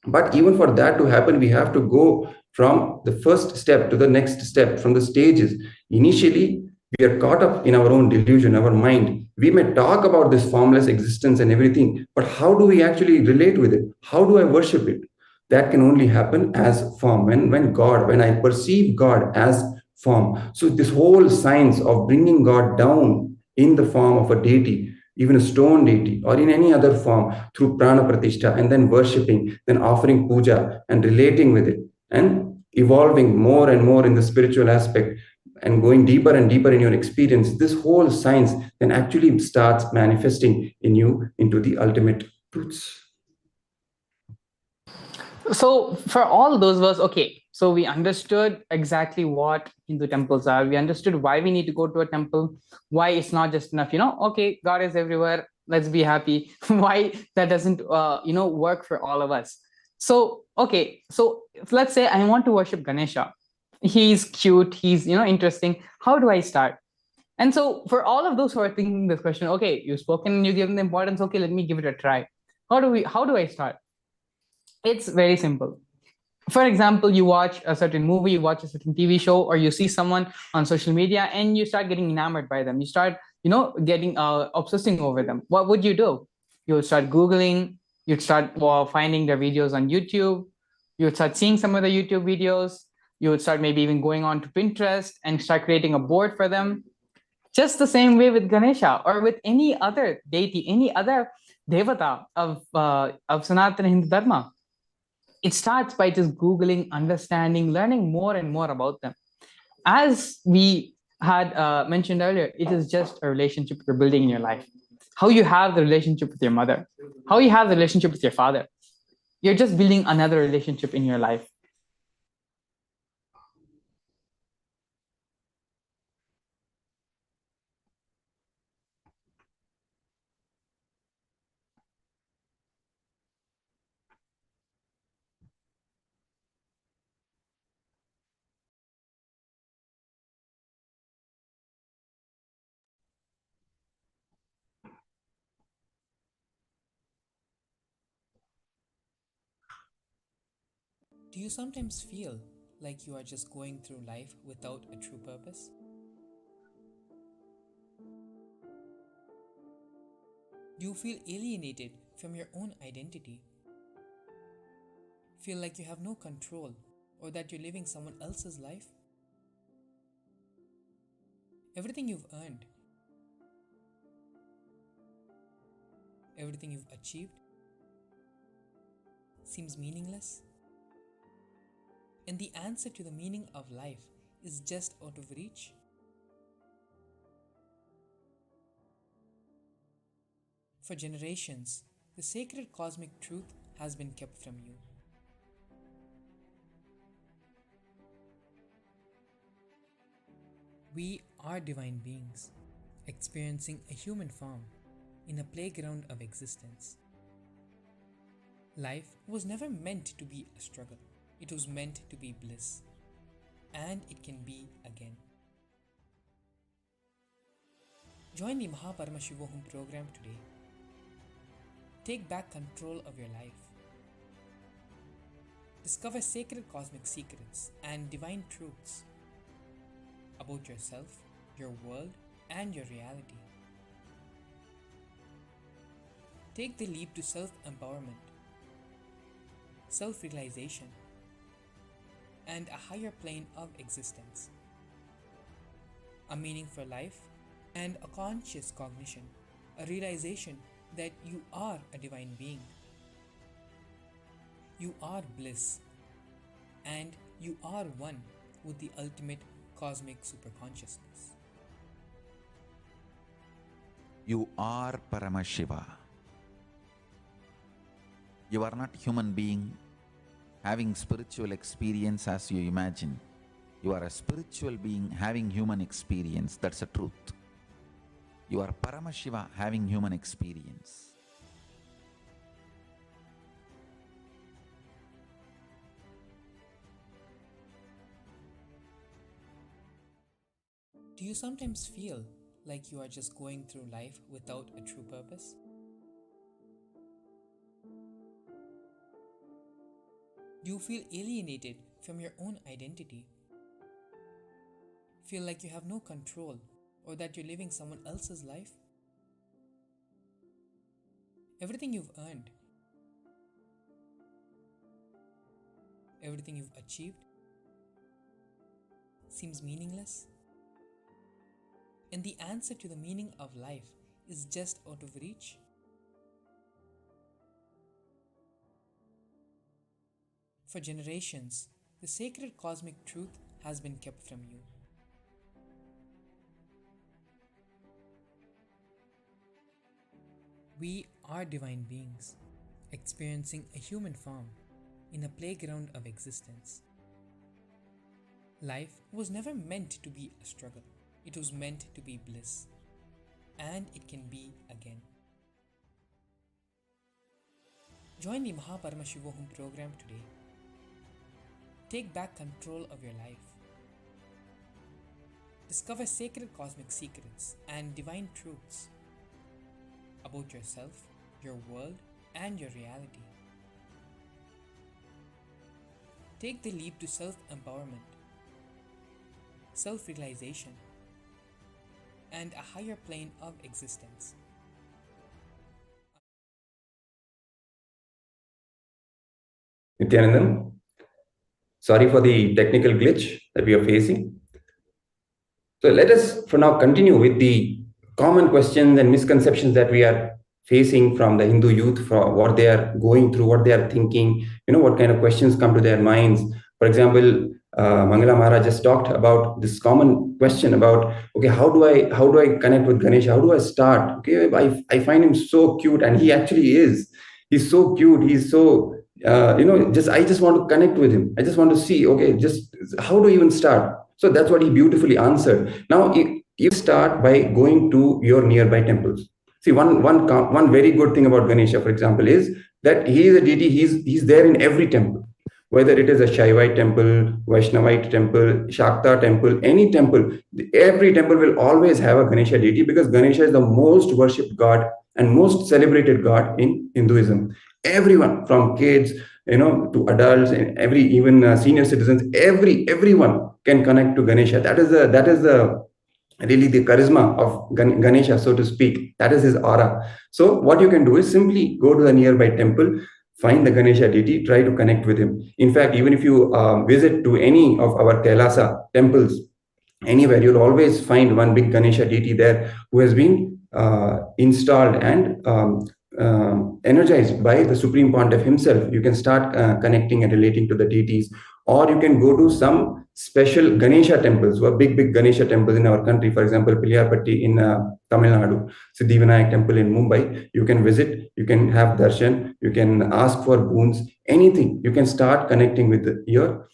But even for that to happen, we have to go from the first step to the next step, from the stages. Initially, we are caught up in our own delusion, our mind. We may talk about this formless existence and everything, but how do we actually relate with it? How do I worship it? That can only happen as form. When I perceive God as form. So this whole science of bringing God down in the form of a deity, even a stone deity, or in any other form through prana pratishtha, and then worshipping, then offering puja and relating with it, and evolving more and more in the spiritual aspect, and going deeper and deeper in your experience, this whole science then actually starts manifesting in you into the ultimate truths. So for all those was okay. So we understood exactly what Hindu temples are. We understood why we need to go to a temple, why it's not just enough, okay, God is everywhere, let's be happy. Why that doesn't, work for all of us. So, okay, so let's say I want to worship Ganesha. He's cute, he's, interesting. How do I start? And so for all of those who are thinking this question, okay, you've spoken and you've given the importance, okay, let me give it a try. How do I start? It's very simple. For example, you watch a certain movie, you watch a certain TV show, or you see someone on social media and you start getting enamored by them. You start, getting obsessing over them. What would you do? You would start Googling, you'd start finding their videos on YouTube. You would start seeing some of the YouTube videos. You would start maybe even going on to Pinterest and start creating a board for them. Just the same way with Ganesha or with any other deity, any other devata of Sanatana Hindu Dharma. It starts by just Googling, understanding, learning more and more about them. As we had mentioned earlier, it is just a relationship you're building in your life. How you have the relationship with your mother, how you have the relationship with your father. You're just building another relationship in your life. Do you sometimes feel like you are just going through life without a true purpose? Do you feel alienated from your own identity? Feel like you have no control or that you're living someone else's life? Everything you've earned, everything you've achieved seems meaningless? And the answer to the meaning of life is just out of reach? For generations, the sacred cosmic truth has been kept from you. We are divine beings, experiencing a human form in a playground of existence. Life was never meant to be a struggle. It was meant to be bliss. And it can be again. Join the Paramashivoham program today. Take back control of your life. Discover sacred cosmic secrets and divine truths about yourself, your world, and your reality. Take the leap to self-empowerment, self-realization, and a higher plane of existence. A meaning for life and a conscious cognition, a realization that you are a divine being. You are bliss, and you are one with the ultimate cosmic superconsciousness. You are Paramashiva. You are not human being having spiritual experience as you imagine. You are a spiritual being having human experience. That's the truth. You are Paramashiva having human experience. Do you sometimes feel like you are just going through life without a true purpose? Do you feel alienated from your own identity? Feel like you have no control or that you're living someone else's life? Everything you've earned, everything you've achieved seems meaningless? And the answer to the meaning of life is just out of reach? For generations, the sacred cosmic truth has been kept from you. We are divine beings, experiencing a human form in a playground of existence. Life was never meant to be a struggle. It was meant to be bliss. And it can be again. Join the Paramashivoham program today. Take back control of your life. Discover sacred cosmic secrets and divine truths about yourself, your world, and your reality. Take the leap to self-empowerment, self-realization, and a higher plane of existence. Nithyananda, Sorry for the technical glitch that we are facing. So let us for now continue with the common questions and misconceptions that we are facing from the Hindu youth, for what they are going through, what they are thinking, what kind of questions come to their minds. For example, Mangala Maharaj just talked about this common question about, okay, how do I connect with Ganesha? How do I start? Okay, I find him so cute, and he actually is. He's so cute. He's so I just want to connect with him. I just want to see, okay, just how do you even start? So that's what he beautifully answered. Now, you start by going to your nearby temples. See, one very good thing about Ganesha, for example, is that he is a deity. He's there in every temple, whether it is a Shaivite temple, Vaishnavite temple, Shakta temple, any temple. Every temple will always have a Ganesha deity, because Ganesha is the most worshipped god and most celebrated god in Hinduism. Everyone, from kids, to adults, and even senior citizens, everyone can connect to Ganesha. That is really the charisma of Ganesha, so to speak. That is his aura. So what you can do is simply go to the nearby temple, find the Ganesha deity, try to connect with him. In fact, even if you visit to any of our Kailasa temples, anywhere, you'll always find one big Ganesha deity there, who has been installed and energized by the Supreme Pontiff himself. You can start connecting and relating to the deities, or you can go to some special Ganesha temples, who are big Ganesha temples in our country. For example, Pilliyarpatti in Tamil Nadu, Siddhivinayak temple in Mumbai. You can visit, you can have darshan, you can ask for boons, anything. You can start connecting with your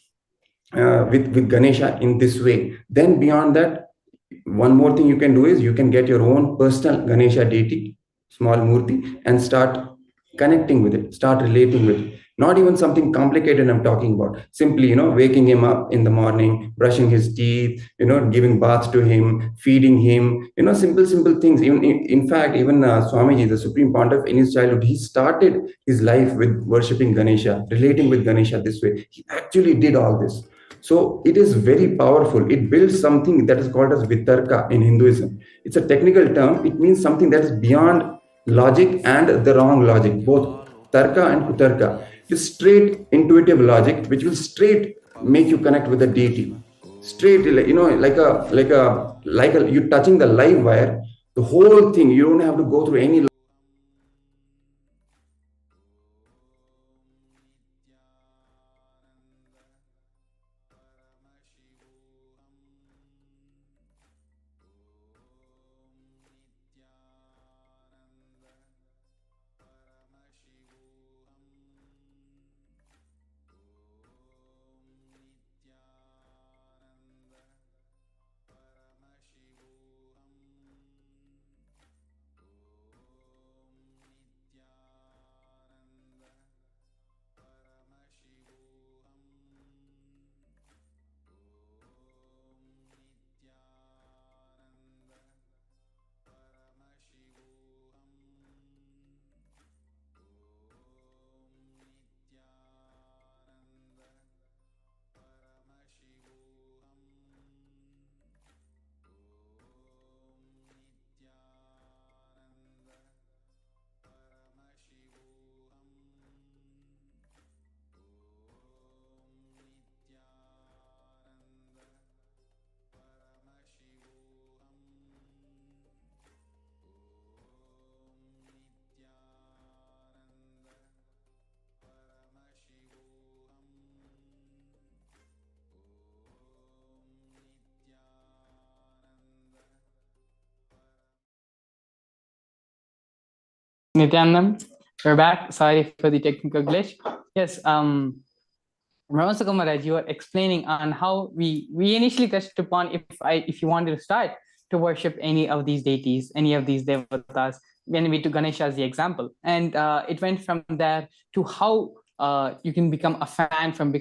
with Ganesha in this way. Then beyond that, one more thing you can do is you can get your own personal Ganesha deity, small murti, and start connecting with it, start relating with it. Not even something complicated I'm talking about. Simply, waking him up in the morning, brushing his teeth, giving baths to him, feeding him, simple things. In fact, even Swamiji, the Supreme Pontiff, in his childhood, he started his life with worshipping Ganesha, relating with Ganesha this way. He actually did all this. So it is very powerful. It builds something that is called as vitarka in Hinduism. It's a technical term. It means something that is beyond logic and the wrong logic, both tarka and kutarka. It's straight intuitive logic, which will straight make you connect with the deity. Straight, like you touching the live wire. The whole thing, you don't have to go through any. Nithyananda, we're back. Sorry for the technical glitch. Yes, Ramasaka Maharaj, you were explaining on how we initially touched upon if you wanted to start to worship any of these deities, any of these devatas, when we took Ganesha as the example. And it went from there to how you can become a fan, from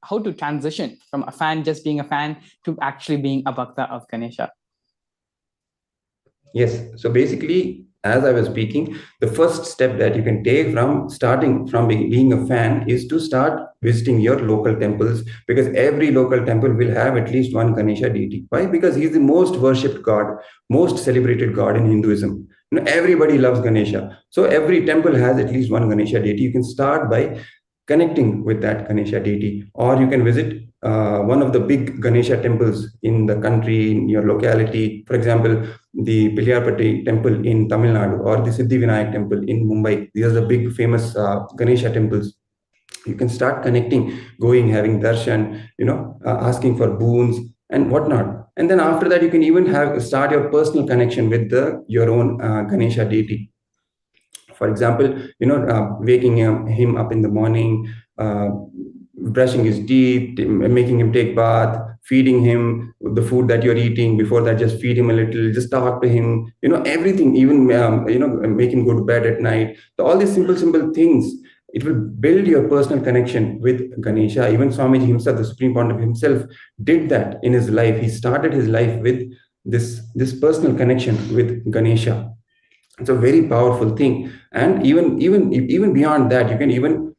how to transition from a fan, just being a fan, to actually being a bhakta of Ganesha. Yes. So basically, as I was speaking, the first step that you can take from starting from being a fan is to start visiting your local temples, because every local temple will have at least one Ganesha deity. Why? Because he's the most worshipped god, most celebrated god in Hinduism. Everybody loves Ganesha. So every temple has at least one Ganesha deity. You can start by connecting with that Ganesha deity. Or you can visit one of the big Ganesha temples in the country, in your locality. For example, the Piliyarpatti temple in Tamil Nadu or the Siddhivinayak temple in Mumbai. These are the big famous Ganesha temples. You can start connecting, going, having darshan, asking for boons and whatnot. And then after that, you can even start your personal connection with your own Ganesha deity. For example, waking him up in the morning, brushing his teeth, making him take bath, feeding him the food that you're eating. Before that, just feed him a little, just talk to him, everything, even make him go to bed at night. So all these simple things, it will build your personal connection with Ganesha. Even Swamiji himself, the Supreme Pontiff himself, did that in his life. He started his life with this personal connection with Ganesha. It's a very powerful thing. And even beyond that, you can even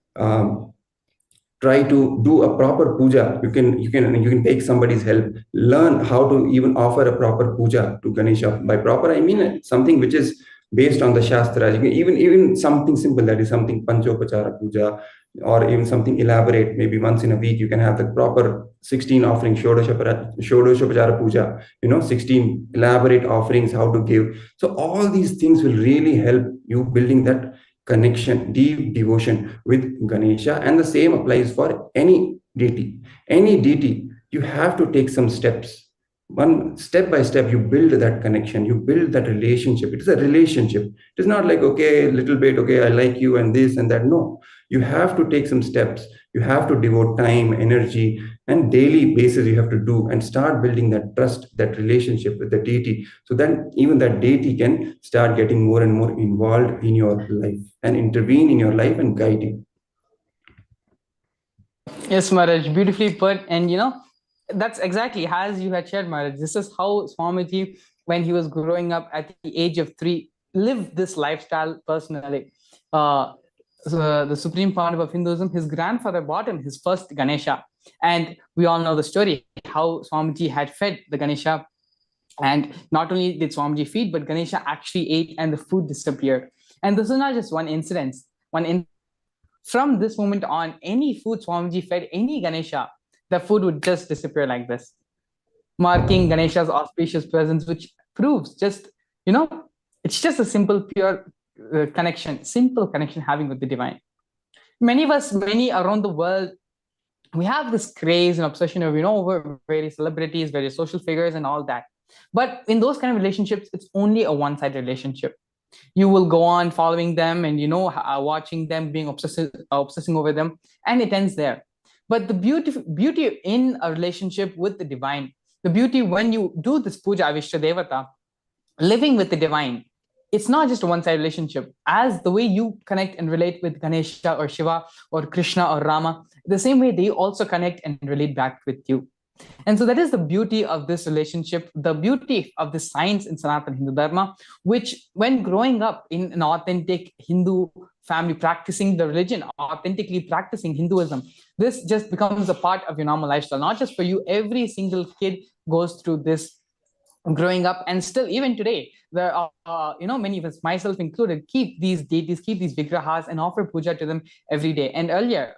try to do a proper puja. You can take somebody's help, learn how to even offer a proper puja to Ganesha. By proper, I mean something which is based on the Shastras. You can even something simple, that is something Panchopachara puja, or even something elaborate. Maybe once in a week, you can have the proper 16 offering, Shodashopachara puja, 16 elaborate offerings, how to give. So all these things will really help you building that connection, deep devotion with Ganesha. And the same applies for any deity. Any deity, you have to take some steps. One step by step, you build that connection, you build that relationship. It is a relationship. It is not like, okay, a little bit, okay, I like you and this and that. No, you have to take some steps. You have to devote time, energy, and daily basis you have to do, and start building that trust, that relationship with the deity, so that even that deity can start getting more and more involved in your life and intervene in your life and guide you. Yes, Maharaj, beautifully put. And that's exactly as you had shared, Maharaj. This is how Swamiji, when he was growing up at the age of 3, lived this lifestyle personally. So the Supreme Pontiff of Hinduism, his grandfather bought him his first Ganesha. And we all know the story, how Swamiji had fed the Ganesha. And not only did Swamiji feed, but Ganesha actually ate and the food disappeared. And this is not just one incident. From this moment on, any food Swamiji fed any Ganesha, the food would just disappear like this, marking Ganesha's auspicious presence, which proves just, it's just a simple, pure simple connection having with the divine. Many around the world, we have this craze and obsession of, over various celebrities, various social figures and all that. But in those kind of relationships, it's only a one-sided relationship. You will go on following them and, watching them, being obsessing over them, and it ends there. But the beauty in a relationship with the divine, the beauty when you do this puja Avishta Devata, living with the divine, it's not just a one-sided relationship. As the way you connect and relate with Ganesha or Shiva or Krishna or Rama, the same way they also connect and relate back with you. And so that is the beauty of this relationship, the beauty of the science in Sanatana Hindu Dharma, which when growing up in an authentic Hindu family, practicing the religion, authentically practicing Hinduism, this just becomes a part of your normal lifestyle. Not just for you, every single kid goes through this growing up, and still even today there are many of us, myself included, keep these deities, keep these vigrahas and offer puja to them every day. And earlier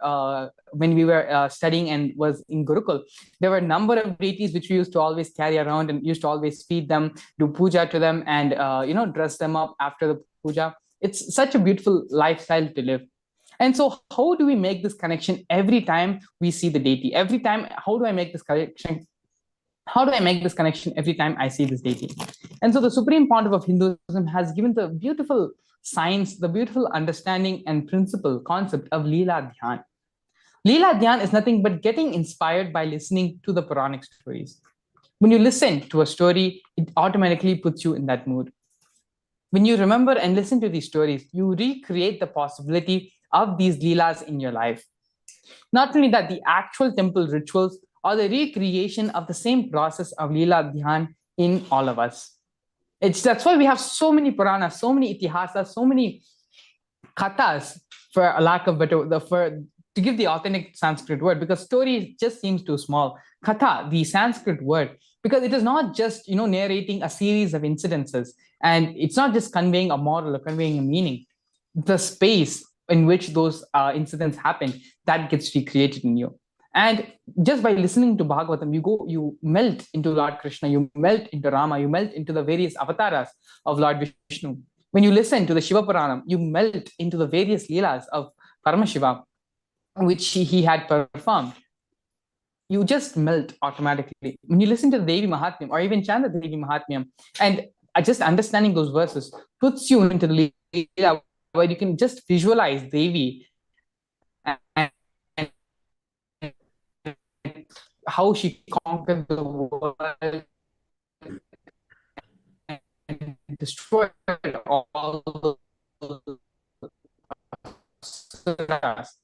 when we were studying and was in Gurukul, there were a number of deities which we used to always carry around and used to always feed them, do puja to them, and dress them up after the puja. It's such a beautiful lifestyle to live. And so how do we make this connection every time we see the deity? Every time, how do I make this connection every time I see this deity? And so the Supreme Pontiff of Hinduism has given the beautiful science, the beautiful understanding and principle concept of Leela Dhyan. Leela Dhyan is nothing but getting inspired by listening to the Puranic stories. When you listen to a story, it automatically puts you in that mood. When you remember and listen to these stories, you recreate the possibility of these Leelas in your life. Not only that, the actual temple rituals or the recreation of the same process of Leela Dhyan in all of us. That's why we have so many Puranas, so many Itihasas, so many Kathas, for a lack of better, to give the authentic Sanskrit word, because story just seems too small. Katha, the Sanskrit word, because it is not just, narrating a series of incidences, and it's not just conveying a moral or conveying a meaning. The space, in which those incidents happened, that gets recreated in you. And just by listening to Bhagavatam, you melt into Lord Krishna, you melt into Rama, you melt into the various avatars of Lord Vishnu. When you listen to the Shiva Puranam, you melt into the various leelas of Paramashivam, which he had performed. You just melt automatically. When you listen to the Devi Mahatmyam or even chant the Devi Mahatmyam, and just understanding those verses puts you into the leela where you can just visualize Devi and how she conquered the world and destroyed all the asuras.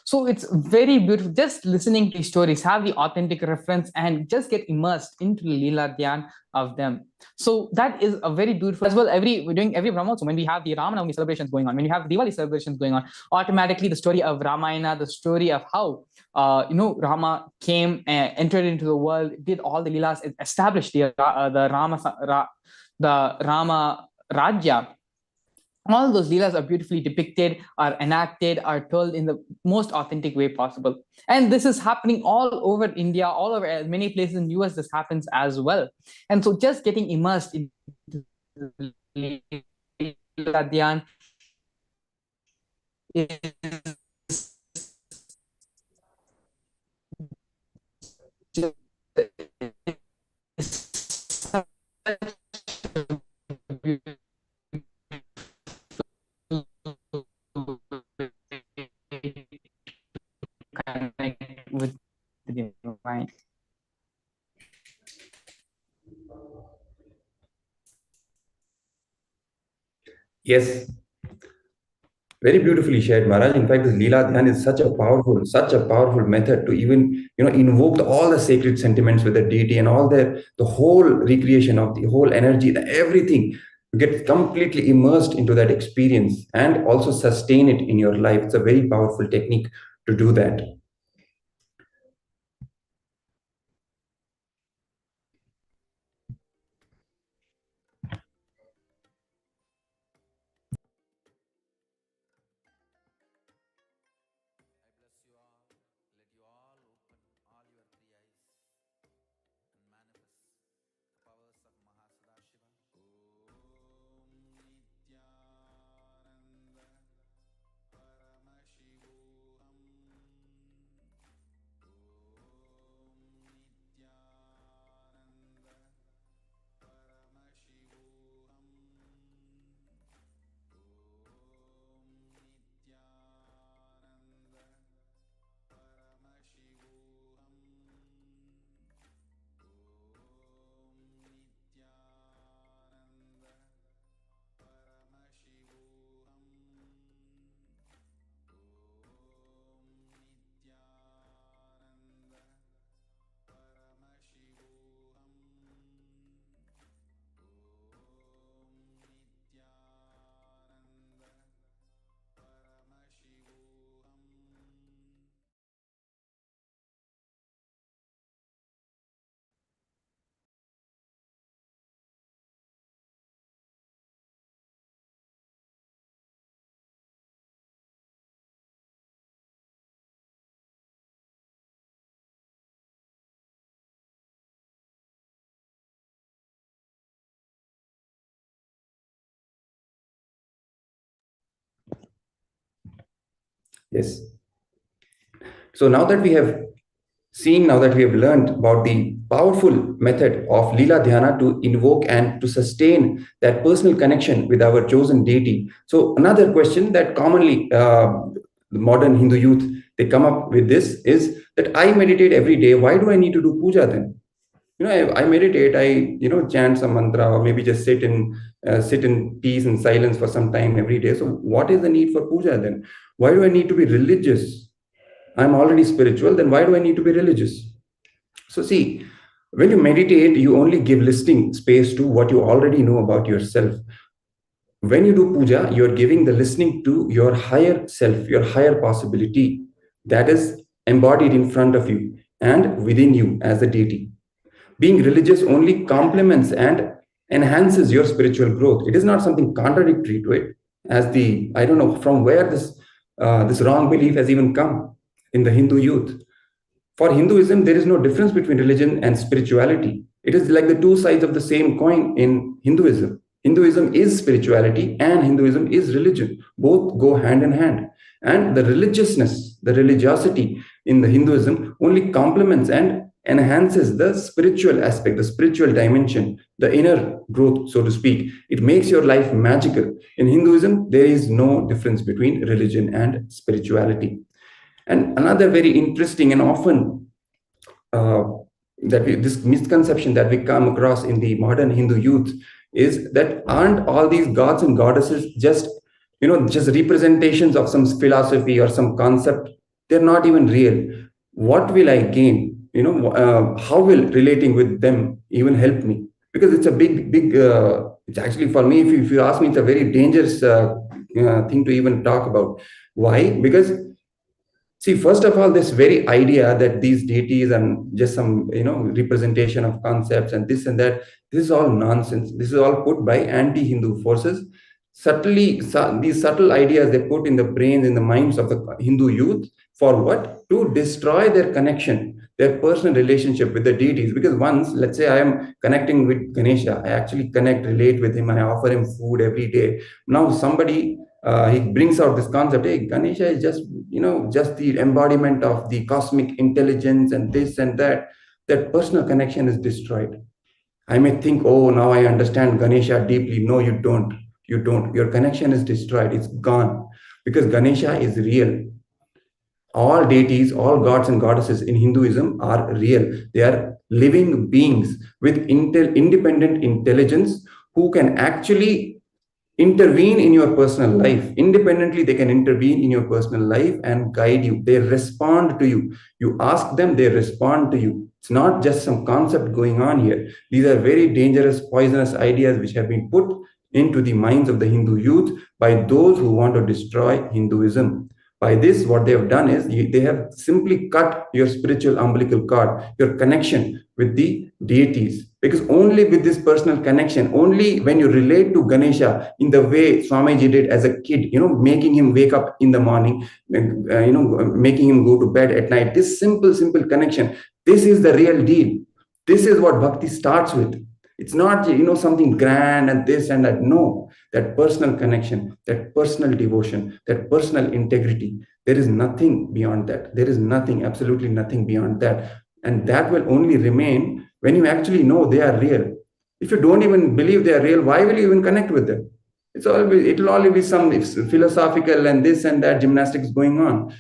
So it's very beautiful. Just listening to stories, have the authentic reference, and just get immersed into the Leela Dhyan of them. So that is a very beautiful as well. We're doing every Brahmotsavam, when we have the Ramanavami celebrations going on, when you have Diwali celebrations going on, automatically the story of Ramayana, the story of how Rama came, entered into the world, did all the Leelas, established the Rama Rajya. All those leelas are beautifully depicted, are enacted, are told in the most authentic way possible. And this is happening all over India, all over many places in the US, this happens as well. And so just getting immersed in Leela Dhyan is such a beautiful connect with the divine. Yes, very beautifully shared, Maharaj. In fact, this Leela Dhyan is such a powerful method to even invoke all the sacred sentiments with the deity and all the whole recreation of the whole energy, everything. You get completely immersed into that experience and also sustain it in your life. It's a very powerful technique to do that. Yes. So now that we have learned about the powerful method of Leela Dhyana to invoke and to sustain that personal connection with our chosen deity. So another question that commonly the modern Hindu youth, they come up with this is that I meditate every day. Why do I need to do puja then? I meditate, I chant some mantra or maybe just sit in peace and silence for some time every day. So what is the need for puja then? Why do I need to be religious? I'm already spiritual, then why do I need to be religious? So see, when you meditate, you only give listening space to what you already know about yourself. When you do puja, you're giving the listening to your higher self, your higher possibility that is embodied in front of you and within you as a deity. Being religious only complements and enhances your spiritual growth. It is not something contradictory to it. I don't know from where this this wrong belief has even come in the Hindu youth. For Hinduism, there is no difference between religion and spirituality. It is like the two sides of the same coin in Hinduism. Hinduism is spirituality and Hinduism is religion. Both go hand in hand. And the religiousness, the religiosity in the Hinduism only complements and enhances the spiritual aspect, the spiritual dimension, the inner growth, so to speak. It makes your life magical. In Hinduism, there is no difference between religion and spirituality. And another very interesting and often this misconception that we come across in the modern Hindu youth is that aren't all these gods and goddesses just representations of some philosophy or some concept? They're not even real. What will I gain? How will relating with them even help me? Because it's a big it's actually, for me, if you ask me, it's a very dangerous thing to even talk about. Why? Because see, first of all, this very idea that these deities and just some representation of concepts and this and that, this is all nonsense. This is all put by anti-Hindu forces. These subtle ideas they put in the brains, in the minds of the Hindu youth, for what? To destroy their connection, their personal relationship with the deities. Because once, let's say I am connecting with Ganesha, I actually relate with him, and I offer him food every day. Now somebody he brings out this concept, hey, Ganesha is just the embodiment of the cosmic intelligence and this and that. That personal connection is destroyed. I may think, oh, now I understand Ganesha deeply. No, you don't. Your connection is destroyed. It's gone. Because Ganesha is real. All deities, all gods and goddesses in Hinduism are real. They are living beings with independent intelligence who can actually intervene in your personal life. Independently, they can intervene in your personal life and guide you. They respond to you. You ask them, they respond to you. It's not just some concept going on here. These are very dangerous, poisonous ideas which have been put into the minds of the Hindu youth by those who want to destroy Hinduism. By this, what they have done is they have simply cut your spiritual umbilical cord, your connection with the deities. Because only with this personal connection, only when you relate to Ganesha in the way Swamiji did as a kid, making him wake up in the morning, making him go to bed at night, this simple connection, this is the real deal. This is what bhakti starts with. It's not, something grand and this and that. No, that personal connection, that personal devotion, that personal integrity, there is nothing beyond that. There is nothing, absolutely nothing beyond that. And that will only remain when you actually know they are real. If you don't even believe they are real, why will you even connect with them? It'll always be some philosophical and this and that gymnastics going on.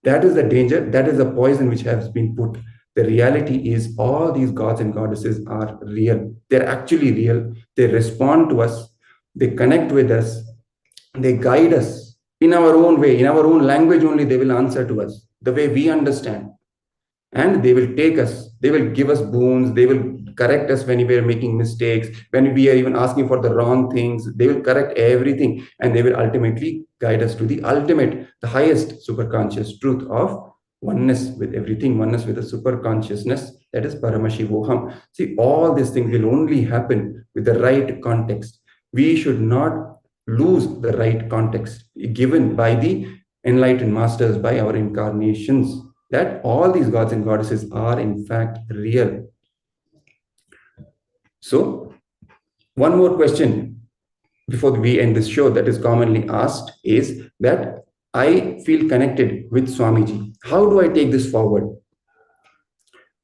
That is the danger. That is the poison which has been put. The reality is all these gods and goddesses are real. They're actually real. They respond to us. They connect with us. They guide us in our own way, in our own language only. They will answer to us the way we understand. And they will take us. They will give us boons. They will correct us when we are making mistakes, when we are even asking for the wrong things. They will correct everything. And they will ultimately guide us to the ultimate, the highest superconscious truth of oneness with everything, oneness with the super consciousness, that is Paramashivoham. See, all these things will only happen with the right context. We should not lose the right context given by the enlightened masters, by our incarnations, that all these gods and goddesses are in fact real. So, one more question before we end this show that is commonly asked is that I feel connected with Swamiji. How do I take this forward?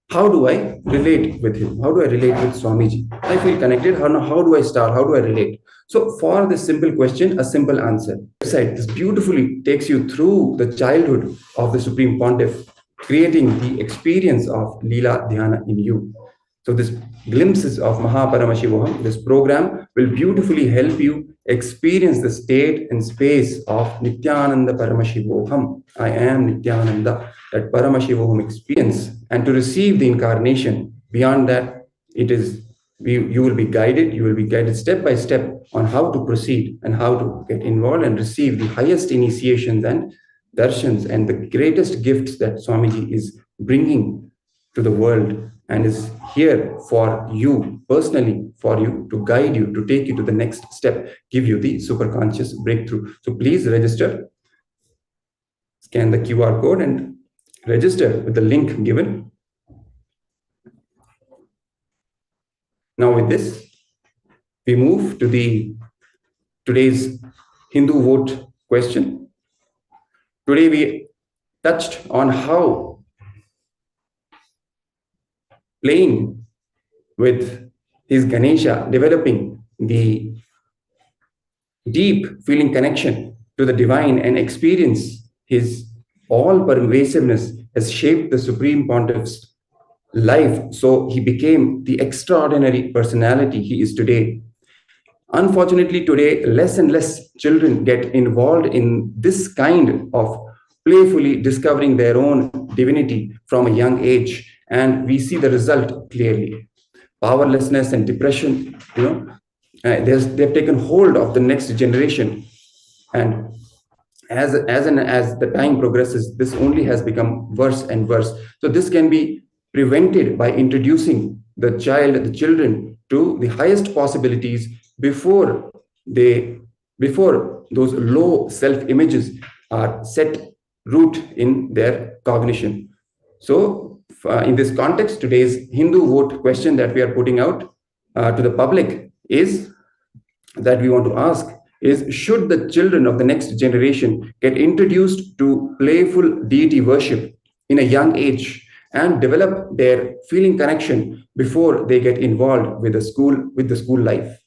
How do I relate with him? How do I relate with Swamiji? I feel connected. How do I start? How do I relate? So for this simple question, a simple answer. This beautifully takes you through the childhood of the Supreme Pontiff, creating the experience of Leela Dhyana in you. So this glimpses of Paramashivoham, this program will beautifully help you experience the state and space of Nithyananda Paramashivoham. I am Nithyananda, that Paramashivoham experience. And to receive the incarnation, beyond that, you will be guided step by step on how to proceed and how to get involved and receive the highest initiations and darshans and the greatest gifts that Swamiji is bringing to the world and is here for you, personally, for you, to guide you, to take you to the next step, give you the superconscious breakthrough. So please register scan the QR code and register with the link given. Now with this, we move to today's Hindu vote question. Today we touched on how playing with his Ganesha, developing the deep feeling connection to the divine and experience his all pervasiveness has shaped the Supreme Pontiff's life. So he became the extraordinary personality he is today. Unfortunately, today, less and less children get involved in this kind of playfully discovering their own divinity from a young age. And we see the result clearly. Powerlessness and depression, they've taken hold of the next generation. And as the time progresses, this only has become worse and worse. So this can be prevented by introducing the children to the highest possibilities before those low self images are set root in their cognition. So in this context, today's Hindu vote question that we are putting out to the public is that we want to ask is, should the children of the next generation get introduced to playful deity worship in a young age and develop their feeling connection before they get involved with the school life?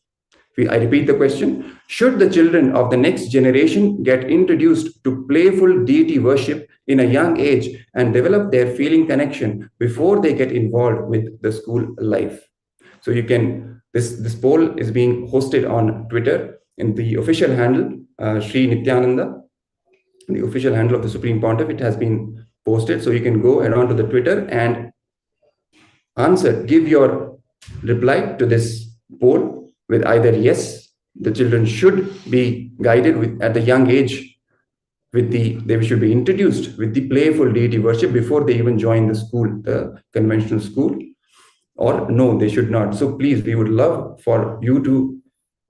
I repeat the question. Should the children of the next generation get introduced to playful deity worship in a young age and develop their feeling connection before they get involved with the school life? So this poll is being hosted on Twitter in the official handle, Sri Nithyananda, the official handle of the Supreme Pontiff. It has been posted. So you can go head on to the Twitter and give your reply to this poll with either yes, the children should be guided at the young age they should be introduced with the playful deity worship before they even join the conventional school, or no, they should not. So please, we would love for you to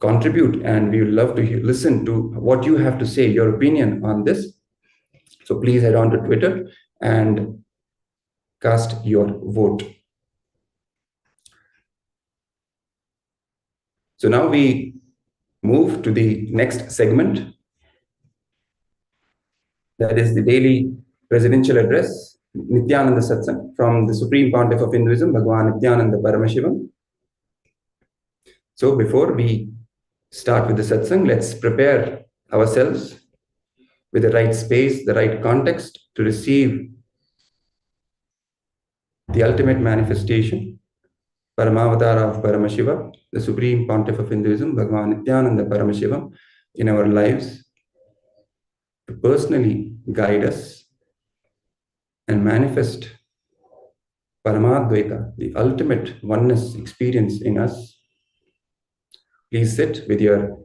contribute, and we would love to listen to what you have to say, your opinion on this. So please head on to Twitter and cast your vote. So now we move to the next segment. That is the daily presidential address, Nithyananda Satsang, from the Supreme Pontiff of Hinduism, Bhagwan Nithyananda Paramashivam. So before we start with the satsang, let's prepare ourselves with the right space, the right context to receive the ultimate manifestation, Paramavatara of Paramashiva, the Supreme Pontiff of Hinduism, Bhagwan Nithyananda Paramashivam, in our lives to personally guide us and manifest Paramadvaita, the ultimate oneness experience in us. Please sit with your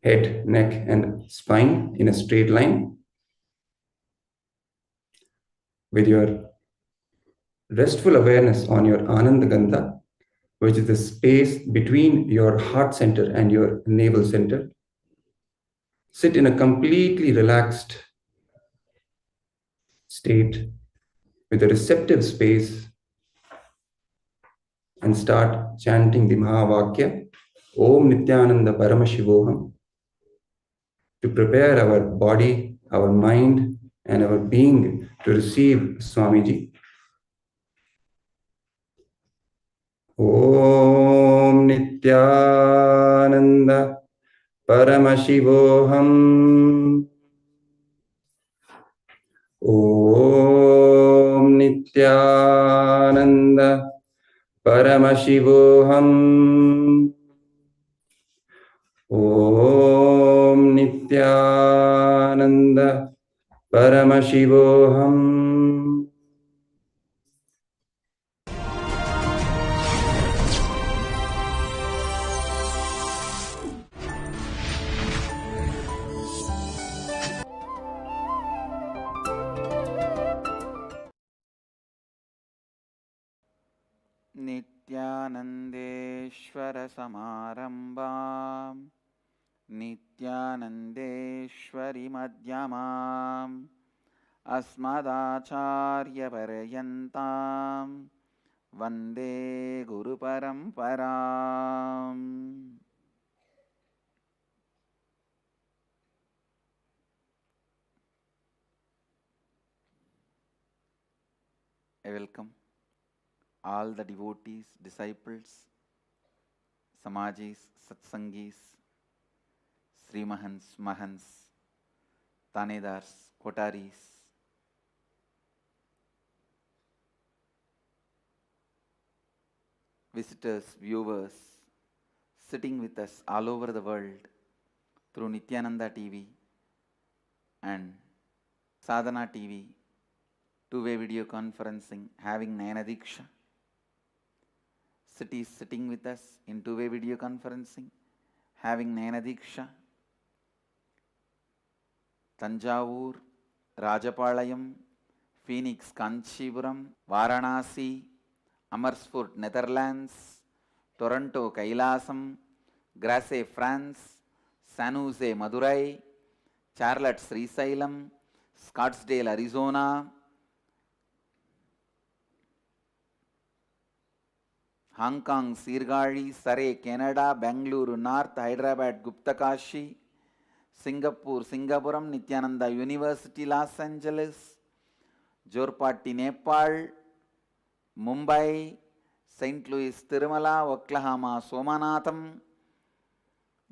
head, neck, and spine in a straight line, with your restful awareness on your Ananda Gandha, which is the space between your heart center and your navel center. Sit in a completely relaxed state with a receptive space and start chanting the Mahavakya, Om Nithyananda Paramashivoham, to prepare our body, our mind, and our being to receive Swamiji. Om Nithyananda Paramashivoham. Om Nithyananda Paramashivoham. Om Nithyananda Paramashivoham. नित्यानन्देश्वरसमारम्भाम् नित्यानन्देश्वरि मध्यमाम् अस्मदाचार्यपर्यन्तां वन्दे गुरुपरम्पराम्. I welcome all the devotees, disciples, Samajis, Satsangis, Srimahans, Mahans, Tanedars, Kotaris, visitors, viewers, sitting with us all over the world through Nithyananda TV and Sadhana TV, two-way video conferencing, having Nayana Diksha. Cities sitting with us in two-way video conferencing, having Nayana Diksha. Tanjavur, Rajapalayam, Phoenix, Kanchipuram, Varanasi, Amersfoort, Netherlands, Toronto, Kailasam, Grasse, France, San Jose, Madurai, Charlotte, Srisailam, Scottsdale, Arizona, Hong Kong, Sirgari, Surrey, Canada, Bangalore, North, Hyderabad, Guptakashi, Singapore, Singapuram, Nithyananda University, Los Angeles, Jorpatti, Nepal, Mumbai, St. Louis, Tirumala, Oklahoma, Somanatham,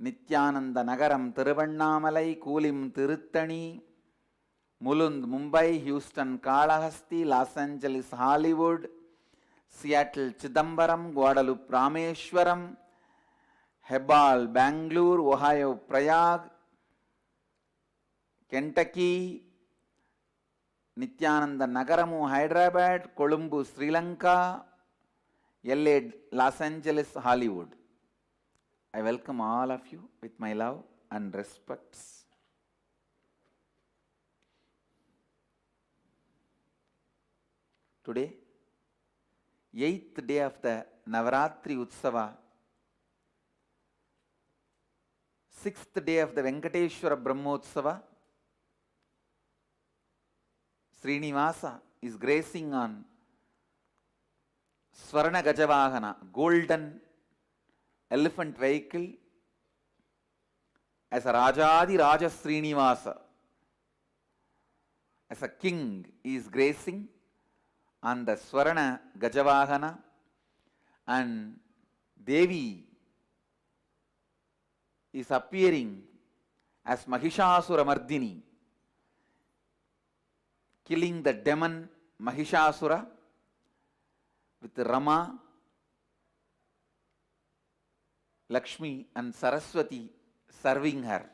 Nithyananda Nagaram, Tiruvannamalai, Kulim, Tiruttani, Mulund, Mumbai, Houston, Kalahasti, Los Angeles, Hollywood, Seattle, Chidambaram, Guadalupe, Rameshwaram, Hebal, Bangalore, Ohio, Prayag, Kentucky, Nithyananda Nagaramu, Hyderabad, Colombo, Sri Lanka, LA, Los Angeles, Hollywood. I welcome all of you with my love and respects. Today, 8th day of the Navaratri Utsava, 6th day of the Venkateshwara Brahmotsava, Srinivasa is gracing on Swarna Gajavahana, golden elephant vehicle, as a Rajadi Raja Srinivasa, as a king is gracing on the Swarna Gajavahana, and Devi is appearing as Mahishasura Mardini, killing the demon Mahishasura with Rama, Lakshmi and Saraswati serving her.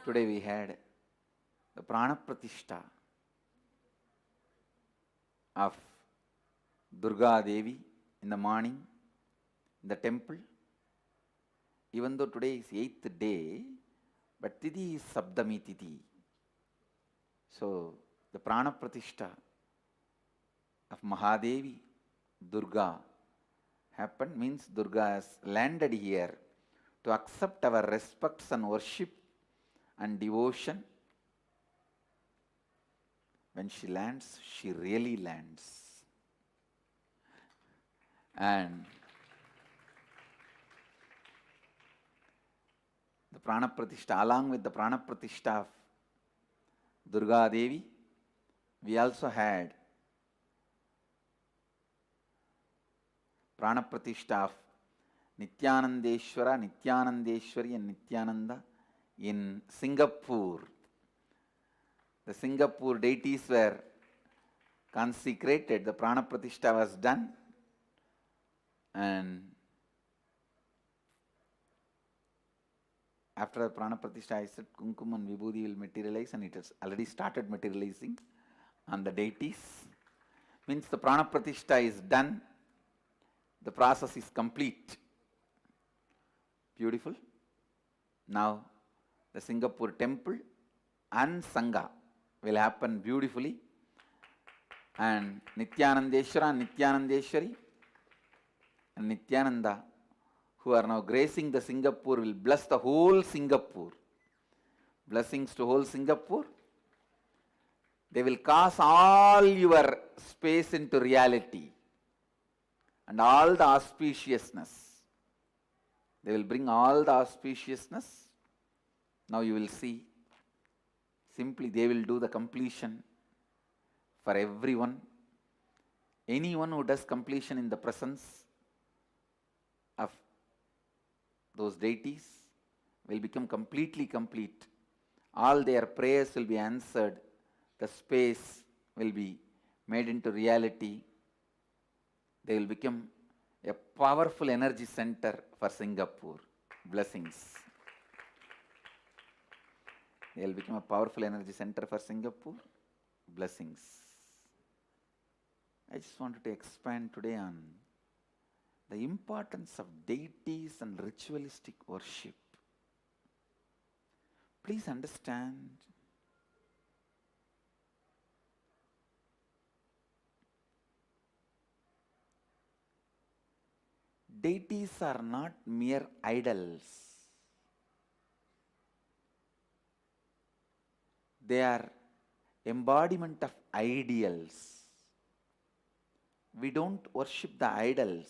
Today we had the Prana Pratishta of Durga Devi in the morning in the temple. Even though today is 8th day, but Tithi is Sabdami Tithi. So the Prana Pratishta of Mahadevi, Durga, happened, means Durga has landed here to accept our respects and worship and devotion. When she lands, she really lands. And the Prana Pratishtha, along with the Prana Pratishtha of Durga Devi, we also had Prana Pratishtha of Nithyanandeshwara, Nithyanandeshwari and Nithyananda in Singapore. The Singapore deities were consecrated, the Prana Pratishtha was done, and after the Prana Pratishtha I said Kumkum and Vibhuti will materialize, and it has already started materializing on the deities. Means the Prana Pratishtha is done, the process is complete. Beautiful. Now the Singapore temple and Sangha will happen beautifully, and Nithyanandeshwara and Nithyanandeshwari and Nithyananda, who are now gracing the Singapore, will bless the whole Singapore. Blessings to whole Singapore. They will cause all your space into reality and all the auspiciousness. They will bring all the auspiciousness. Now you will see, simply they will do the completion for everyone. Anyone who does completion in the presence of those deities will become completely complete. All their prayers will be answered. The space will be made into reality. They will become a powerful energy center for Singapore. Blessings. They will become a powerful energy center for Singapore. Blessings. I just wanted to expand today on the importance of deities and ritualistic worship. Please understand, deities are not mere idols. They are embodiment of ideals. We don't worship the idols.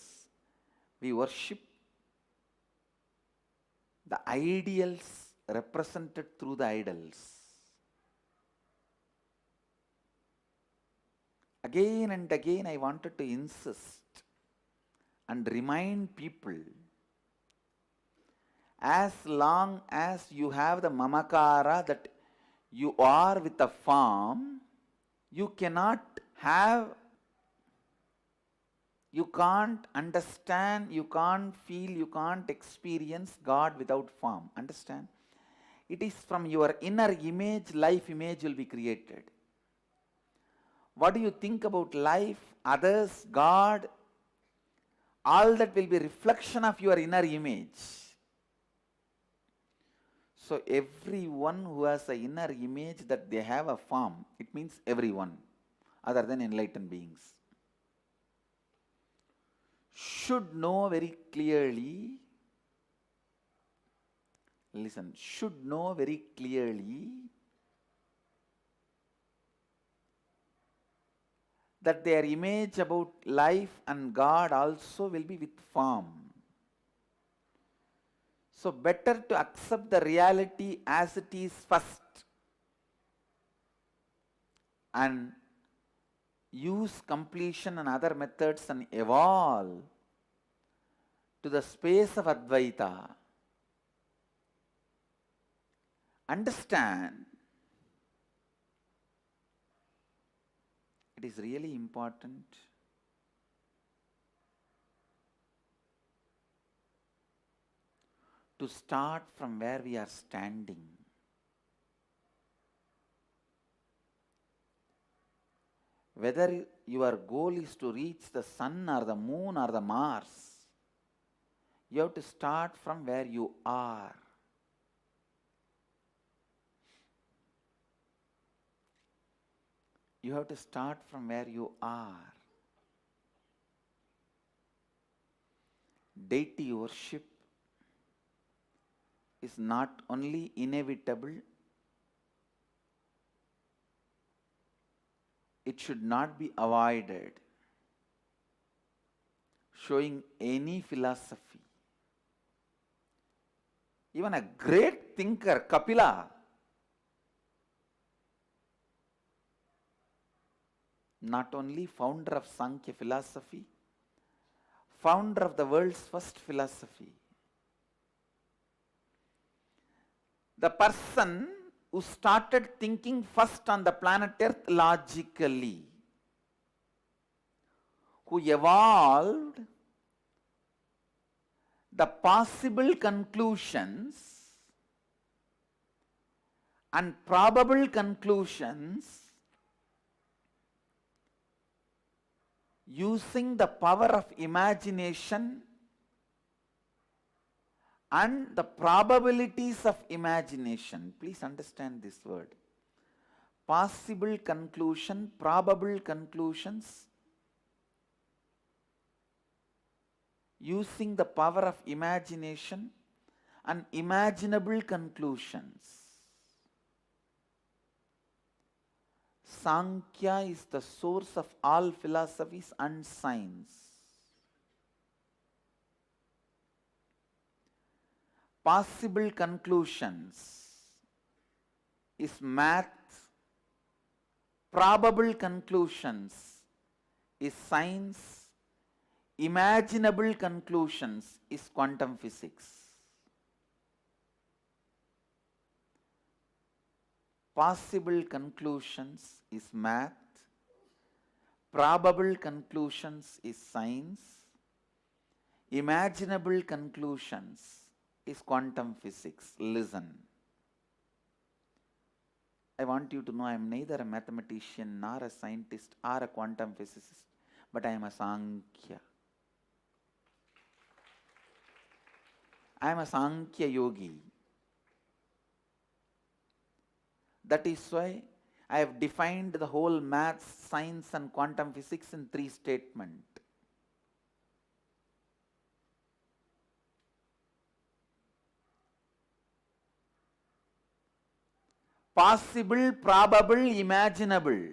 We worship the ideals represented through the idols. Again and again I wanted to insist and remind people, as long as you have the mamakara that you are with a form, you cannot have, you can't understand, you can't feel, you can't experience God without form. Understand? It is from your inner image, life image will be created. What do you think about life, others, God? All that will be reflection of your inner image. So everyone who has an inner image that they have a form, it means everyone other than enlightened beings, should know very clearly, listen, should know very clearly that their image about life and God also will be with form. So better to accept the reality as it is first and use completion and other methods and evolve to the space of Advaita. Understand, it is really important to start from where we are standing. Whether your goal is to reach the sun or the moon or the Mars, you have to start from where you are. You have to start from where you are. Deity worship is not only inevitable, it should not be avoided. Showing any philosophy, even a great thinker, Kapila, not only founder of Sankhya philosophy, founder of the world's first philosophy, the person who started thinking first on the planet Earth logically, who evolved the possible conclusions and probable conclusions using the power of imagination and the probabilities of imagination. Please understand this word. Possible conclusion, probable conclusions, using the power of imagination and imaginable conclusions. Sankhya is the source of all philosophies and science. Possible conclusions is math, probable conclusions is science, imaginable conclusions is quantum physics. Possible conclusions is math, probable conclusions is science, imaginable conclusions is quantum physics. Listen. I want you to know I am neither a mathematician nor a scientist or a quantum physicist, but I am a Sankhya. I am a Sankhya yogi. That is why I have defined the whole maths, science and quantum physics in 3 statements. Possible, probable, imaginable.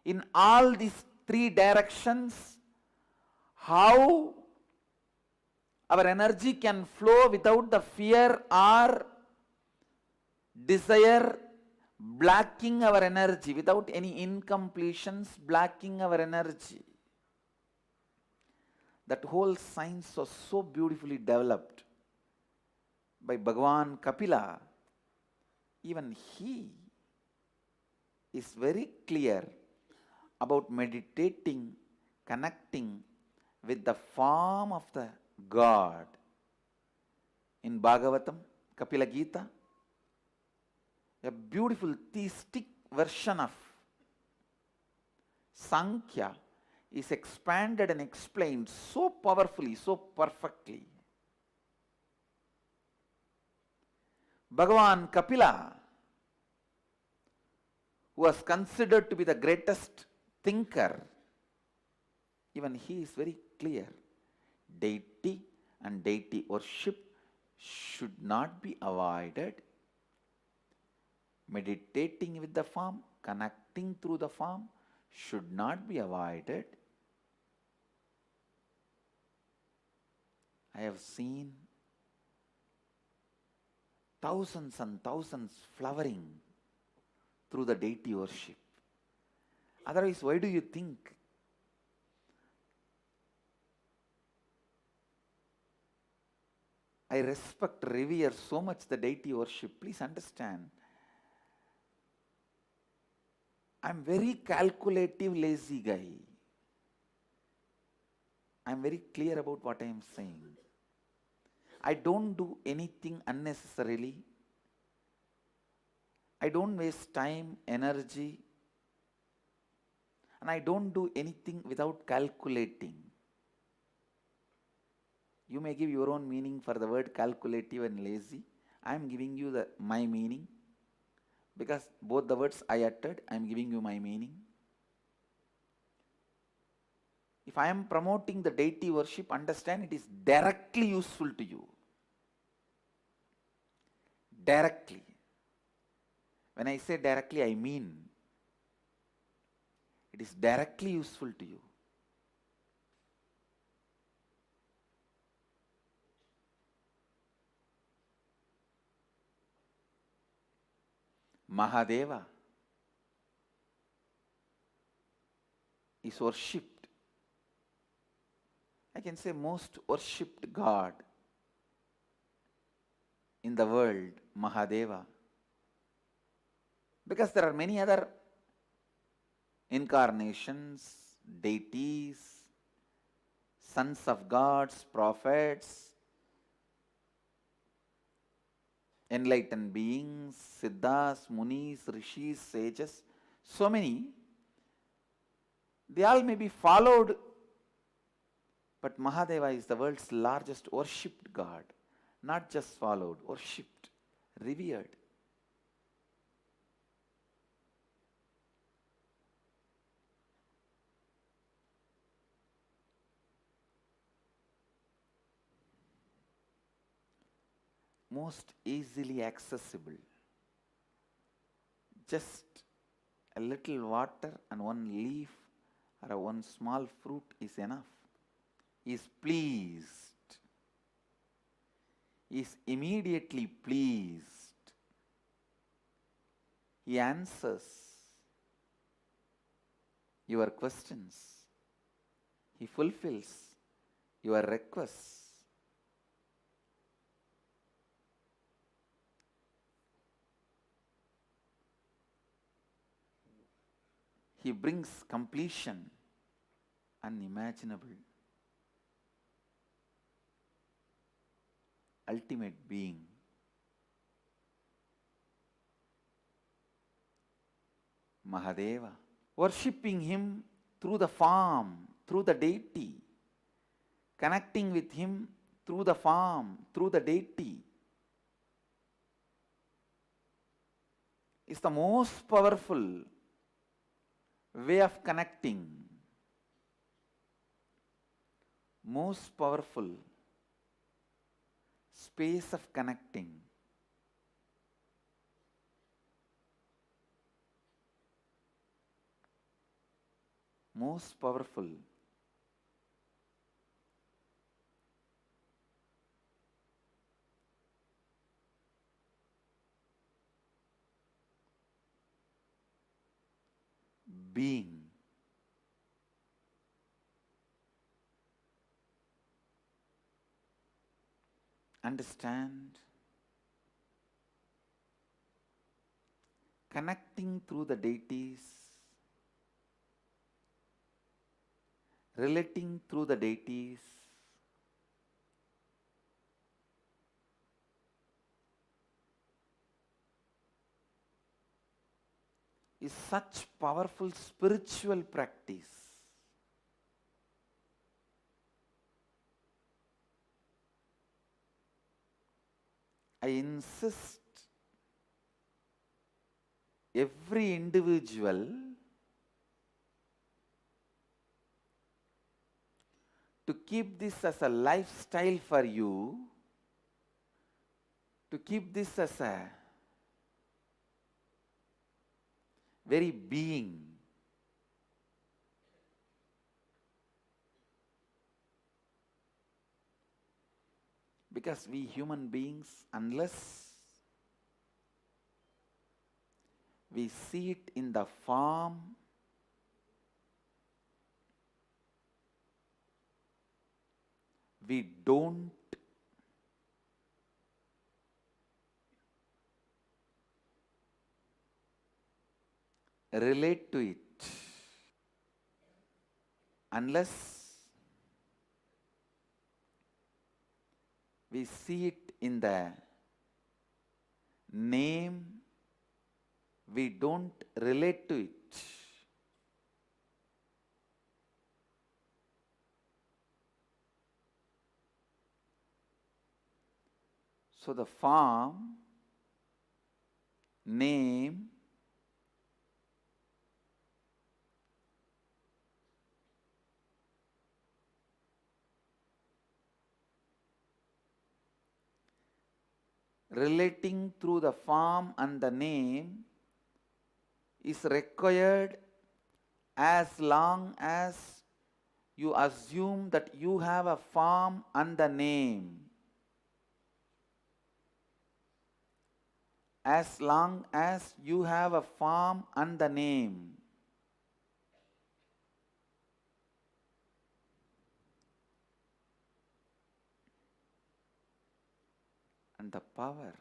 In all these 3 directions, how our energy can flow without the fear or desire blocking our energy, without any incompletions blocking our energy. That whole science was so beautifully developed by Bhagavan Kapila. Even he is very clear about meditating, connecting with the form of the God. In Bhagavatam, Kapila Gita, a beautiful theistic version of Sankhya is expanded and explained so powerfully, so perfectly. Bhagavan Kapila, who was considered to be the greatest thinker, even he is very clear. Deity and deity worship should not be avoided. Meditating with the form, connecting through the form should not be avoided. I have seen thousands and thousands flowering through the deity worship. Otherwise, why do you think I respect, revere so much the deity worship? Please understand. I am very calculative, lazy guy. I am very clear about what I am saying. I don't do anything unnecessarily. I don't waste time, energy, and I don't do anything without calculating. You may give your own meaning for the word calculative and lazy. I am giving you my meaning. Because both the words I uttered, I am giving you my meaning. If I am promoting the deity worship, understand it is directly useful to you. directly. When I say directly, I mean it is directly useful to you. Mahadeva is worshipped. I can say most worshipped God in the world, Mahadeva. Because there are many other incarnations, deities, sons of gods, prophets, enlightened beings, siddhas, munis, rishis, sages, so many. They all may be followed, but Mahadeva is the world's largest worshipped God. Not just followed, worshipped, revered. Most easily accessible. Just a little water and one leaf or one small fruit is enough. He is pleased. He is immediately pleased. He answers your questions. He fulfills your requests. He brings completion unimaginable. Ultimate being. Mahadeva. Worshipping him through the form, through the deity. Connecting with him through the form, through the deity is the most powerful way of connecting. Most powerful space of connecting. Most powerful being. Understand? Connecting through the deities, relating through the deities, is such powerful spiritual practice. I insist every individual to keep this as a lifestyle for you, to keep this as a very being. Because we human beings, unless we see it in the form, we don't relate to it. Unless we see it in the name, we don't relate to it. So the form, name, relating through the form and the name is required as long as you assume that you have a form and the name. As long as you have a form and the name. And the power,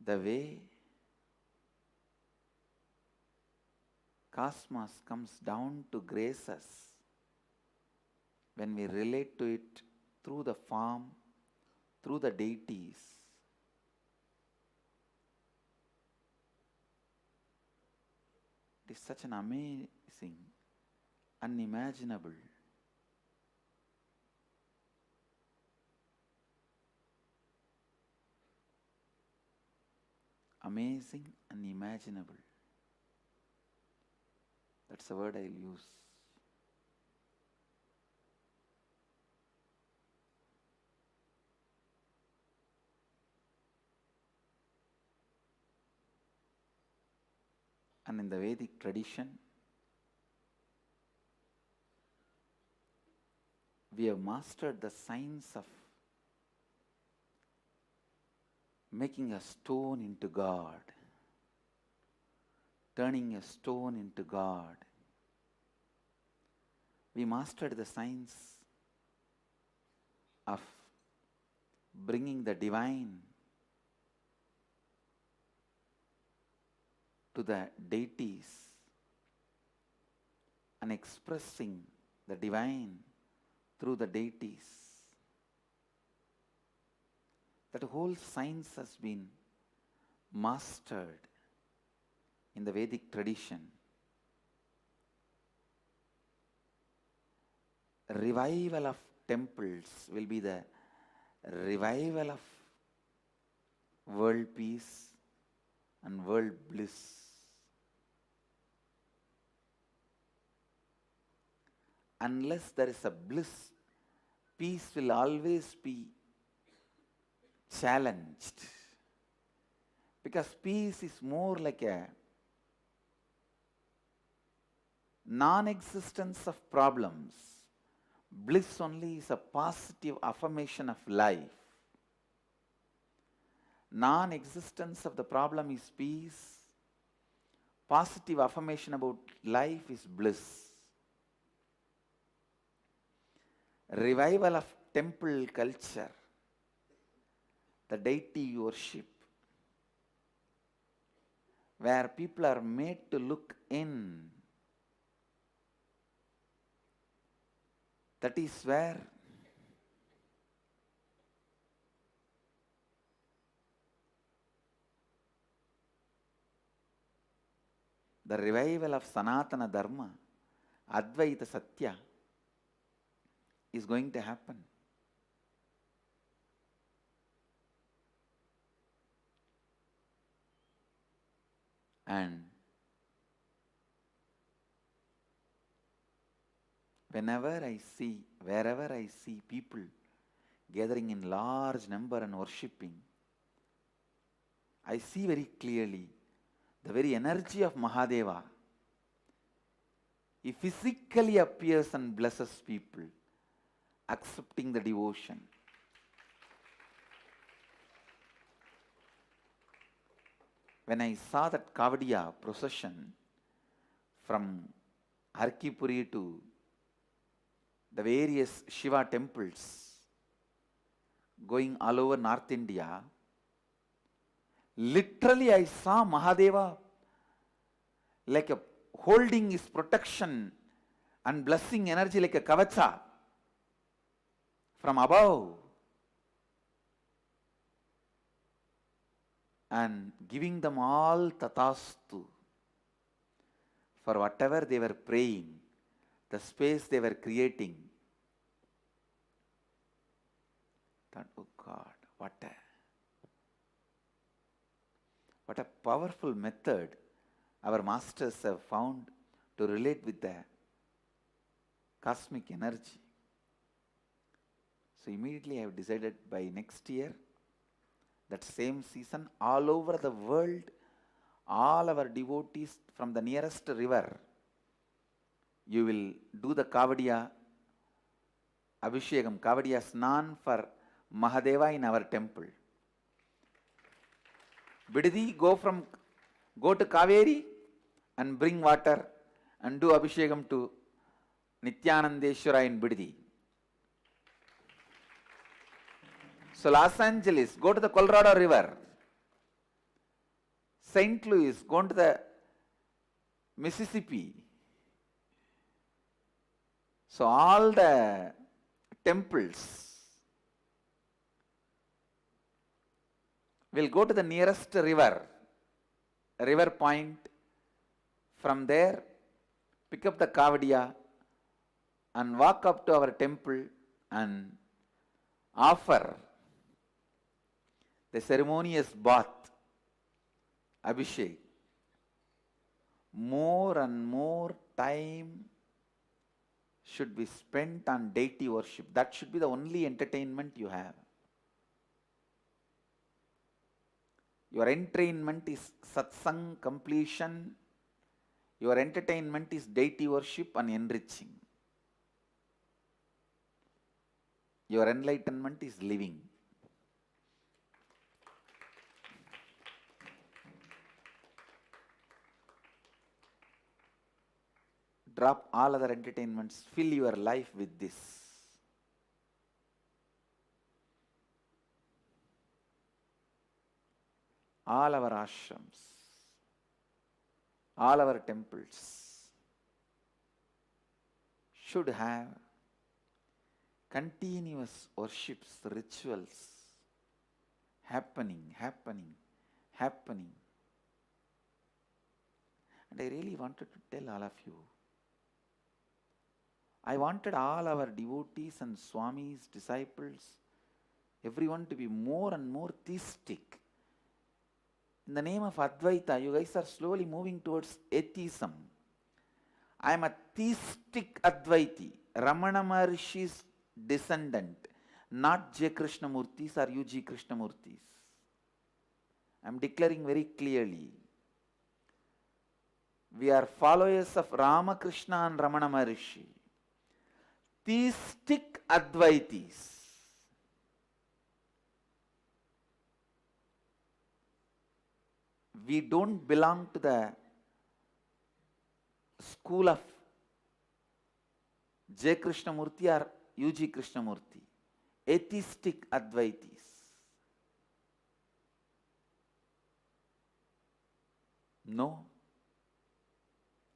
the way cosmos comes down to grace us when we relate to it through the form, through the deities. It is such an amazing, unimaginable, amazing, unimaginable. That's the word I'll use. And in the Vedic tradition, we have mastered the science of making a stone into God, turning a stone into God. We mastered the science of bringing the divine to the deities and expressing the divine through the deities. That whole science has been mastered in the Vedic tradition. Revival of temples will be the revival of world peace and world bliss. Unless there is a bliss, peace will always be challenged. Because peace is more like a non-existence of problems. Bliss only is a positive affirmation of life. Non-existence of the problem is peace. Positive affirmation about life is bliss. Revival of temple culture, the deity worship, where people are made to look in. That is where the revival of Sanatana Dharma, Advaita Satya, is going to happen. And wherever I see people gathering in large number and worshipping, I see very clearly the very energy of Mahadeva. He physically appears and blesses people, accepting the devotion. When I saw that Kavadiya procession from Harkipuri to the various Shiva temples going all over North India, literally I saw Mahadeva like a holding his protection and blessing energy like a kavacha from above and giving them all tatastu for whatever they were praying, the space they were creating. Thought, oh God, what a powerful method our masters have found to relate with the cosmic energy. So immediately I have decided by next year, that same season, all over the world, all our devotees from the nearest river, you will do the Kavadiya Abhishekam, Kavadiya Snan for Mahadeva in our temple. Bididi, go to Kaveri and bring water and do Abhishekam to Nithyanandeshwara in Bididi. So Los Angeles, go to the Colorado River. St. Louis, go to the Mississippi. So all the temples will go to the nearest river point. From there, pick up the Kavadiya and walk up to our temple and offer the ceremonious bath, Abhishek. More and more time should be spent on deity worship. That should be the only entertainment you have. Your entrainment is satsang completion. Your entertainment is deity worship and enriching. Your enlightenment is living. Drop all other entertainments. Fill your life with this. All our ashrams, all our temples should have continuous worships, rituals happening. And I really wanted to tell all of you, I wanted all our devotees and Swamis, disciples, everyone to be more and more theistic. In the name of Advaita, you guys are slowly moving towards atheism. I am a theistic Advaiti, Ramana Maharishi's descendant, not J. Krishnamurtis or U.G. Krishnamurtis. I am declaring very clearly. We are followers of Ramakrishna and Ramana Maharishi. Theistic Advaitis. We don't belong to the school of J. Krishnamurti or U.G. Krishnamurti. Atheistic Advaitis. No.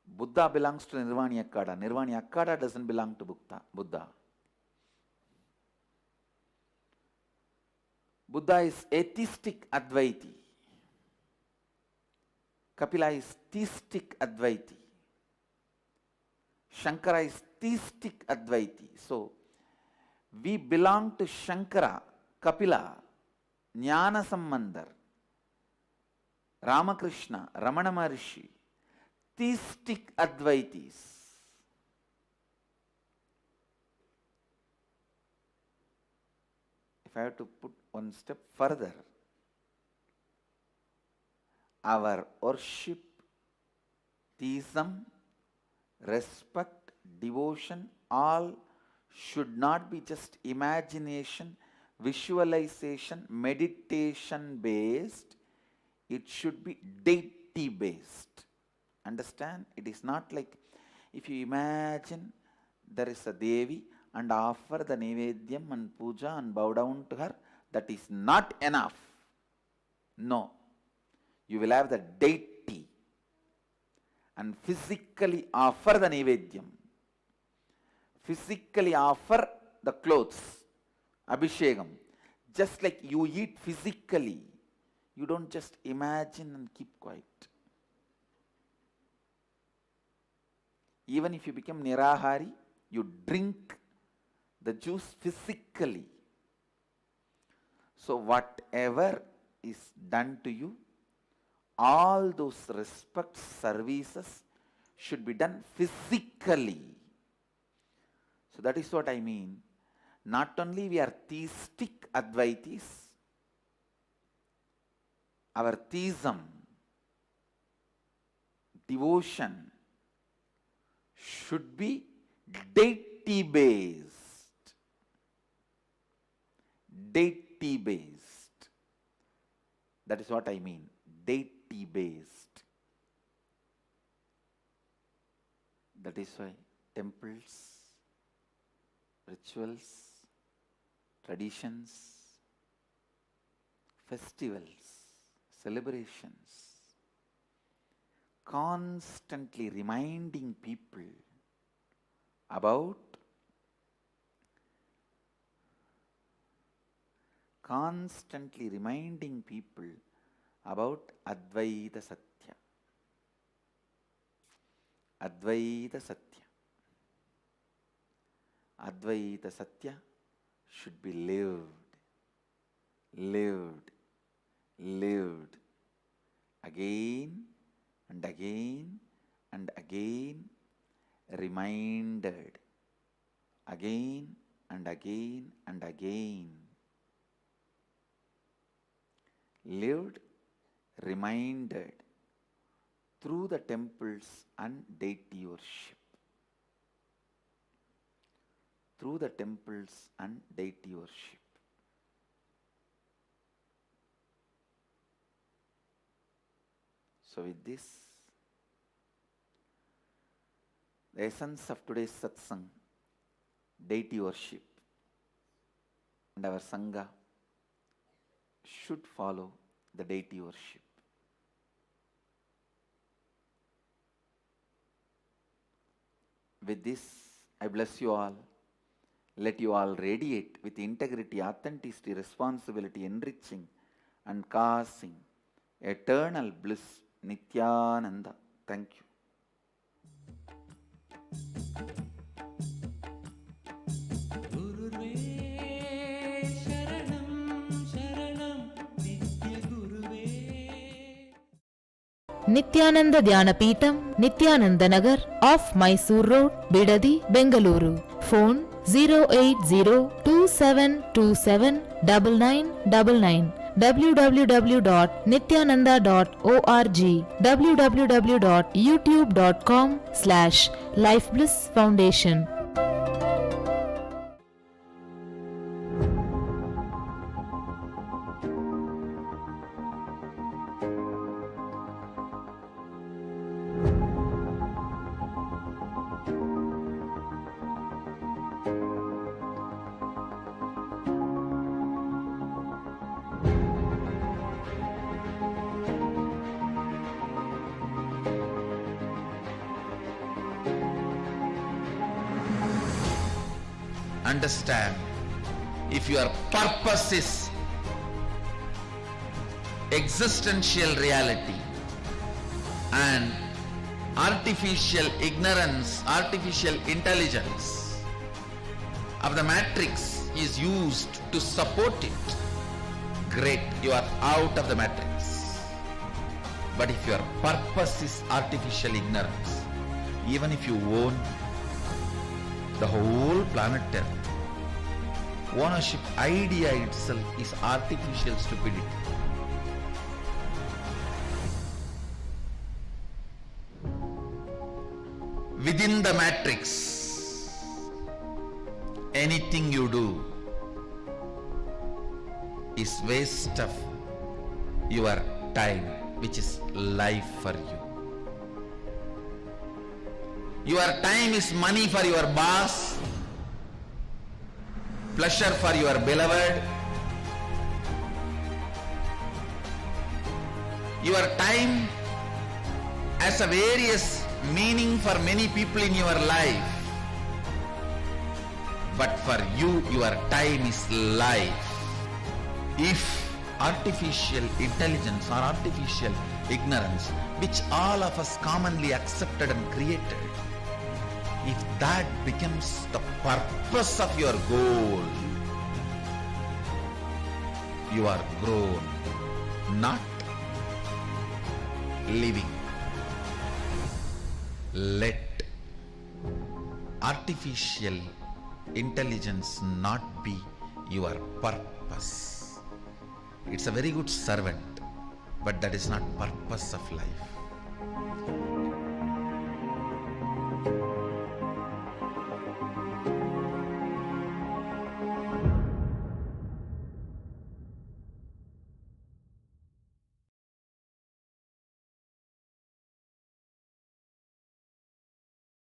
Buddha belongs to Nirvani Akkada. Nirvani Akkada doesn't belong to Buddha. Buddha is atheistic Advaiti. Kapila is theistic Advaiti. Shankara is theistic Advaiti. So, we belong to Shankara, Kapila, Jnana Sambandar, Ramakrishna, Ramana Maharishi, theistic Advaitis. If I have to put one step further, our worship, theism, respect, devotion, all should not be just imagination, visualization, meditation based. It should be deity based. Understand? It is not like if you imagine there is a Devi and offer the Nevedyam and Puja and bow down to her, that is not enough. No. You will have the deity and physically offer the Nevedyam. Physically offer the clothes, Abhishekam. Just like you eat physically, you don't just imagine and keep quiet. Even if you become Nirahari, you drink the juice physically. So whatever is done to you, all those respects, services should be done physically. So that is what I mean. not only we are theistic Advaitis, our theism, devotion should be deity-based. Deity-based. That is what I mean. Deity-based. That is why temples, rituals, traditions, festivals, celebrations, constantly reminding people about Advaita Satya. Advaita Satya. Advaita Satya should be lived, again and again and again, reminded, again and again and again. Lived, reminded through the temples and deity worship. Through the temples and deity worship. So with this, the essence of today's satsang, deity worship, and our sangha should follow the deity worship. With this, I bless you all. Let you all radiate with integrity, authenticity, responsibility, enriching and causing eternal bliss. Nithyananda. Thank you. Nithyananda Dhyanapitham, Nithyananda Nagar, off Mysore Road, Bidadi, Bengaluru. Phone 08027279999. www.nithyananda.org. www.youtube.com/lifeblissfoundation. Understand, if your purpose is existential reality and artificial ignorance, artificial intelligence of the matrix is used to support it, great, you are out of the matrix. But if your purpose is artificial ignorance, even if you own the whole planet Earth, ownership idea itself is artificial stupidity. Within the matrix, anything you do is waste of your time, which is life for you. Your time is money for your boss, pleasure for your beloved. Your time has a various meaning for many people in your life. But for you, your time is life. If artificial intelligence or artificial ignorance, which all of us commonly accepted and created, if that becomes the purpose of your goal, you are grown, not living. Let artificial intelligence not be your purpose. It's a very good servant, but that is not purpose of life.